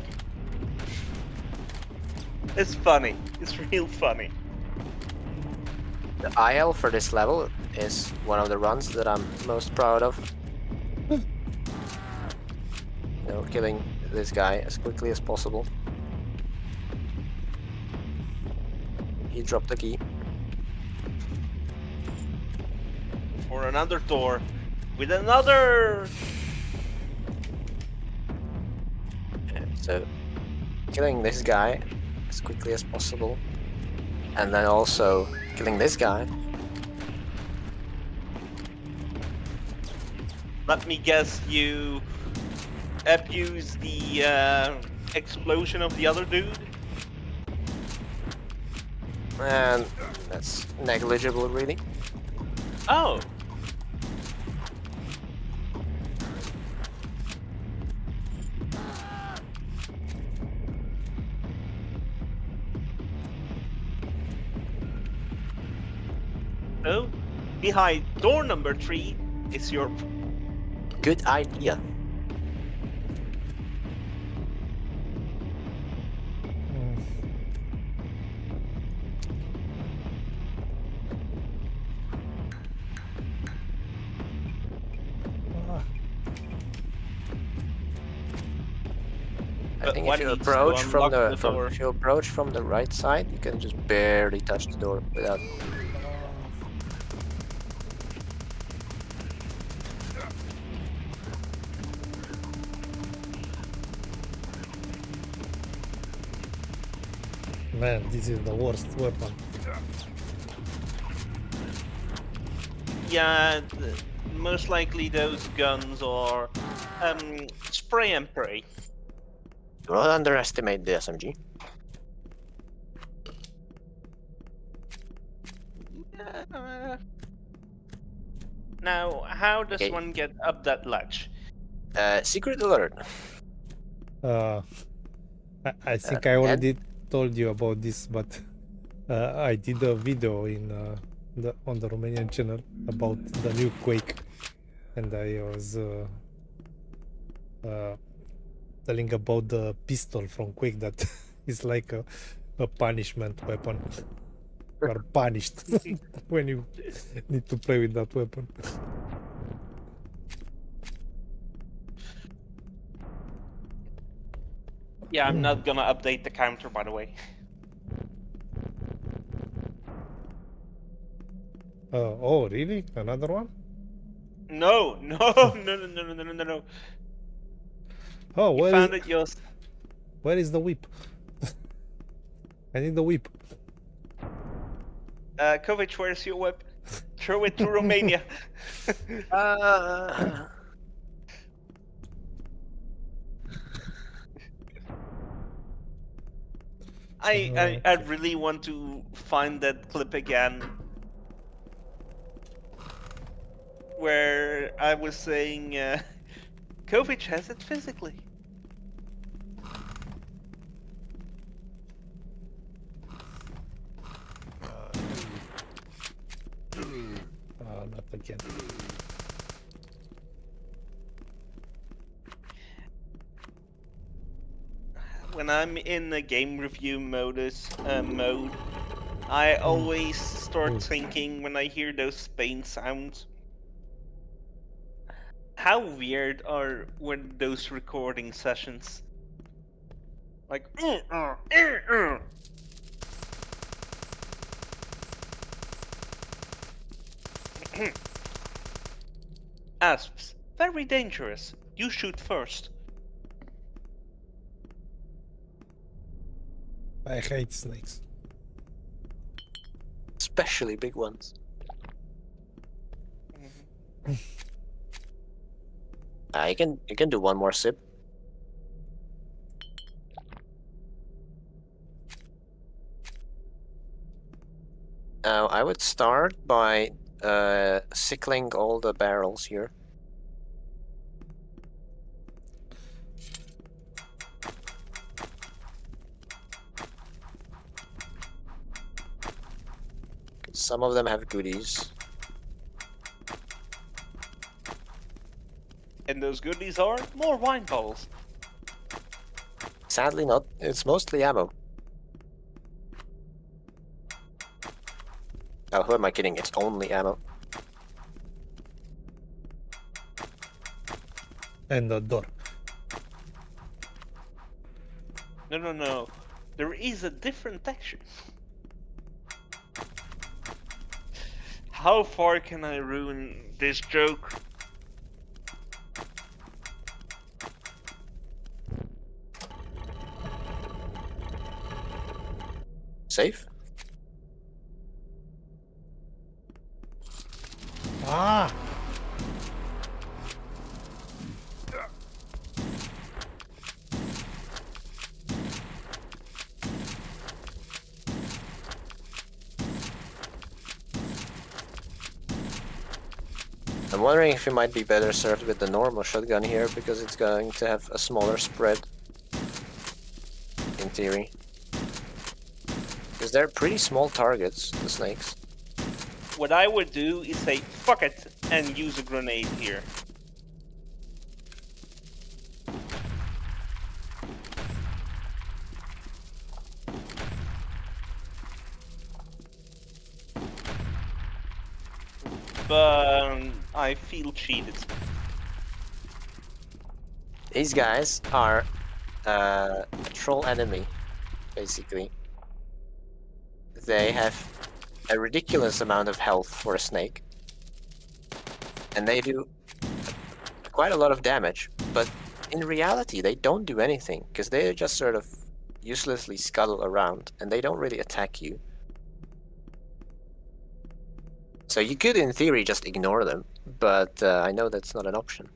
it's funny. It's real funny. The IL for this level is one of the runs that I'm most proud of. Killing this guy as quickly as possible. He dropped the key. For another door, with another... So, killing this guy as quickly as possible. And then also killing this guy. Let me guess, you abuse the explosion of the other dude? And that's negligible, really. Oh. So, behind door number 3 is your... Good idea. I think one if you needs to approach from unlock the door. if you approach from the right side, you can just barely touch the door without. Man, this is the worst weapon. Yeah, most likely those guns are spray and pray. Do not underestimate the SMG. Now, how does Okay. one get up that ledge? Secret alert. I think I already told you about this, but I did a video in on the Romanian channel about the new Quake, and I was telling about the pistol from Quake that is like a punishment weapon. You are punished when you need to play with that weapon. Yeah, I'm not gonna update the counter, by the way. Oh, really? Another one? No, no, no, no, no, no, no, no, no. Oh, You found it yours. where is the whip? I need the whip. Kovic, where's your whip? Throw it to Romania. I really want to find that clip again where I was saying Kovic has it physically. Not again. When I'm in the game review mode, I always start thinking when I hear those Spain sounds. How weird were those recording sessions? Like Asps, very dangerous. You shoot first. I hate snakes. Especially big ones. You can do one more sip. Now I would start by sickling all the barrels here. Some of them have goodies. And those goodies are more wine bottles. Sadly not. It's mostly ammo. Oh, who am I kidding? It's only ammo. And the door. No, no, no. There is a different texture. How far can I ruin this joke? Safe? Ah! I'm wondering if it might be better served with the normal shotgun here, because it's going to have a smaller spread. In theory. Because they're pretty small targets, the snakes. What I would do is say, fuck it, and use a grenade here. But I feel cheated. These guys are a troll enemy, basically. They have a ridiculous amount of health for a snake, and they do quite a lot of damage, but in reality they don't do anything, because they just sort of uselessly scuttle around, and they don't really attack you. So you could, in theory, just ignore them, but I know that's not an option.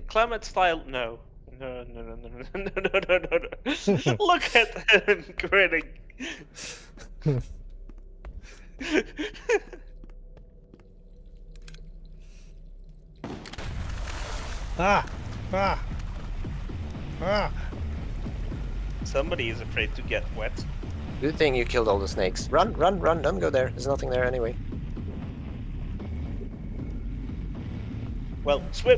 Klamath style, no. No. Look at him grinning. Ah! Ah! Ah! Somebody is afraid to get wet. Good thing you killed all the snakes. Run, run, run, don't go there. There's nothing there anyway. Well, swim.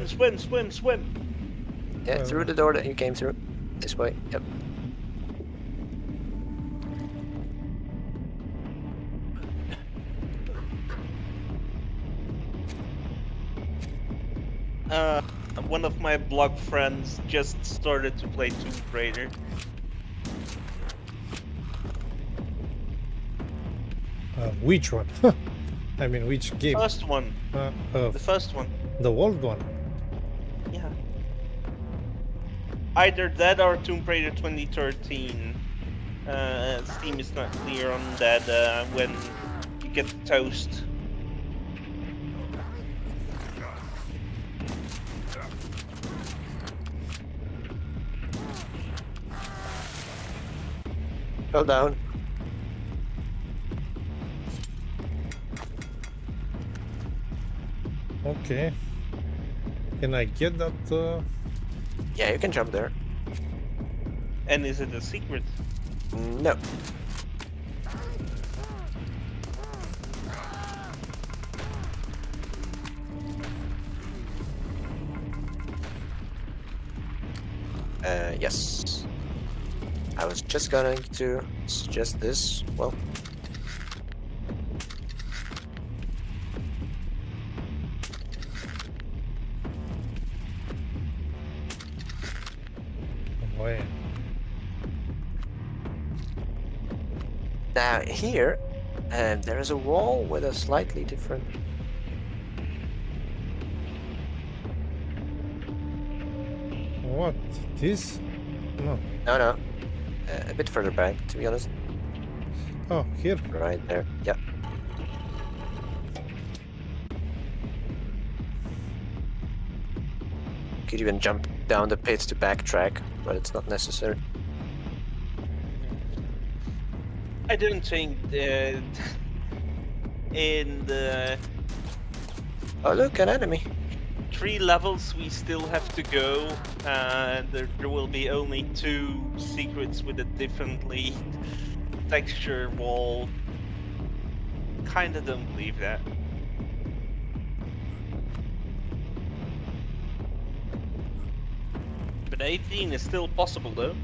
Yeah, through the door that you came through. This way, yep. One of my blog friends just started to play Tomb Raider. Which one? I mean, which game? First one. The first one. The old one. Yeah. Either that or Tomb Raider 2013. Steam is not clear on that when you get toast. Go down. Okay. Can I get that? Yeah, you can jump there. And is it a secret? No. Yes. I was just going to suggest this. Well, Boy. now here, there is a wall with a slightly different. What? This? No. No. A bit further back, to be honest. Oh, here. Right there. Yeah. Could even jump down the pit to backtrack, but it's not necessary. I don't think in the Oh, look, an enemy. 3 levels we still have to go, there will be only 2 secrets with a differently texture wall. Kinda don't believe that. But 18 is still possible though.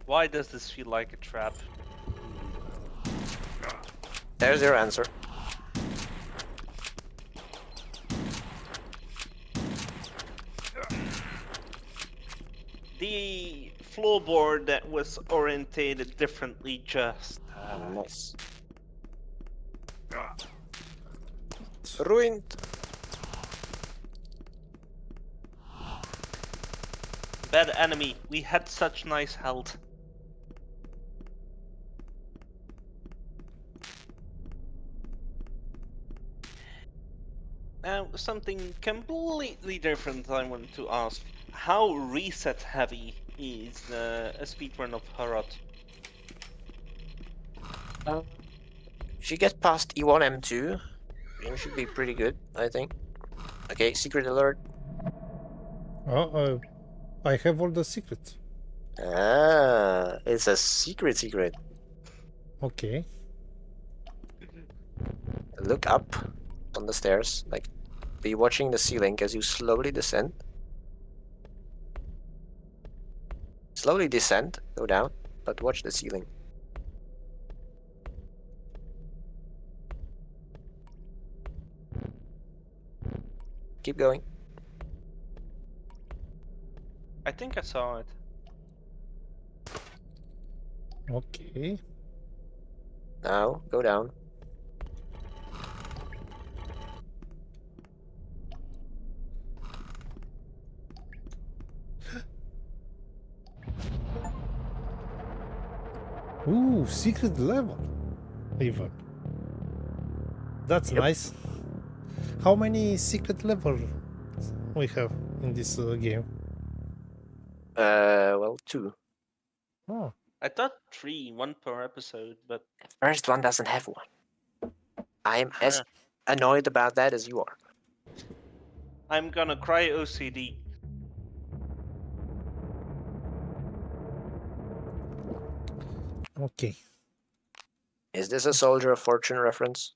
Why does this feel like a trap? There's your answer. The floorboard that was orientated differently just... Nice. Ruined. Bad enemy, we had such nice health. Now, something completely different I want to ask. How reset heavy is a speedrun of HROT? If you get past E1, M2, you should be pretty good, I think. Okay, secret alert. I have all the secrets. Ah, it's a secret. Okay. Look up on the stairs, like be watching the ceiling as you slowly descend. Slowly descend, go down, but watch the ceiling. Keep going. I think I saw it. Okay. Now, go down. Ooh, secret level. Even. That's Yep. nice. How many secret levels we have in this game? Well, 2. Oh, I thought 3, 1 per episode, but First one doesn't have one. I am as annoyed about that as you are. I'm gonna cry OCD. okay. Is this a Soldier of Fortune reference?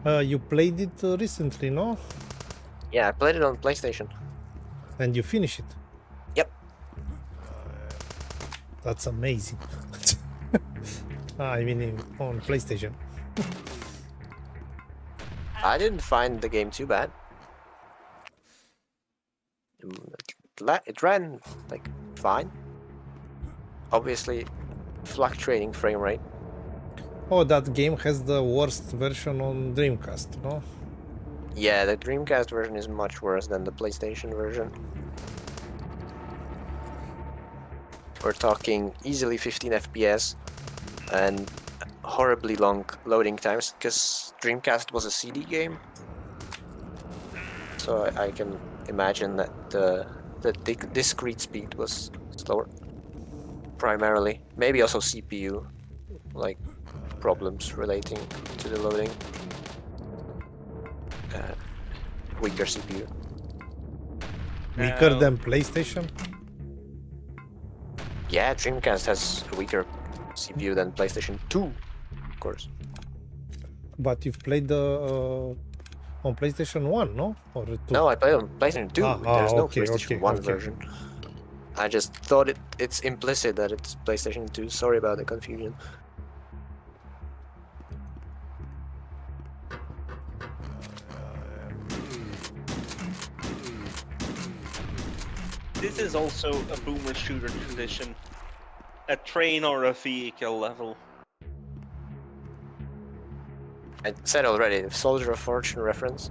You played it recently, no? Yeah, I played it on PlayStation. And you finish it. Yep. That's amazing. I mean, on PlayStation. I didn't find the game too bad. It ran like fine. Obviously, fluctuating frame rate. Oh, that game has the worst version on Dreamcast, no? Yeah, the Dreamcast version is much worse than the PlayStation version. We're talking easily 15 FPS and horribly long loading times, because Dreamcast was a CD game. So I can imagine that the discrete speed was slower. Primarily. Maybe also CPU, like problems relating to the loading. Weaker CPU. Weaker than PlayStation? Yeah, Dreamcast has a weaker CPU than PlayStation 2, of course. But you've played the on PlayStation 1, no? Or 2? No, I played on PlayStation 2. There's no okay, PlayStation 1 okay. version. I just thought it's implicit that it's PlayStation 2. Sorry about the confusion. This is also a boomer shooter tradition. A train or a vehicle level. I said already, the Soldier of Fortune reference.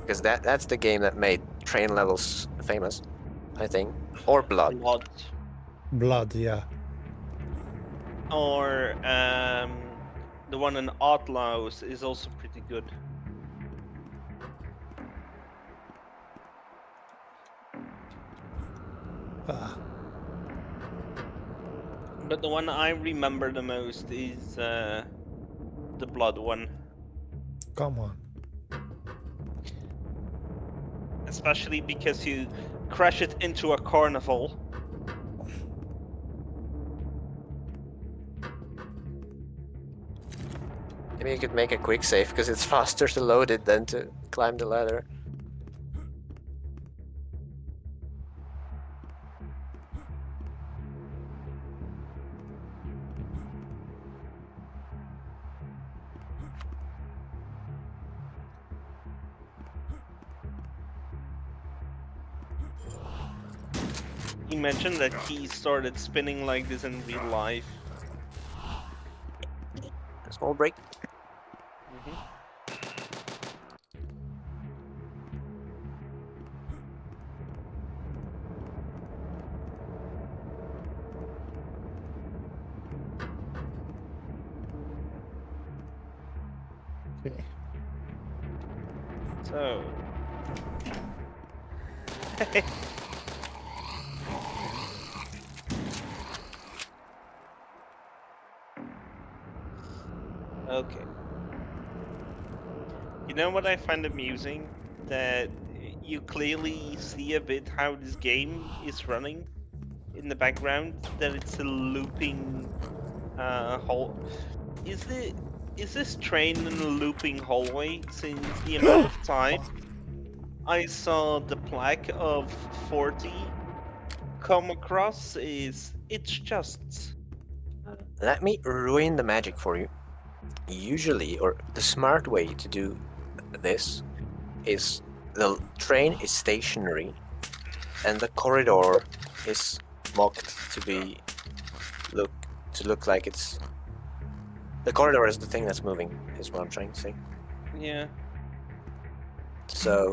Because that's the game that made train levels famous, I think. Or Blood. Blood, yeah. Or the one in Outlaws is also pretty good. But the one I remember the most is the Blood one. Come on. Especially because you crash it into a carnival. Maybe you could make a quick save, because it's faster to load it than to climb the ladder. He mentioned that he started spinning like this in real life. A small break. Okay. So... Okay. You know what I find amusing? That you clearly see a bit how this game is running in the background that it's a looping hole. Is this train in a looping hallway? Since the amount of time I saw the plaque of 40 come across it's just Let me ruin the magic for you. Usually, or the smart way to do this is the train is stationary and the corridor is mocked to look like it's the corridor is the thing that's moving, is what I'm trying to say. yeah. So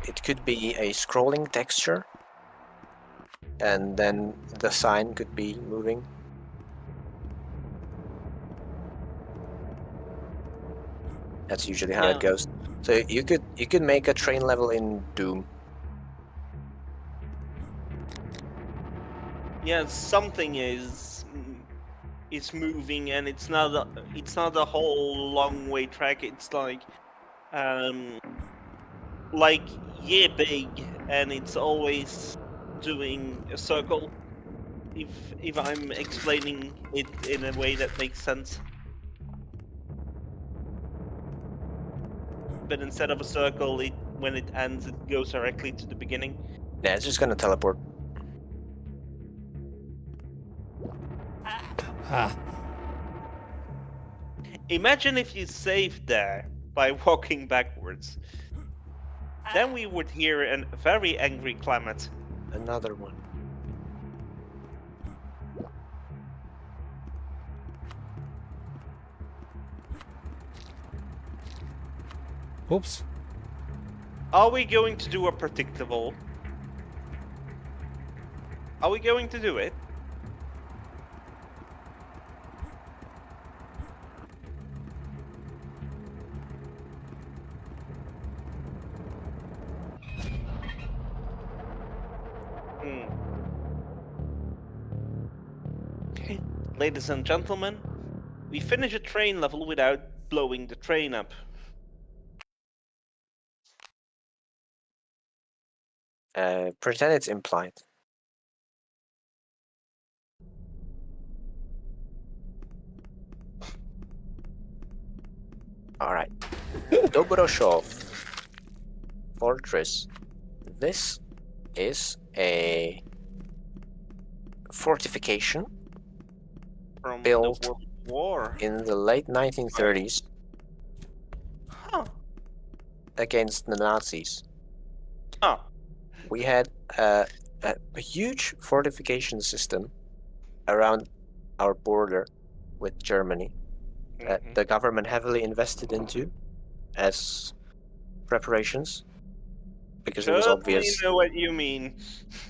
it could be a scrolling texture and then the sign could be moving. That's usually how it goes. So you could make a train level in Doom. Yeah, something is moving, and it's not a whole long way track. It's like big, and it's always doing a circle. If I'm explaining it in a way that makes sense. But instead of a circle, when it ends, it goes directly to the beginning. Yeah, it's just gonna teleport. Imagine if you saved there by walking backwards. Then we would hear a very angry Klamath. Another one. Oops. Are we going to do a predictable? Are we going to do it? Ladies and gentlemen, we finish a train level without blowing the train up. Pretend it's implied. Alright. Dobroshov Fortress. This is a fortification From built the World War. in the late 1930s Huh. against the Nazis. Huh. We had a huge fortification system around our border with Germany that the government heavily invested into as preparations because it was obvious I know what you mean.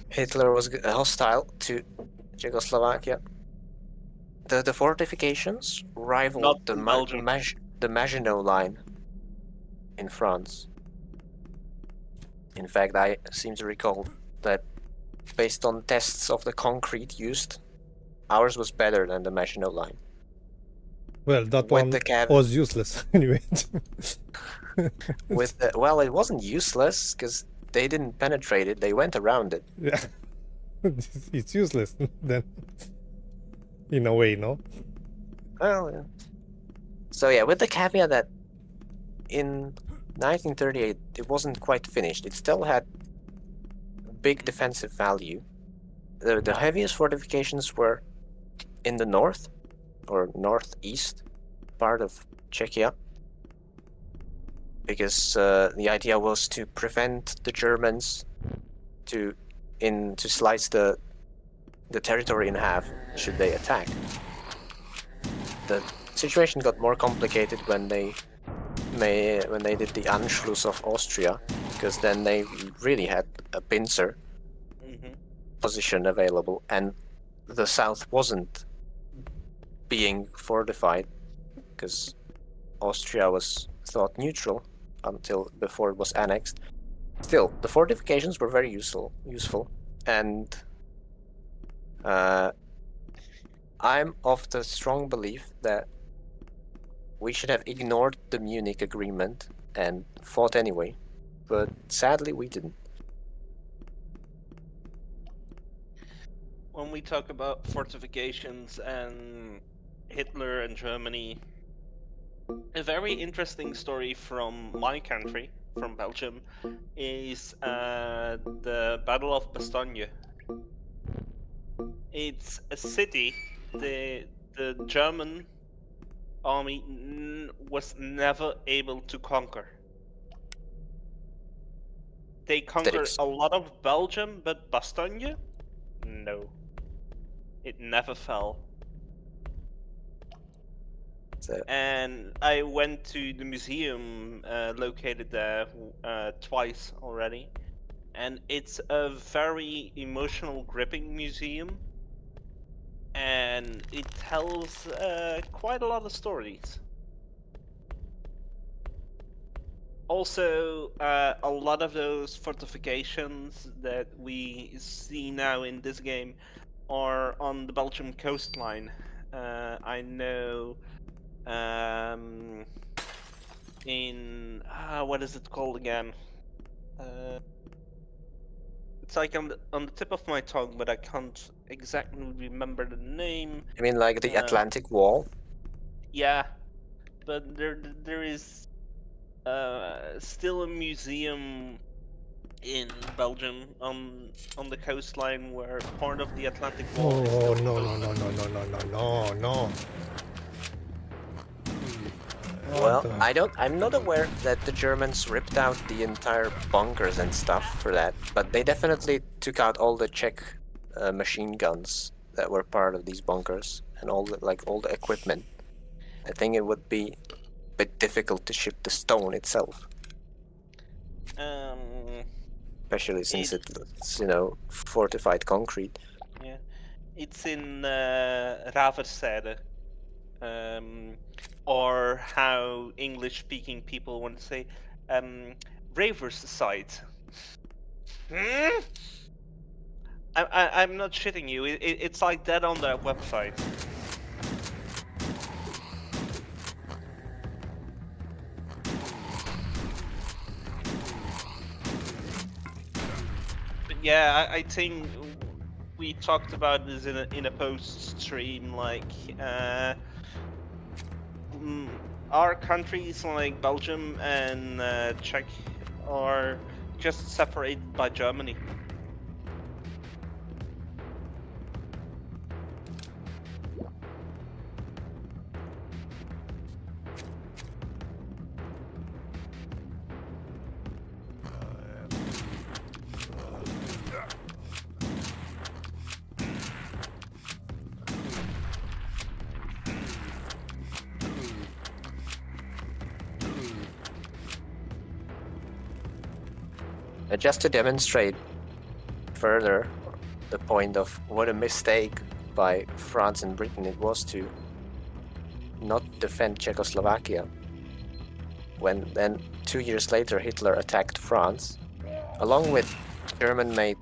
Hitler was hostile to Czechoslovakia. The fortifications rivaled Not the in Belgium. Maginot Line in France. In fact, I seem to recall that based on tests of the concrete used, ours was better than the Maginot Line. Well, that With one the was useless anyway. Well, it wasn't useless because they didn't penetrate it; they went around it. Yeah, it's useless then, in a way, no? Well, yeah. So yeah, with the caveat that in 1938 it wasn't quite finished. It still had big defensive value. The heaviest fortifications were in the north or northeast part of Czechia, because the idea was to prevent the Germans to slice the territory in half should they attack. The situation got more complicated when they did the Anschluss of Austria, because then they really had a pincer position available, and the south wasn't being fortified because Austria was thought neutral until before it was annexed. Still, the fortifications were very useful, and I'm of the strong belief that we should have ignored the Munich Agreement and fought anyway, but sadly we didn't. when we talk about fortifications and Hitler and Germany, a very interesting story from my country, from Belgium, is the Battle of Bastogne. It's a city the German army was never able to conquer. They conquered a lot of Belgium, but Bastogne? No. It never fell. And I went to the museum located there twice already. And it's a very emotional, gripping museum. And it tells quite a lot of stories. Also, a lot of those fortifications that we see now in this game are on the Belgian coastline. I know in what is it called again? It's like on the tip of my tongue, but I can't exactly remember the name. I mean, like the Atlantic Wall? Yeah, but there is still a museum in Belgium on the coastline where part of the Atlantic Wall is still no. Well, I'm not aware that the Germans ripped out the entire bunkers and stuff for that, but they definitely took out all the Czech machine guns that were part of these bunkers and all the equipment. I think it would be a bit difficult to ship the stone itself. Especially since it's fortified concrete. Yeah, it's in Raversede. Or how English-speaking people want to say, Raver's site. I'm not shitting you. It's like that on their website. But yeah, I think we talked about this in a post stream, like. Our countries like Belgium and Czech are just separated by Germany. Just to demonstrate further the point of what a mistake by France and Britain it was to not defend Czechoslovakia, when then 2 years later Hitler attacked France, along with German-made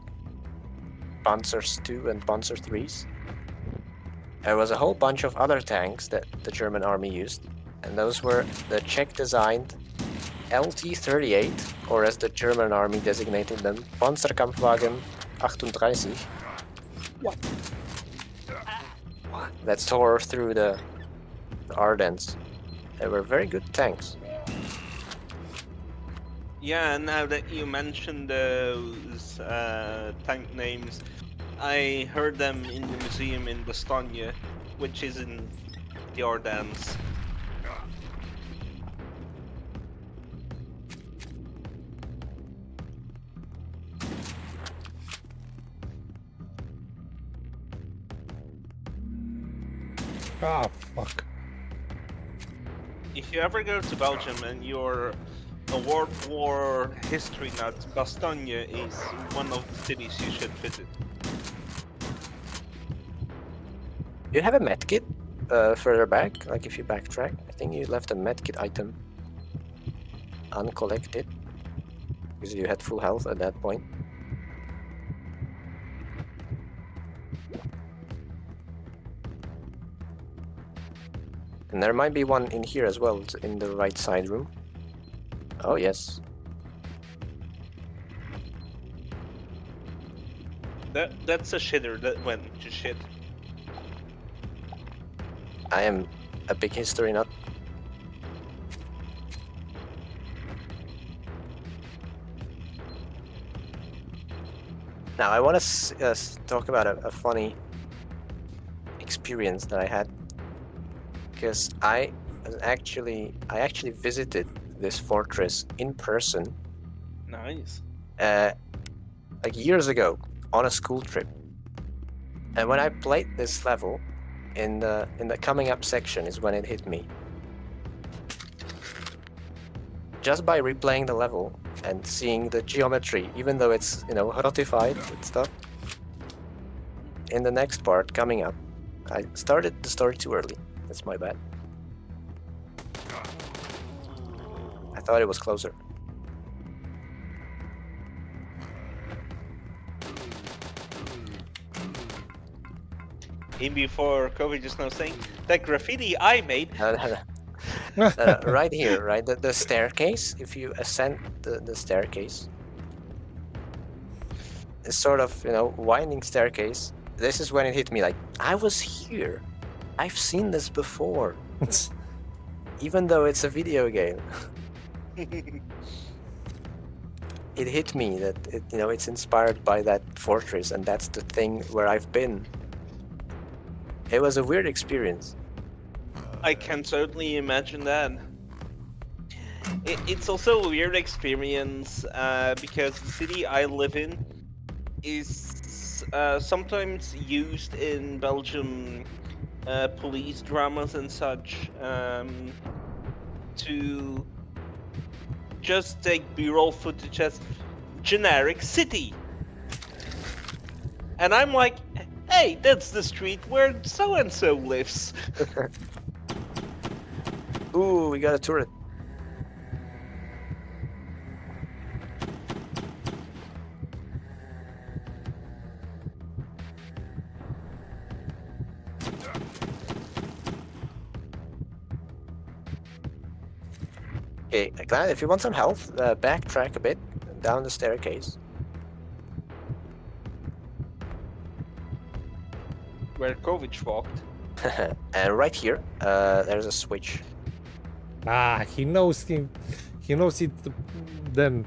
Panzers II and Panzer IIIs. There was a whole bunch of other tanks that the German army used, and those were the Czech-designed LT-38, or as the German army designated them, Panzerkampfwagen 38. What? That tore through the Ardennes. They were very good tanks. Yeah, now that you mentioned those tank names, I heard them in the museum in Bastogne, which is in the Ardennes. Ah, fuck. If you ever go to Belgium and you're a World War history nut, Bastogne is one of the cities you should visit. You have a medkit further back, like if you backtrack. I think you left a medkit item uncollected, because you had full health at that point. And there might be one in here as well, in the right side room. Oh, yes. That's a shitter that went to shit. I am a big history nut. Now I want to talk about a funny experience that I had, because I actually visited this fortress in person. Nice. Like years ago on a school trip, and when I played this level in the coming up section is when it hit me. Just by replaying the level and seeing the geometry, even though it's, you know, HROTified and stuff, in the next part coming up, I started the story too early. That's my bad. I thought it was closer. In before Kovic is now saying that graffiti I made. Right here, right? The staircase, if you ascend the staircase, it's sort of, you know, winding staircase. This is when it hit me, like, I was here. I've seen this before. Even though it's a video game. It hit me that, you know, it's inspired by that fortress, and that's the thing where I've been. It was a weird experience. I can certainly imagine that. It's also a weird experience because the city I live in is sometimes used in Belgium police dramas and such to just take B-roll footage as generic city. And I'm like, hey, that's the street where so-and-so lives. Ooh, we got a turret. Okay, Klamath, if you want some health, backtrack a bit down the staircase. Where Kovic walked. And right here, there's a switch. He knows him. He knows it then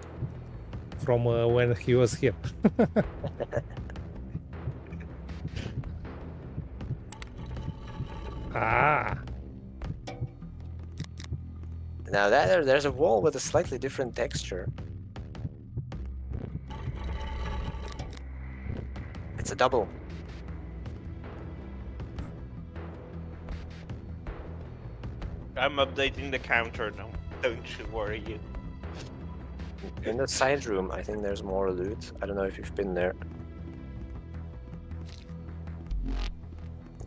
from when he was here. Now there's a wall with a slightly different texture. It's a double. I'm updating the counter now. Don't you worry. You. In the side room, I think there's more loot. I don't know if you've been there.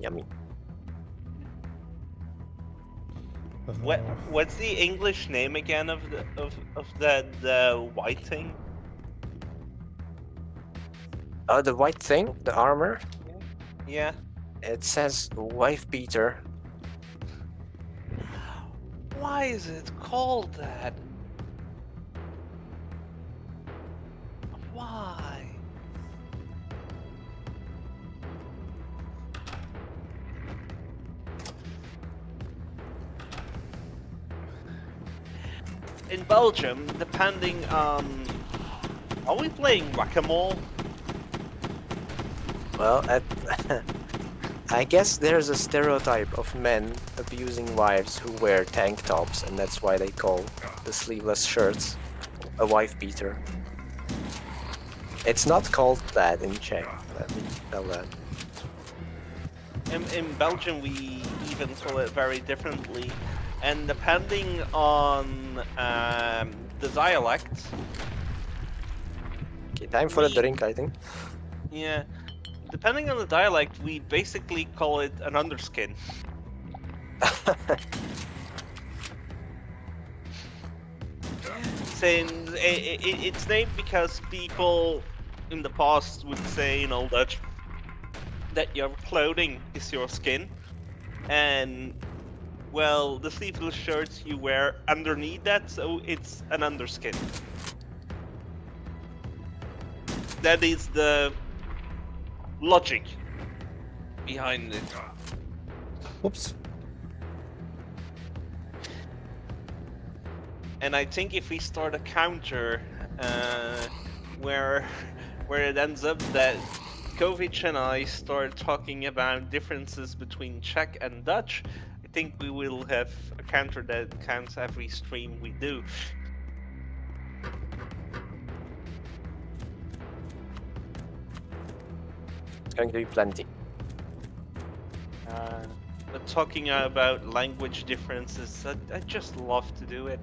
Yummy. What's the English name again of that white thing? Oh, the white thing, the armor. Yeah. It says wife beater. Why is it called that? Why? In Belgium, depending on... Are we playing whack-a-mole? Well, I guess there's a stereotype of men abusing wives who wear tank tops, and that's why they call the sleeveless shirts a wife beater. It's not called that in Czech, let me tell that. In Belgium, we even call it very differently, and depending on the dialect... Okay, time for a drink, I think. Yeah. Depending on the dialect, we basically call it an underskin. Saying it's named because people in the past would say, you know, that your clothing is your skin, and well, the sleeveless shirts you wear underneath that, so it's an underskin. That is the logic behind it. Oops. And I think if we start a counter where it ends up that Kovic and I start talking about differences between Czech and Dutch, I think we will have a counter that counts every stream we do. It's going to be plenty. But talking about language differences, I just love to do it.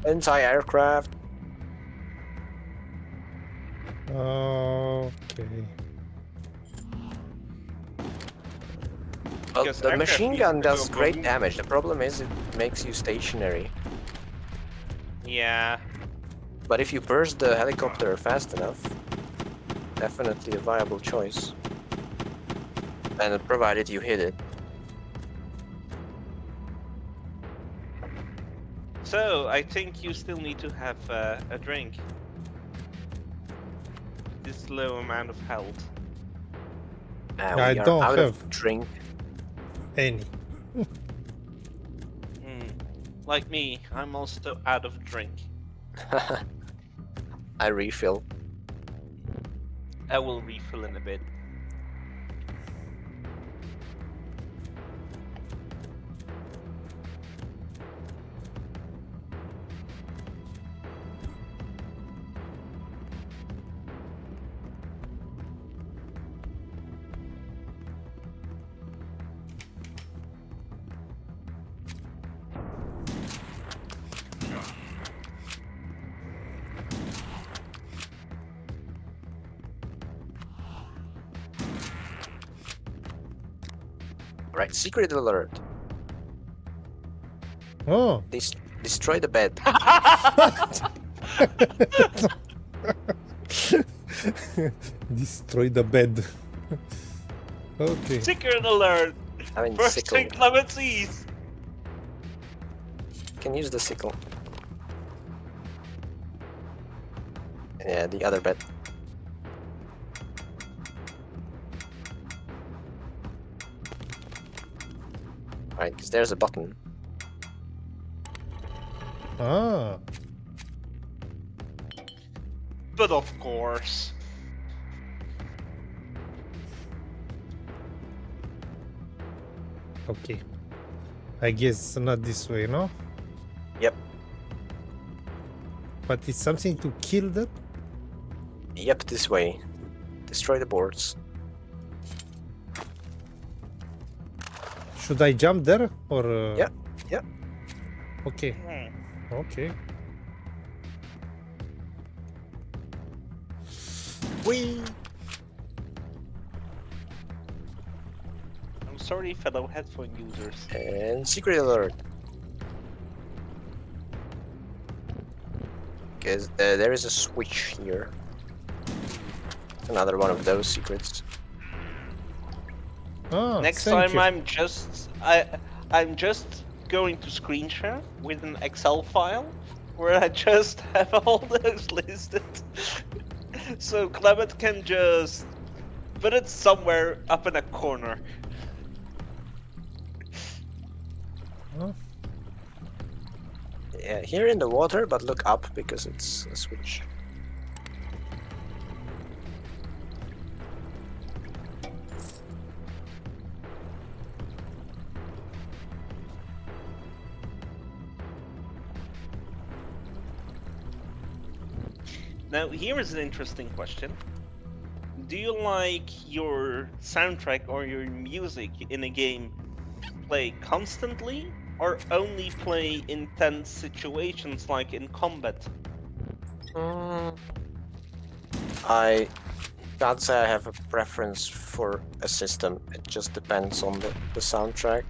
Anti-aircraft. Okay. Well, Because the aircraft machine needs gun to does go great boom. damage. The problem is it makes you stationary. Yeah. But if you burst the helicopter fast enough, definitely a viable choice. And provided you hit it. So, I think you still need to have a drink. This low amount of health. I We are don't out have of drink. any. Like me, I'm also out of drink. I refill. I will refill in a bit. Right, secret alert. Oh. Destroy the bed. Destroy the bed. Okay. Secret alert! I mean, First sickle. thing Klamath sees! Can use the sickle. Yeah, the other bed. Right, because there's a button. Ah. But of course. Okay. I guess not this way, no? Yep. But it's something to kill that? Yep, this way. Destroy the boards. Should I jump there or? Yeah, yeah. Okay. Hmm. Okay. Whee! I'm sorry, fellow headphone users. And secret alert. Because there is a switch here. Another one of those secrets. Ah, Next thank time you. I'm just going to screen share with an Excel file where I just have all those listed. So Klamath can just put it somewhere up in a corner. Oh, Yeah, here in the water, but look up because it's a switch. Now, here is an interesting question. Do you like your soundtrack or your music in a game play constantly or only play in tense situations like in combat? I can't say I have a preference for a system. It just depends on the soundtrack.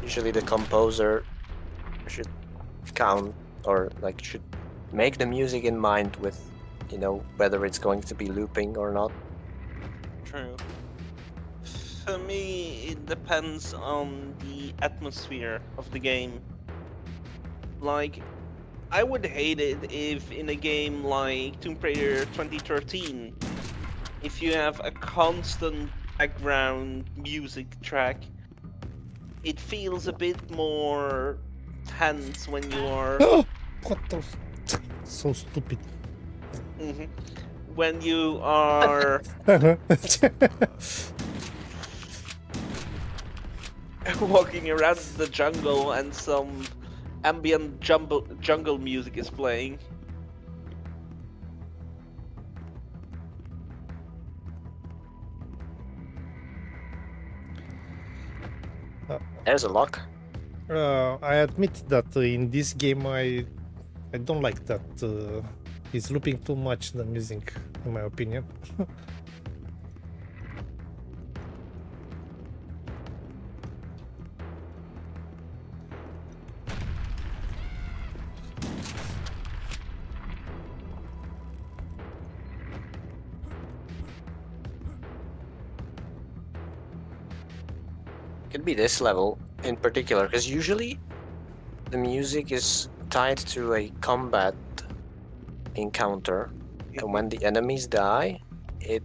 Usually the composer should count or like should make the music in mind with, you know, whether it's going to be looping or not. True. For me, it depends on the atmosphere of the game. Like, I would hate it if in a game like Tomb Raider 2013, if you have a constant background music track, it feels a bit more tense when you are What the so stupid. when you are walking around the jungle and some ambient jungle music is playing. There's a lock. I admit that in this game I don't like that it's looping too much the music, in my opinion. Could be this level in particular, because usually the music is tied to a combat encounter, and when the enemies die, it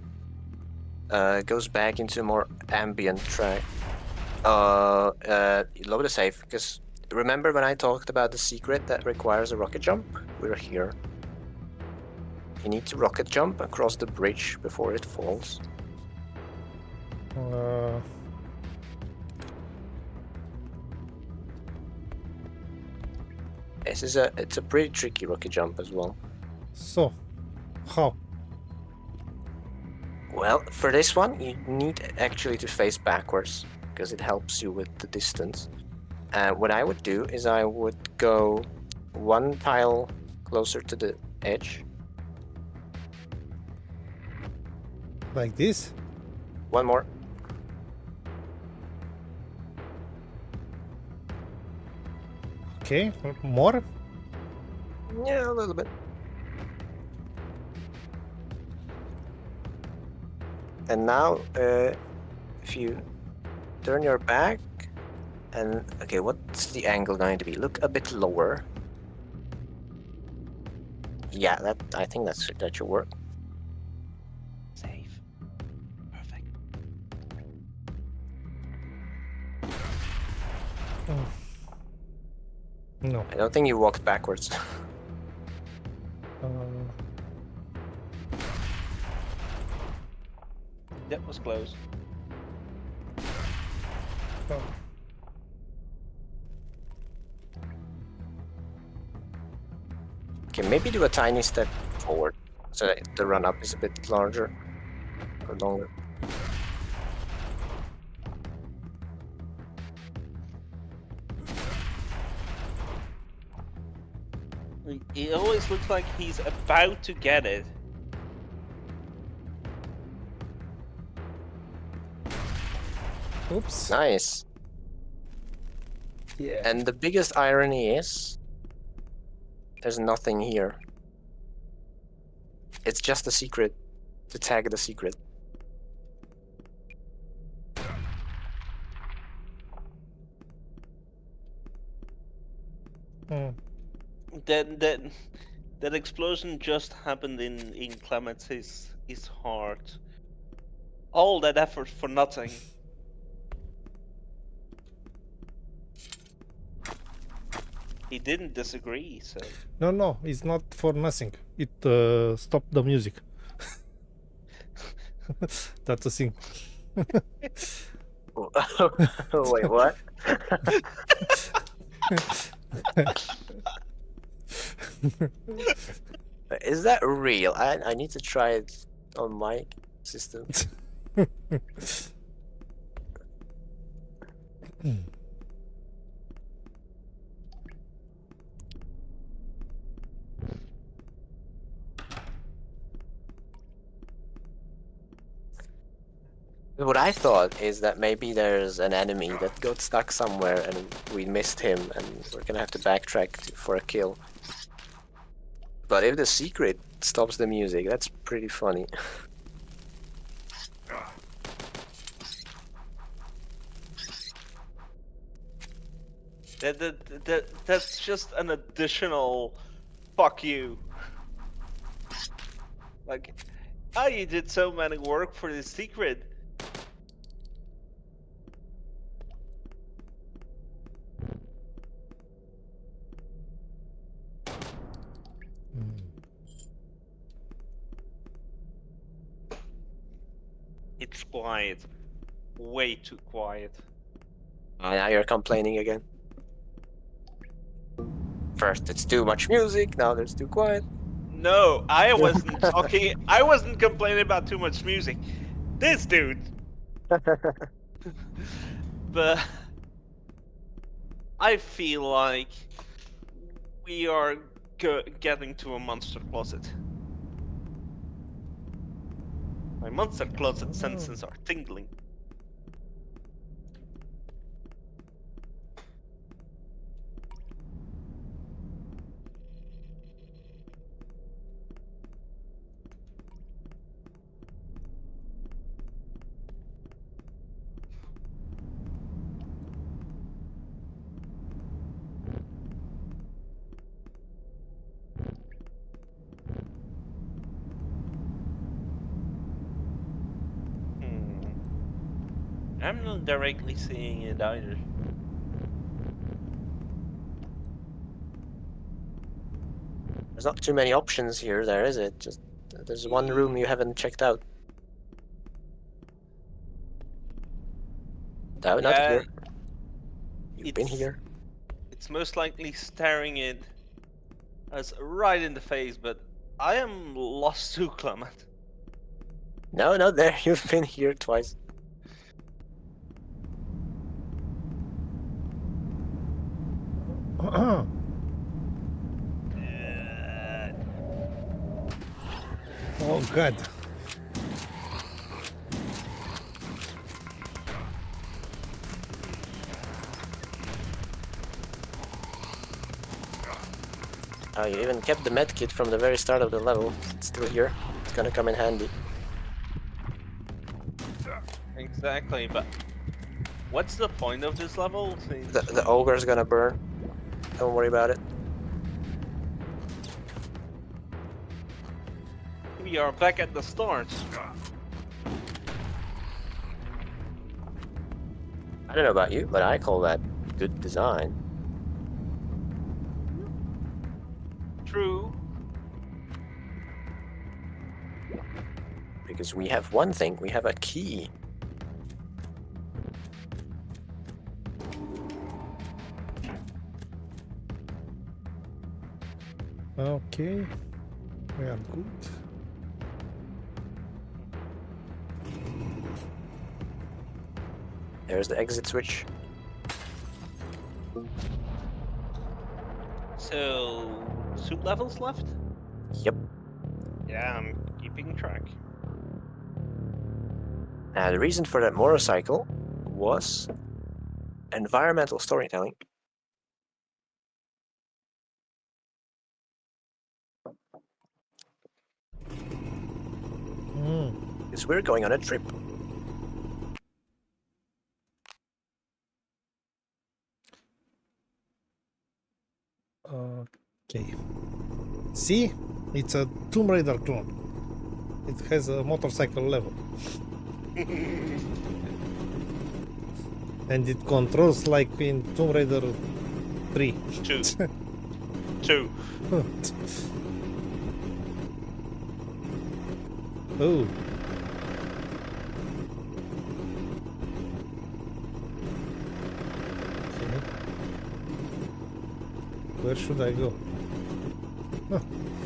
goes back into more ambient track. Load a save, because remember when I talked about the secret that requires a rocket jump? We're here. You need to rocket jump across the bridge before it falls. It's a pretty tricky rocket jump as well. So, how? Well, for this one, you need actually to face backwards, because it helps you with the distance. What I would do is I would go one tile closer to the edge. Like this? One more. Okay, more? Yeah, a little bit. And now, if you turn your back, and okay, what's the angle going to be? Look a bit lower. Yeah, I think that should work. Save. Perfect. No. I don't think you walked backwards. That was close. Okay, maybe do a tiny step forward so that the run up is a bit larger or longer. It always looks like he's about to get it. Oops. Nice. Yeah. And the biggest irony is there's nothing here. It's just a secret to tag the secret. That explosion just happened in Klamath's his heart. All that effort for nothing. He didn't disagree, so. No, it's not for nothing. It stopped the music. That's a thing. Wait, what? Is that real? I need to try it on my system. What I thought is that maybe there's an enemy that got stuck somewhere and we missed him and we're gonna have to backtrack for a kill. But if the secret stops the music, that's pretty funny. That's just an additional fuck you. Like, oh, you did so many work for this secret. It's quiet. Way too quiet. Now you're complaining again. First it's too much music, now there's too quiet. No, I wasn't talking. I wasn't complaining about too much music. This dude. But I feel like we are getting to a monster closet. My monster closet senses are tingling. I'm not directly seeing it either. There's not too many options here, there is it? Just there's one room you haven't checked out. No, not here. You've been here. It's most likely staring it us right in the face, but I am lost to Klamath. No, not there. You've been here twice. Oh god. Oh, you even kept the medkit from the very start of the level. It's still here. It's gonna come in handy. Exactly, but what's the point of this level? The ogre's gonna burn. Don't worry about it. We are back at the start. I don't know about you, but I call that good design. True. Because we have one thing, we have a key. Okay, we are good. There's the exit switch. So, soup levels left? Yep. Yeah, I'm keeping track. The reason for that motorcycle was environmental storytelling. Because we're going on a trip. Okay. See? It's a Tomb Raider clone. It has a motorcycle level. And it controls like in Tomb Raider 3. 2. 2. Oh. Okay. Where should I go?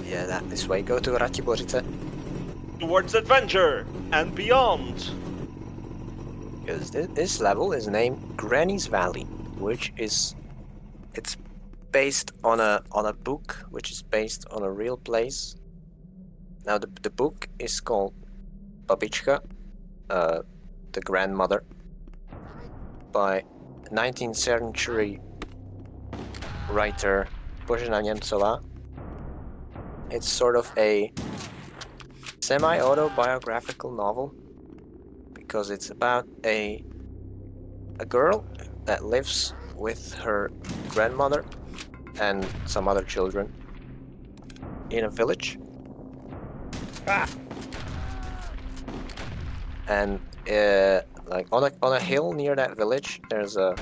Yeah, that this way. Go to Ratibořice. Towards adventure and beyond. Because this level is named Granny's Valley, which is it's based on a book, which is based on a real place. Now the book is called Babička, the grandmother, by 19th century writer Božena Němcová. It's sort of a semi-autobiographical novel because it's about a girl that lives with her grandmother and some other children in a village. And like on a hill near that village, there's a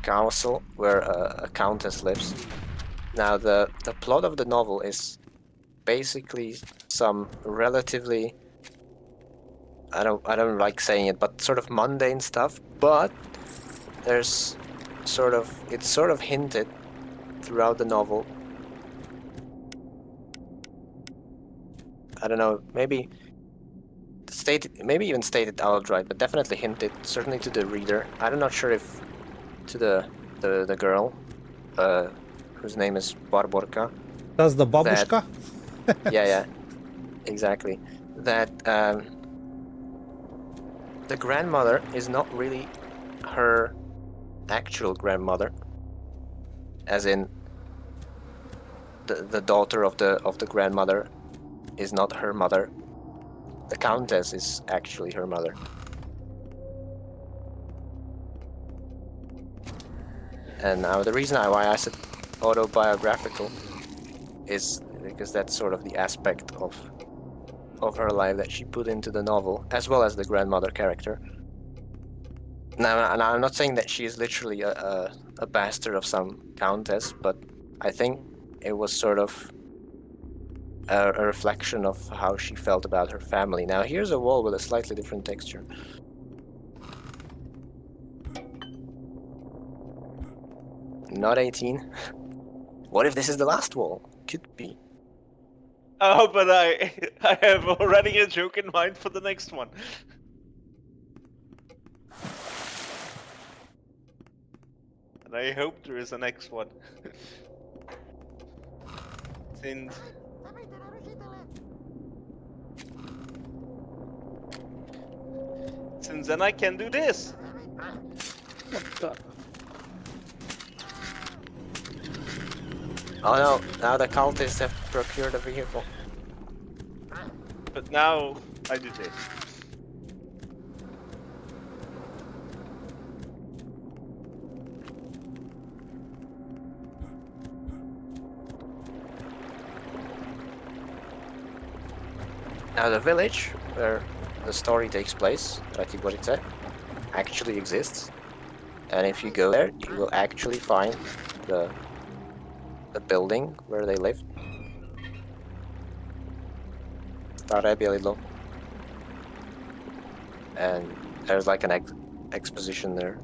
castle where a countess lives. Now the plot of the novel is basically some relatively, I don't like saying it, but sort of mundane stuff, but it's sort of hinted throughout the novel. I don't know, maybe even stated outright, but definitely hinted, certainly to the reader. I'm not sure if to the girl, whose name is Barborka. That's the babushka? Yeah, exactly. That the grandmother is not really her actual grandmother, as in the daughter of the grandmother is not her mother. The countess is actually her mother. And now the reason why I said autobiographical is because that's sort of the aspect of her life that she put into the novel, as well as the grandmother character. Now, and I'm not saying that she is literally a bastard of some countess, but I think it was sort of a reflection of how she felt about her family. Now, here's a wall with a slightly different texture. Not 18. What if this is the last wall? Could be. Oh, but I have already a joke in mind for the next one. And I hope there is a next one. Since then I can do this. What the? Oh no, now the cultists have procured a vehicle. But now I do this. Now the village where the story takes place, I think what it said, actually exists. And if you go there, you will actually find the building where they lived. Staré Bělidlo. And there's like an exposition there.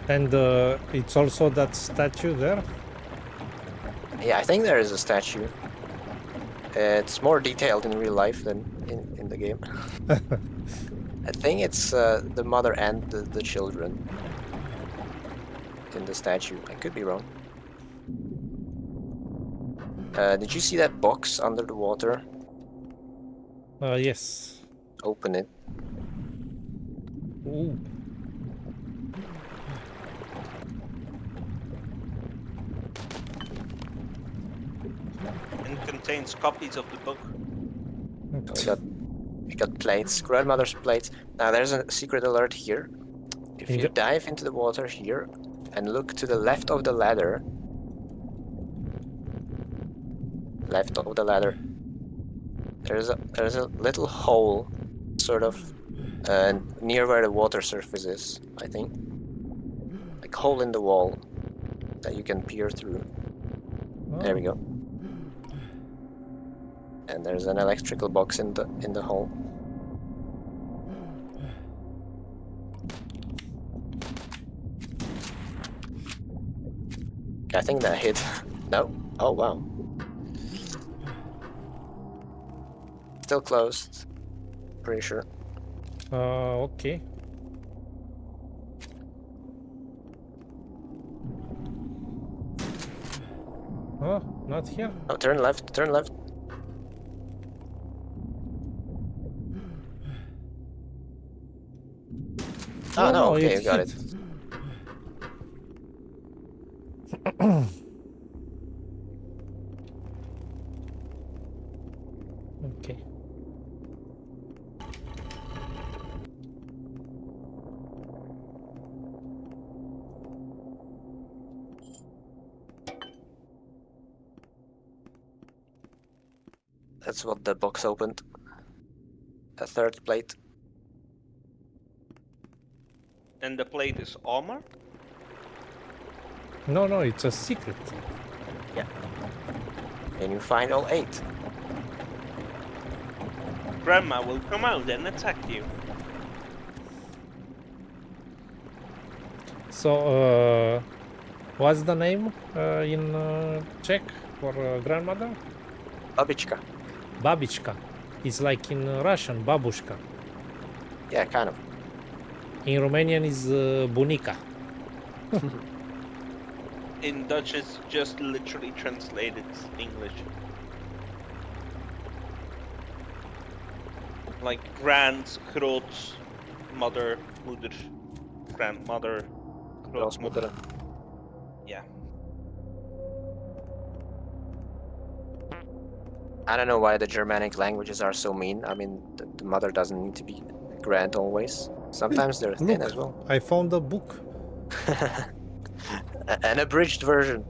And it's also that statue there? Yeah, I think there is a statue. It's more detailed in real life than in the game. I think it's the mother and the children in the statue. I could be wrong. Did you see that box under the water? Yes. Open it. Ooh. And contains copies of the book. We got plates, grandmother's plates. Now there's a secret alert here. If you dive into the water here and look to the left of the ladder, there's a little hole, sort of near where the water surface is, I think. Like hole in the wall that you can peer through. Oh. There we go. And there's an electrical box in the hole. I think that hit. No. Oh wow. Still closed. Pretty sure. Okay. Oh, not here. Oh, turn left. Turn left. Oh no, okay, you got it. Okay. That's what the box opened. A third plate. And the plate is armor? No, it's a secret. And you find all 8. Grandma will come out and attack you. So, what's the name in Czech for grandmother? Babička. Babička. It's like in Russian, babushka. Yeah, kind of. In Romanian is bunica. In Dutch, it's just literally translated English. Like groot, mother, moeder, grandmother, grootmoeder. Yeah. I don't know why the Germanic languages are so mean. I mean, the mother doesn't need to be grand always. Sometimes they're thin as well. I found a book. An abridged version.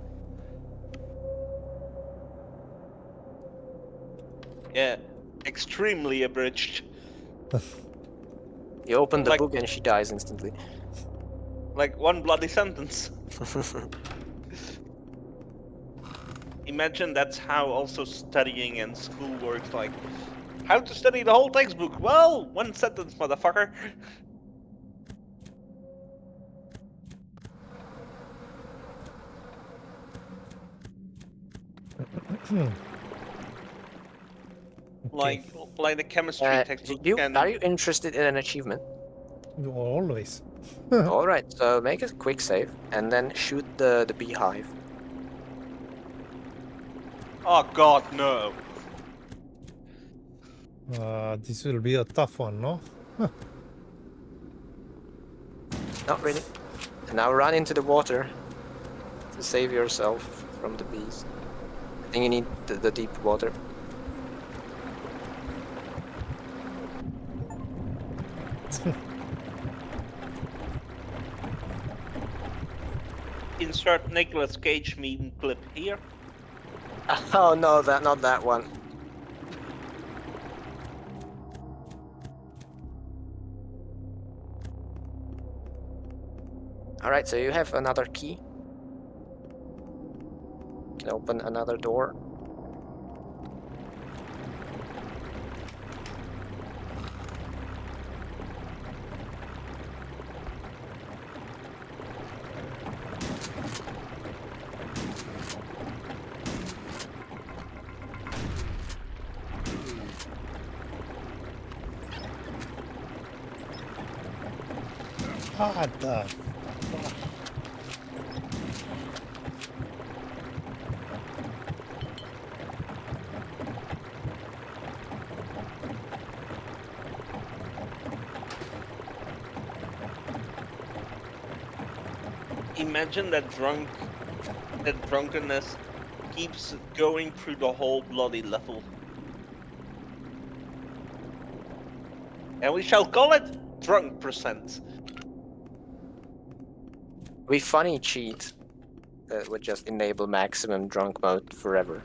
Yeah, extremely abridged. You open the Like- book and she dies instantly. Like one bloody sentence. Imagine that's how also studying and school works. Like, how to study the whole textbook? Well, one sentence, motherfucker. Like the chemistry textbook. Are you interested in an achievement? Always. All right, so make a quick save and then shoot the beehive. Oh god, no. This will be a tough one, no? Not really. And now run into the water to save yourself from the bees. I think you need the deep water. Insert Nicolas Cage meme clip here. Oh no, not that one. Alright, so you have another key. You can open another door. What the? Imagine that drunkenness keeps going through the whole bloody level. And we shall call it drunk %. We funny cheat that would just enable maximum drunk mode forever.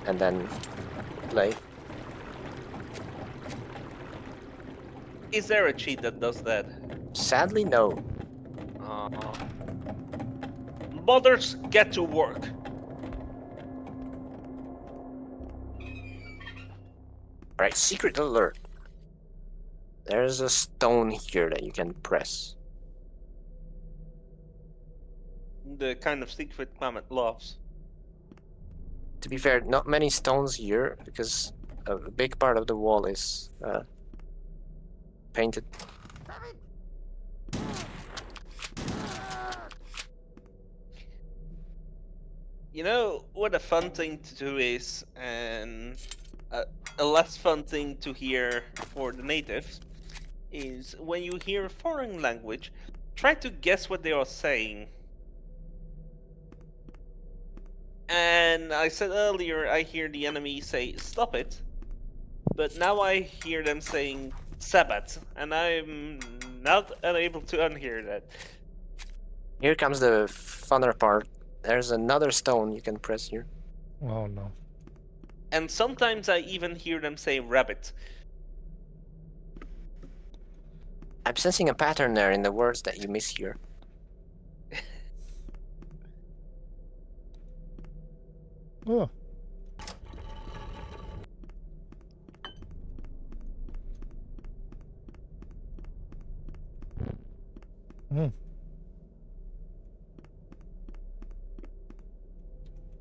And then play. Is there a cheat that does that? Sadly, no. Mothers, get to work. Right, secret alert. There's a stone here that you can press. The kind of secret Klamath loves. To be fair, not many stones here, because a big part of the wall is painted. You know what a fun thing to do is, and a less fun thing to hear for the natives, is when you hear a foreign language, try to guess what they are saying. And I said earlier, I hear the enemy say, "Stop it," but now I hear them saying, "Sabbat," and I'm not unable to unhear that. Here comes the funner part. There's another stone you can press here. Oh no. And sometimes I even hear them say rabbit. I'm sensing a pattern there in the words that you mishear. Oh. Hmm.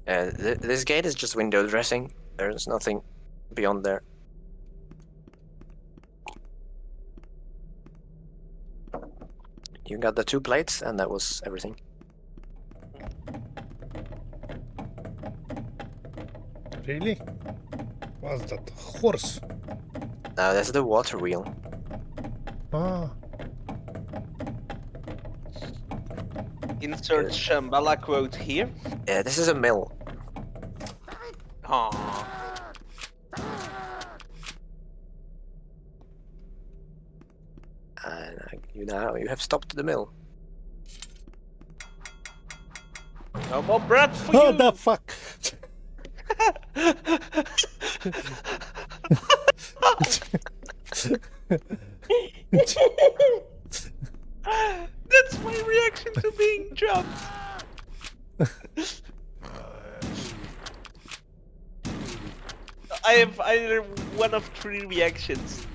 This gate is just window dressing. There's nothing beyond there. You got the 2 plates, and that was everything. Really? What's that? Horse? Now that's the water wheel. Ah. Insert Shambhala quote here. Yeah, this is a mill. Aww. And you have stopped the mill. No more bread for Oh, you! the fuck! That's my reaction to being jumped. I have either one of 3 reactions.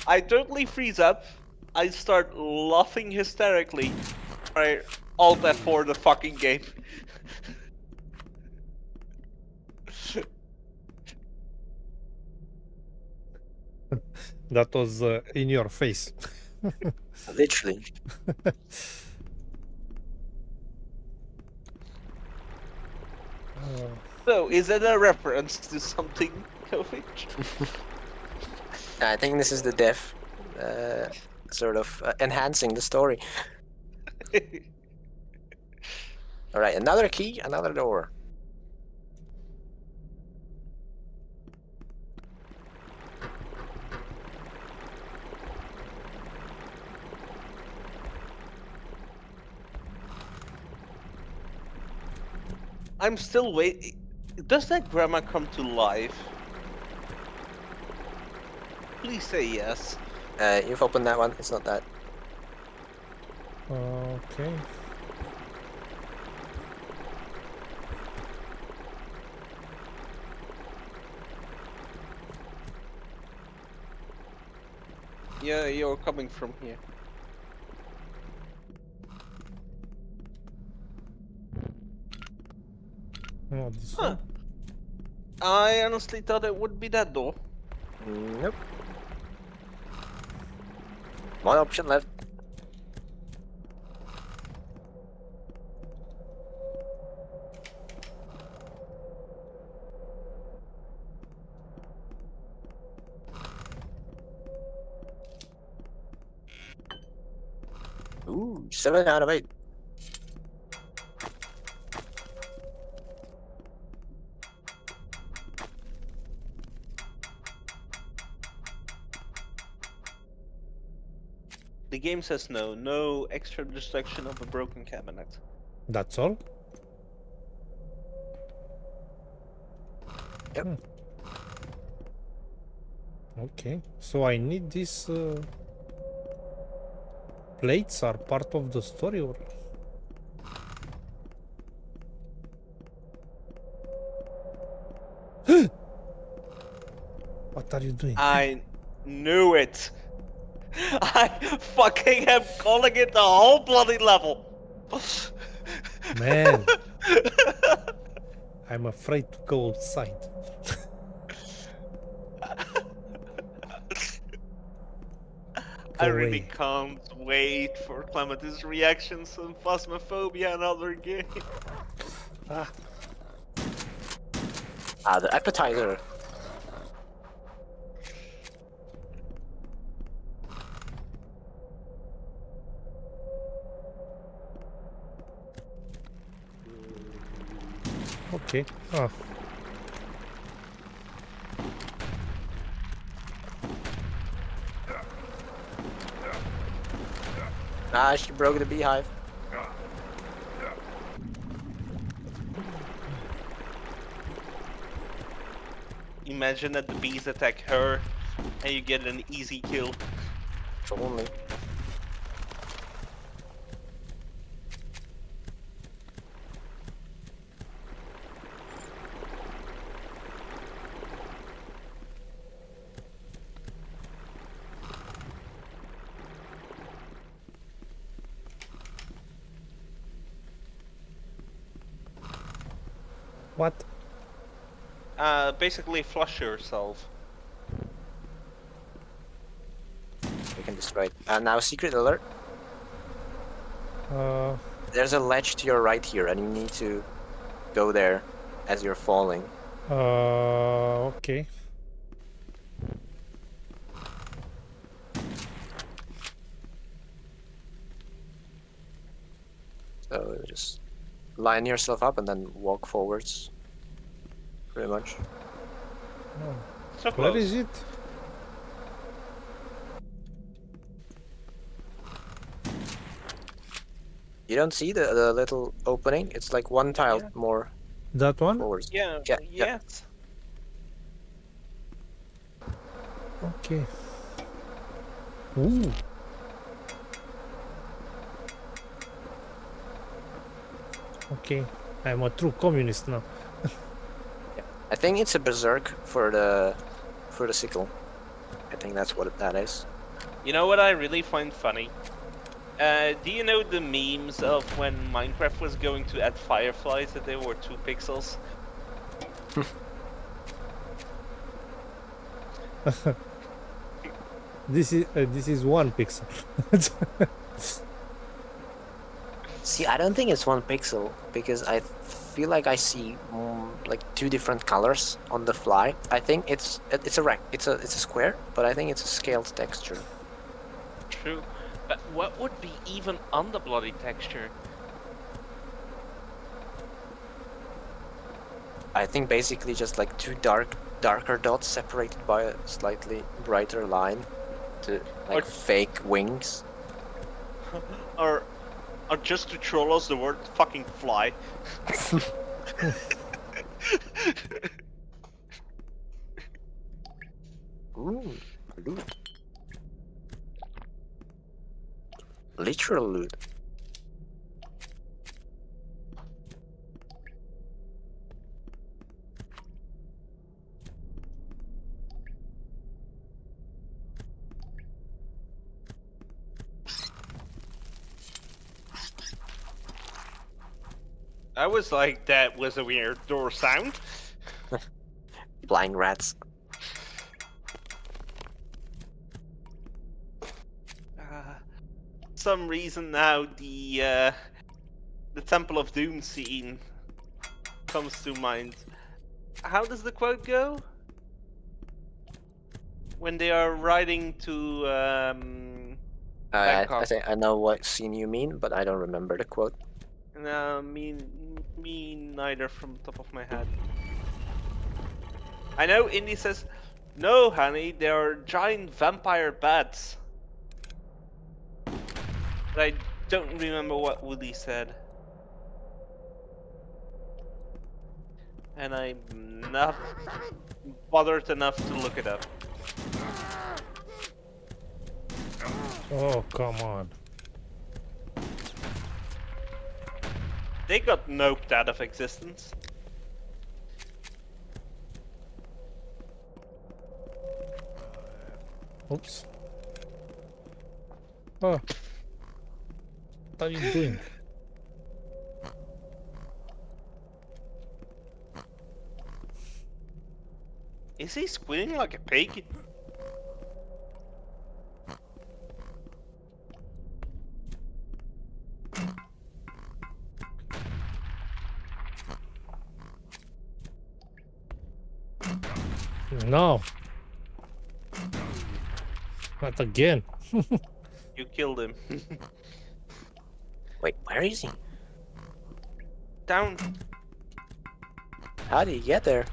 I totally freeze up, I start laughing hysterically, or I alt F4 the fucking game. That was in your face. Literally. So, is it a reference to something, Kovic? I think this is the dev sort of enhancing the story. Alright, another key, another door. I'm still waiting. Does that grandma come to life? Please say yes. You've opened that one, it's not that. Okay. Yeah, you're coming from here. Oh, this Huh. one? I honestly thought it would be that door. Nope. One option left. Ooh, 7 out of 8. The game says no. No extra destruction of a broken cabinet. That's all? Yep. Okay, so I need these plates are part of the story, or what are you doing? I knew it. I fucking am calling it the whole bloody level. Man, I'm afraid to go outside. I Go really away. can't wait for Klamath's reactions on Phasmophobia and other games. Ah, the appetizer. Okay. Ah. Ah, she broke the beehive. imagine that the bees attack her and you get an easy kill. If only. What? Basically flush yourself. We can destroy it. Now, secret alert. There's a ledge to your right here, and you need to go there as you're falling. Okay. So just line yourself up and then walk forwards. Pretty much. Oh. So close. Where is it? You don't see the little opening? It's like one tile more That one? forwards. Yeah, Yeah, yes. Okay. Ooh. Okay, I'm a true communist now. I think it's a berserk for the sickle. I think that's what that is. You know what I really find funny? Do you know the memes of when Minecraft was going to add fireflies that they were 2 pixels? This is 1 pixel. See, I don't think it's 1 pixel because I feel like I see like 2 different colors on the fly. I think it's a square, but I think it's a scaled texture. True. But what would be even on the bloody texture? I think basically just like 2 darker dots separated by a slightly brighter line to like fake wings. Or just to troll us, the word fucking fly. Ooh, loot. Literal loot. I was like, that was a weird door sound. Flying rats. Some reason now the Temple of Doom scene comes to mind. How does the quote go? When they are riding to I Bangkok. think I know what scene you mean, but I don't remember the quote. No, me neither from the top of my head. I know Indy says, "No, honey, they are giant vampire bats." But I don't remember what Woody said. And I'm not bothered enough to look it up. Oh, come on. They got noped out of existence. Oops. Oh. What are you doing? Is he squealing like a pig? No. Not again. You killed him. Wait, where is he? Down. How did he get there?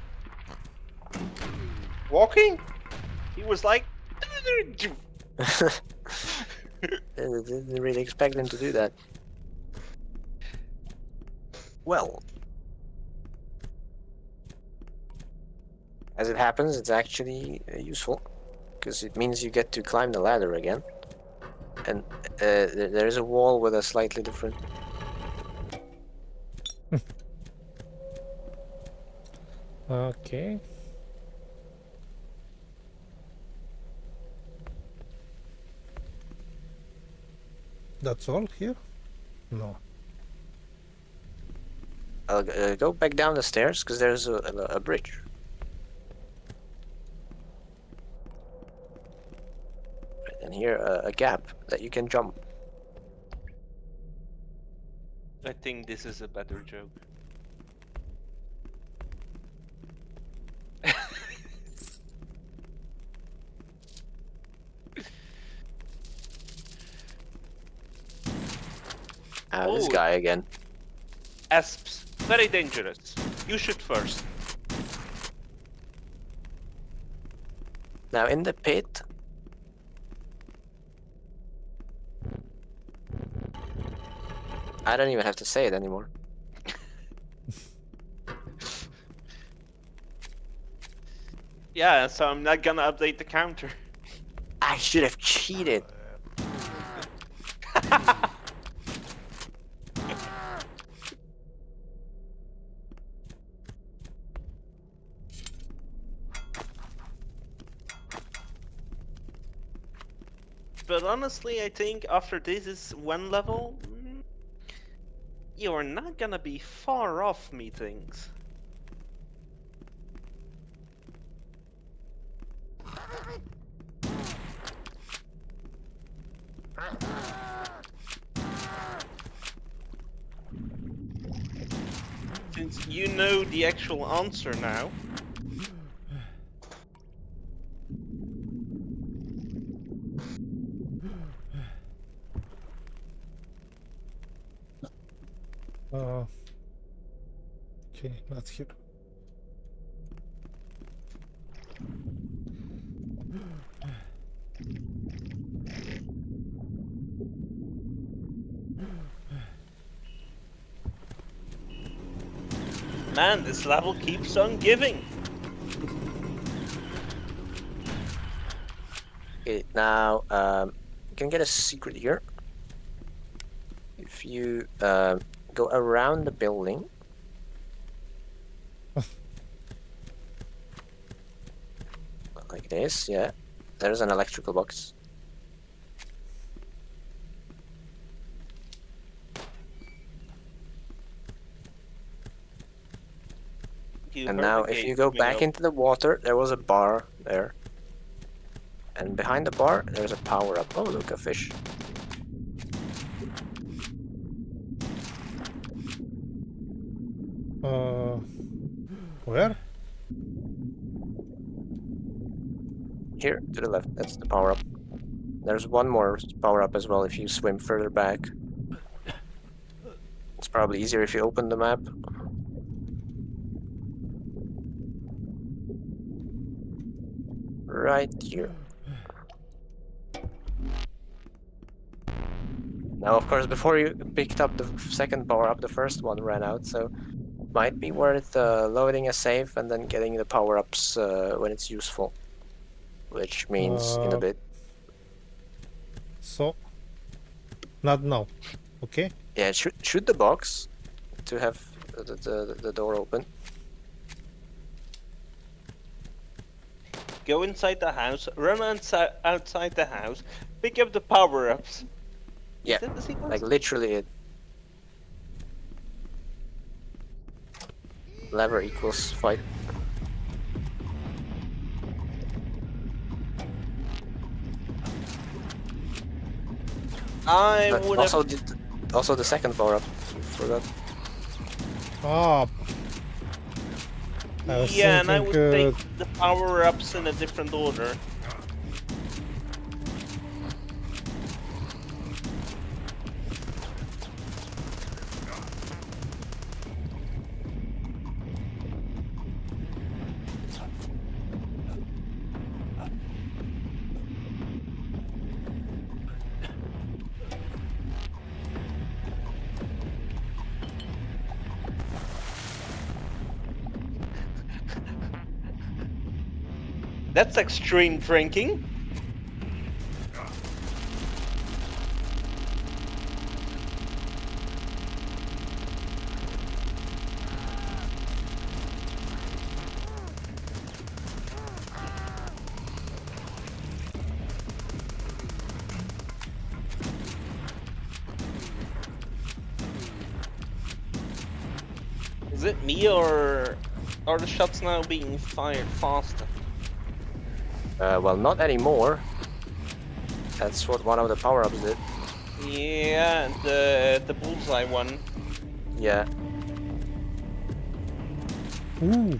Walking? He was like... Didn't really expect him to do that. Well, As it happens, it's actually useful, because it means you get to climb the ladder again. And there is a wall with a slightly different... Okay. That's all here? No. I'll go back down the stairs, because there's a bridge. And here, a gap that you can jump. I think this is a better joke. This Oh. guy again. Asps, very dangerous. You shoot first. Now in the pit... I don't even have to say it anymore. Yeah, so I'm not gonna update the counter. I should have cheated. But honestly, I think after this is one level, you're not gonna be far off meetings. Since you know the actual answer now. Okay, not here. Man, this level keeps on giving. Okay, now you can get a secret here. If you go around the building. Like this, yeah. There's an electrical box. And now if you go back into the water, there was a bar there. And behind the bar, there's a power-up. Oh, look, a fish. Where? Here, to the left. That's the power-up. There's one more power-up as well if you swim further back. It's probably easier if you open the map. Right here. Now, of course, before you picked up the second power-up, the first one ran out, so might be worth loading a save and then getting the power-ups when it's useful. Which means in a bit. So, not now, okay? Yeah, shoot the box to have the door open. Go inside the house, run outside the house, pick up the power-ups. Yeah, Is that the sequence? like literally it. Lever equals fight. I But would also have... also the second power up. Forgot. Ah. I was Yeah, and I would thinking, take the power-ups in a different order. That's extreme drinking. Is it me or are the shots now being fired faster? Well, not anymore. That's what one of the power-ups did. Yeah, the bullseye one. Yeah. Ooh.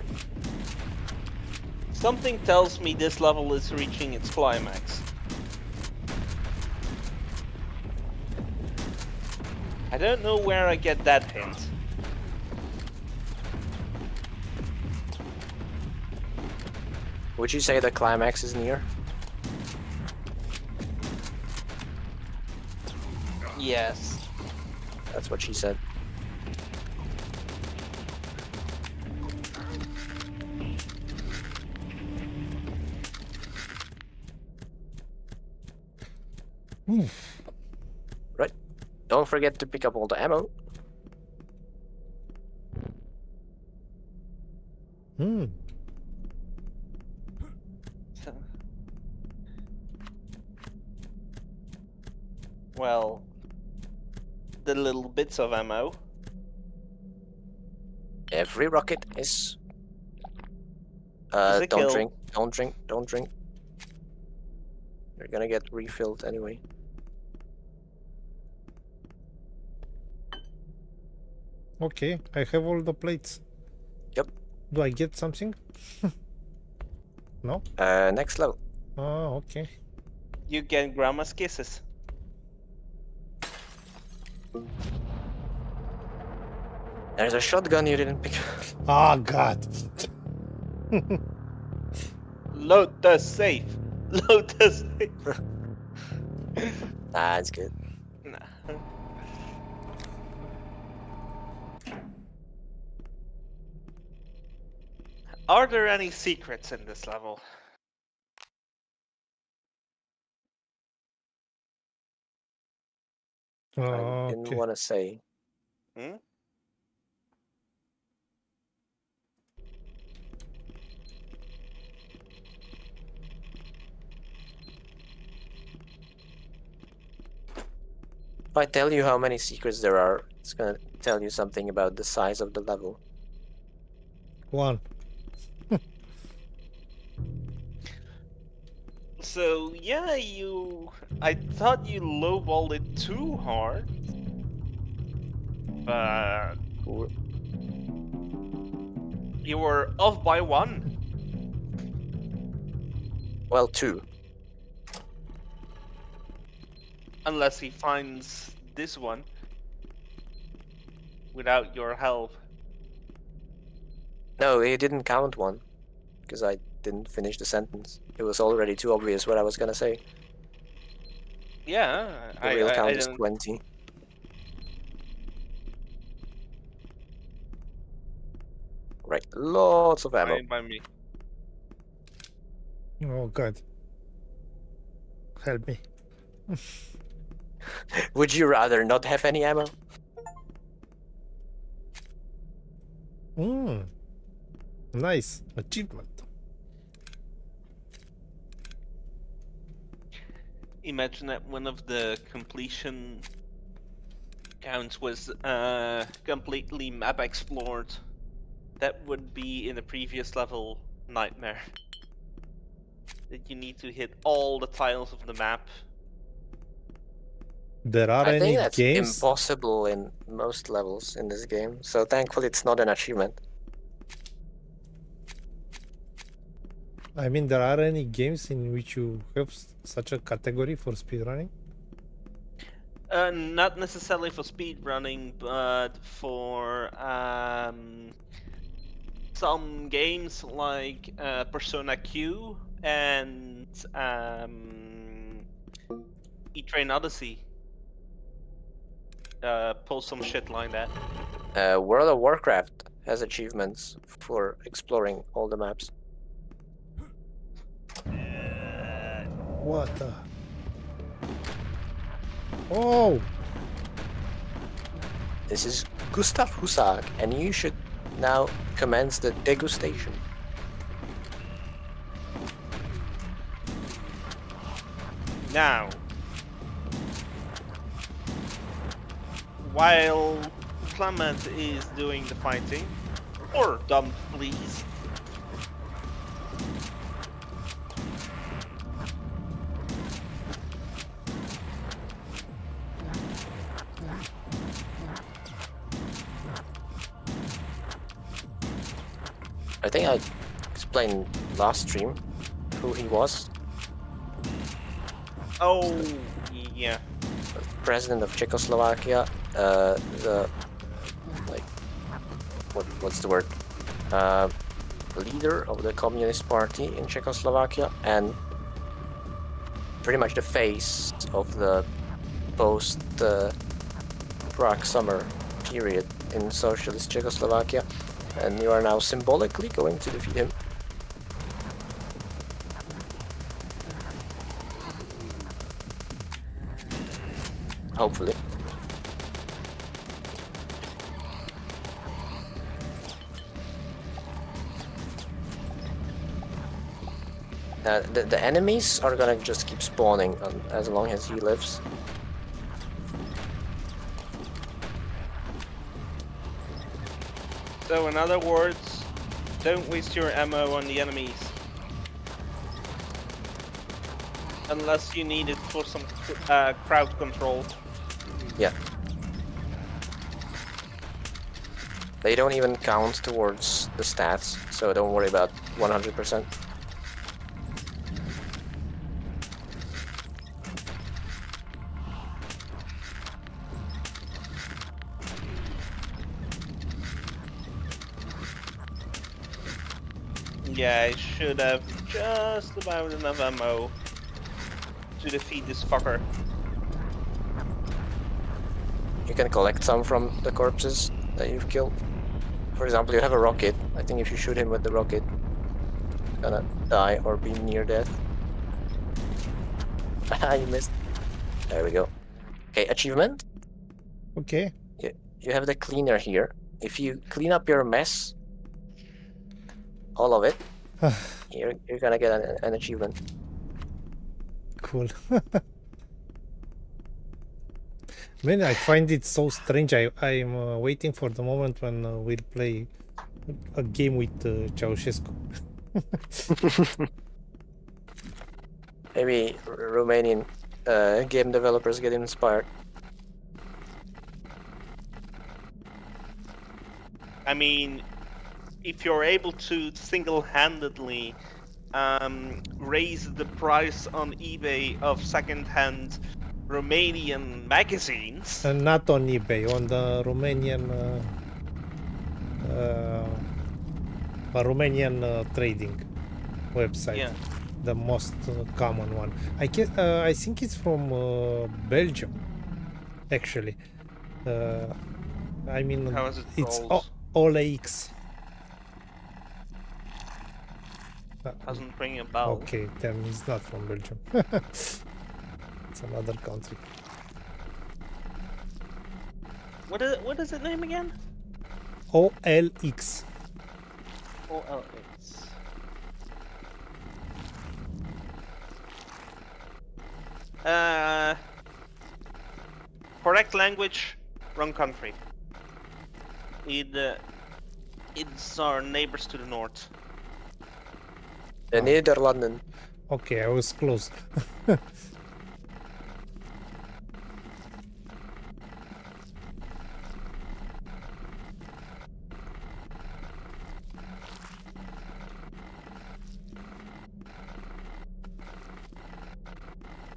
Something tells me this level is reaching its climax. I don't know where I get that hint. Would you say the climax is near? Yes. That's what she said. Right. Don't forget to pick up all the ammo. Hmm. Well, the little bits of ammo. Every rocket is... Is a don't kill. drink, don't drink, don't drink. You're gonna get refilled anyway. Okay, I have all the plates. Yep. Do I get something? No? Next level. Oh, okay. You get grandma's kisses. There's a shotgun you didn't pick up. Ah, God. Load the safe. Load the safe. Nah, it's good. Nah. Are there any secrets in this level? I didn't Okay. want to say. Hmm? If I tell you how many secrets there are, it's gonna tell you something about the size of the level. One. So yeah, I thought you lowballed it too hard, but Cool. you were off by one. Well, 2. Unless he finds this one without your help. No, he didn't count 1. Because I didn't finish the sentence. It was already too obvious what I was gonna say. Yeah, The real count I is don't. 20. Right, lots of ammo. Fine by me. Oh, God. Help me. Would you rather not have any ammo? Hmm. Nice. Achievement. Imagine that one of the completion counts was completely map explored. That would be in the previous level nightmare. That you need to hit all the tiles of the map. There are I any think that's games? impossible in most levels in this game, so thankfully it's not an achievement. I mean, there are any games in which you have such a category for speedrunning? Not necessarily for speedrunning, but for some games like Persona Q and E-Train Odyssey. Pull some shit like that. World of Warcraft has achievements for exploring all the maps. What the? Oh! This is Gustav Husak, and you should now commence the degustation. Now, while Klamath is doing the fighting, or don't please. I think I explained last stream who he was. Oh, yeah. President of Czechoslovakia, what's the word? Leader of the Communist Party in Czechoslovakia, and pretty much the face of the post Prague summer period in socialist Czechoslovakia, and you are now symbolically going to defeat him. Hopefully. The enemies are gonna just keep spawning as long as he lives. So in other words, don't waste your ammo on the enemies. Unless you need it for some crowd control. Yeah. They don't even count towards the stats, so don't worry about 100%. Yeah, I should have just about enough ammo to defeat this fucker. You can collect some from the corpses that you've killed. For example, you have a rocket. I think if you shoot him with the rocket, you're gonna die or be near death. You missed. There we go. Okay, achievement. Okay. You have the cleaner here. If you clean up your mess, all of it, you're gonna get an achievement. Cool. Man, I find it so strange. I'm waiting for the moment when we'll play a game with Ceausescu. Maybe Romanian game developers get inspired. I mean, if you're able to single-handedly raise the price on eBay of second-hand Romanian magazines. And not on eBay, on the Romanian trading website. Yeah. The most common one. I think it's from Belgium, actually. I mean, How is it it's called? OLX. Doesn't ring a bell. Okay, then it's not from Belgium. It's another country. What is it name again? OLX. OLX. Correct language, wrong country. It's our neighbors to the north. The Nederlanden. Okay, I was close.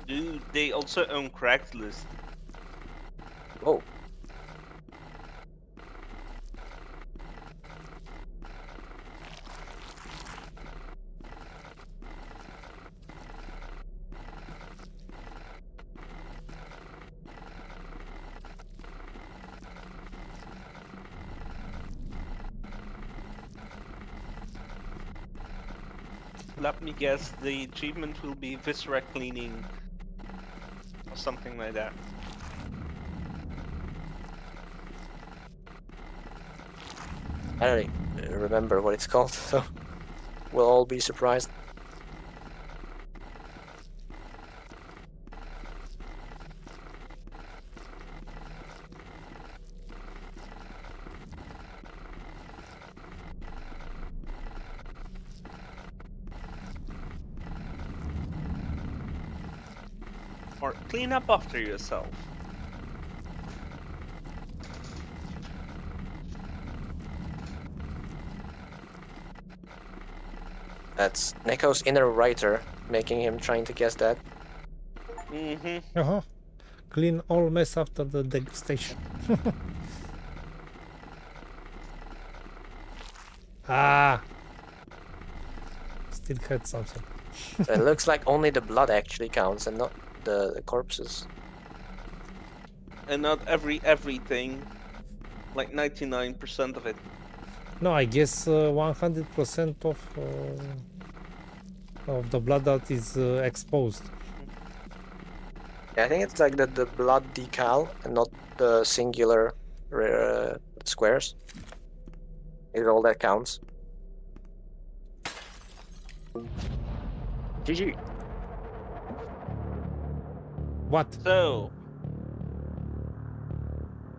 Dude, they also own Craigslist. Oh. Let me guess, the achievement will be viscera cleaning or something like that. I don't remember what it's called, so we'll all be surprised. Or clean up after yourself. That's Neko's inner writer making him trying to guess that. Uh-huh. Clean all mess after the degustation. Ah! Still had something. So it looks like only the blood actually counts and not the corpses. And not everything. Like 99% of it. No, I guess 100% of the blood that is exposed. Yeah, I think it's like the blood decal and not the singular squares. Is all that counts. GG. What? So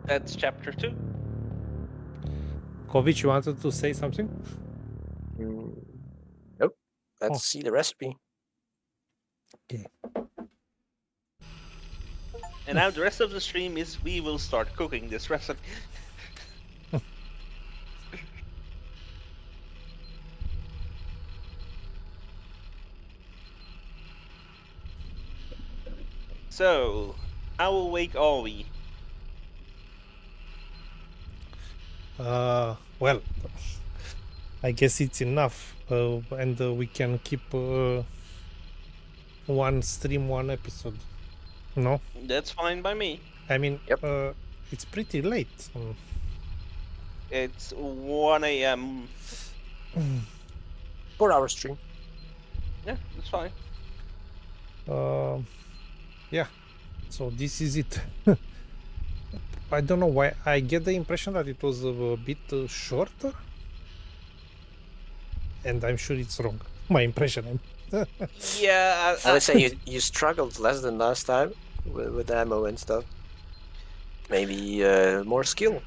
that's chapter 2. Kovic, you wanted to say something? Nope. Let's see the recipe. Okay. And now the rest of the stream is we will start cooking this recipe. So, how awake are we? Well, I guess it's enough, and we can keep one stream, one episode. No? That's fine by me. I mean, Yep. it's pretty late. It's 1 a.m. 4-hour stream. Yeah, that's fine. Yeah, so this is it. I don't know why. I get the impression that it was a bit shorter, and I'm sure it's wrong. My impression. Yeah, I would say you struggled less than last time with ammo and stuff. Maybe more skill.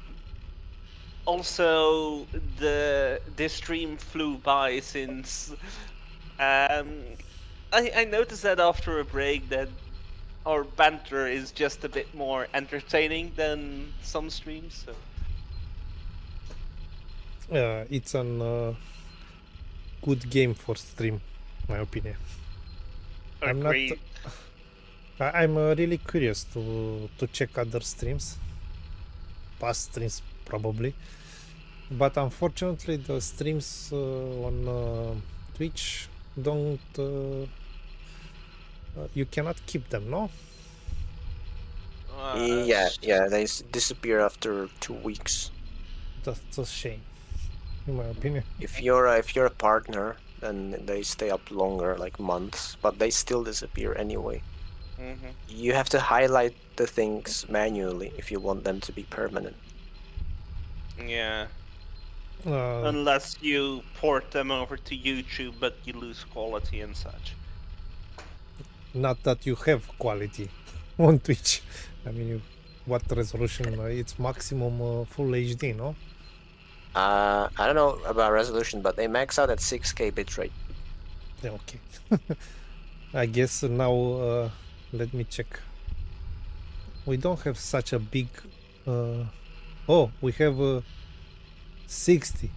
Also, this stream flew by since I noticed that after a break that our banter is just a bit more entertaining than some streams. So. It's a good game for stream, my opinion. Agreed. I'm really curious to check other streams, past streams probably, but unfortunately the streams on Twitch don't. You cannot keep them, no? Yeah, they disappear after 2 weeks. That's a shame, in my opinion. If you're a partner, then they stay up longer, like months, but they still disappear anyway. Mm-hmm. You have to highlight the things manually if you want them to be permanent. Yeah. Unless you port them over to YouTube, but you lose quality and such. Not that you have quality on Twitch. I mean, what resolution? It's maximum full HD, no? I don't know about resolution, but they max out at 6K bitrate. Yeah, okay. I guess now, let me check. We don't have such a big... oh, we have 60.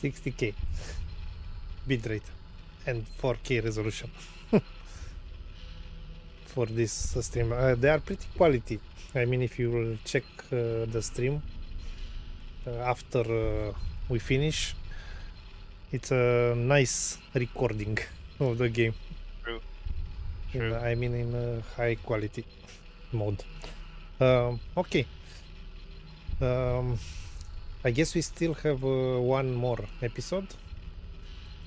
60K bitrate and 4K resolution for this stream. They are pretty quality. I mean, if you will check the stream after we finish, it's a nice recording of the game. True. I mean, in high quality mode. Okay. I guess we still have one more episode,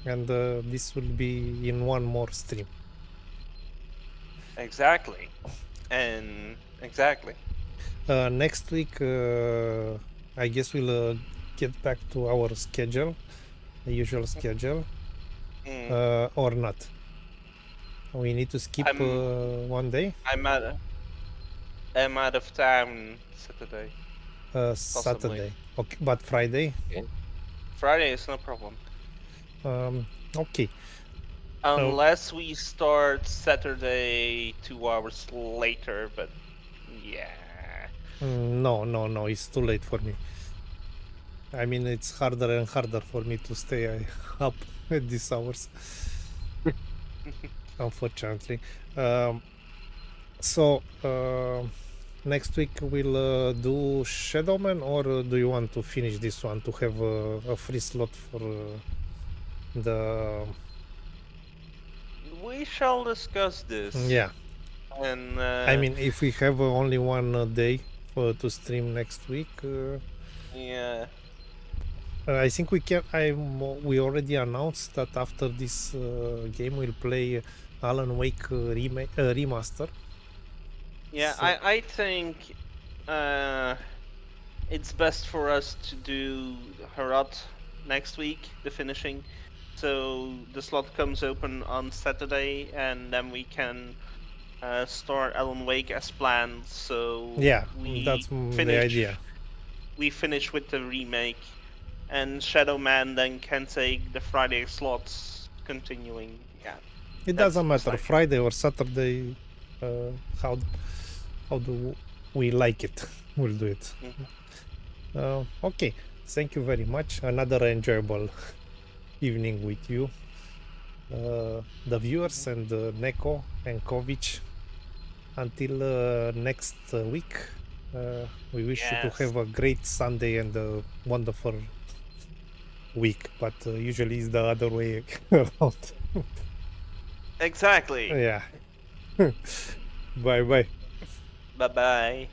and this will be in one more stream. Exactly. And exactly. Next week, I guess we'll get back to our schedule, the usual schedule, or not. We need to skip one day. I'm out of town Saturday. Saturday. Okay, but Friday. Okay. Friday is no problem. Okay. Unless we start Saturday 2 hours later, but yeah. No, it's too late for me. I mean, it's harder and harder for me to stay up at these hours, unfortunately. So next week we'll do Shadowman, or do you want to finish this one to have a free slot for the... We shall discuss this. Yeah. And I mean, if we have only one day to stream next week, yeah. I think we can. We already announced that after this game we'll play Alan Wake remaster. Yeah, So- I think it's best for us to do HROT next week, the finishing. So the slot comes open on Saturday, and then we can start Alan Wake as planned. So Yeah, we that's the finish- idea. We finish with the remake, and Shadow Man then can take the Friday slots, continuing. Yeah. It That's doesn't matter, like- Friday or Saturday. How do we like it? We'll do it. Okay, thank you very much. Another enjoyable evening with you, the viewers, and Neko and Kovic. Until next week, we wish you to Yes. have a great Sunday and a wonderful week, but usually it's the other way around. Exactly. Yeah. Bye bye. Bye bye.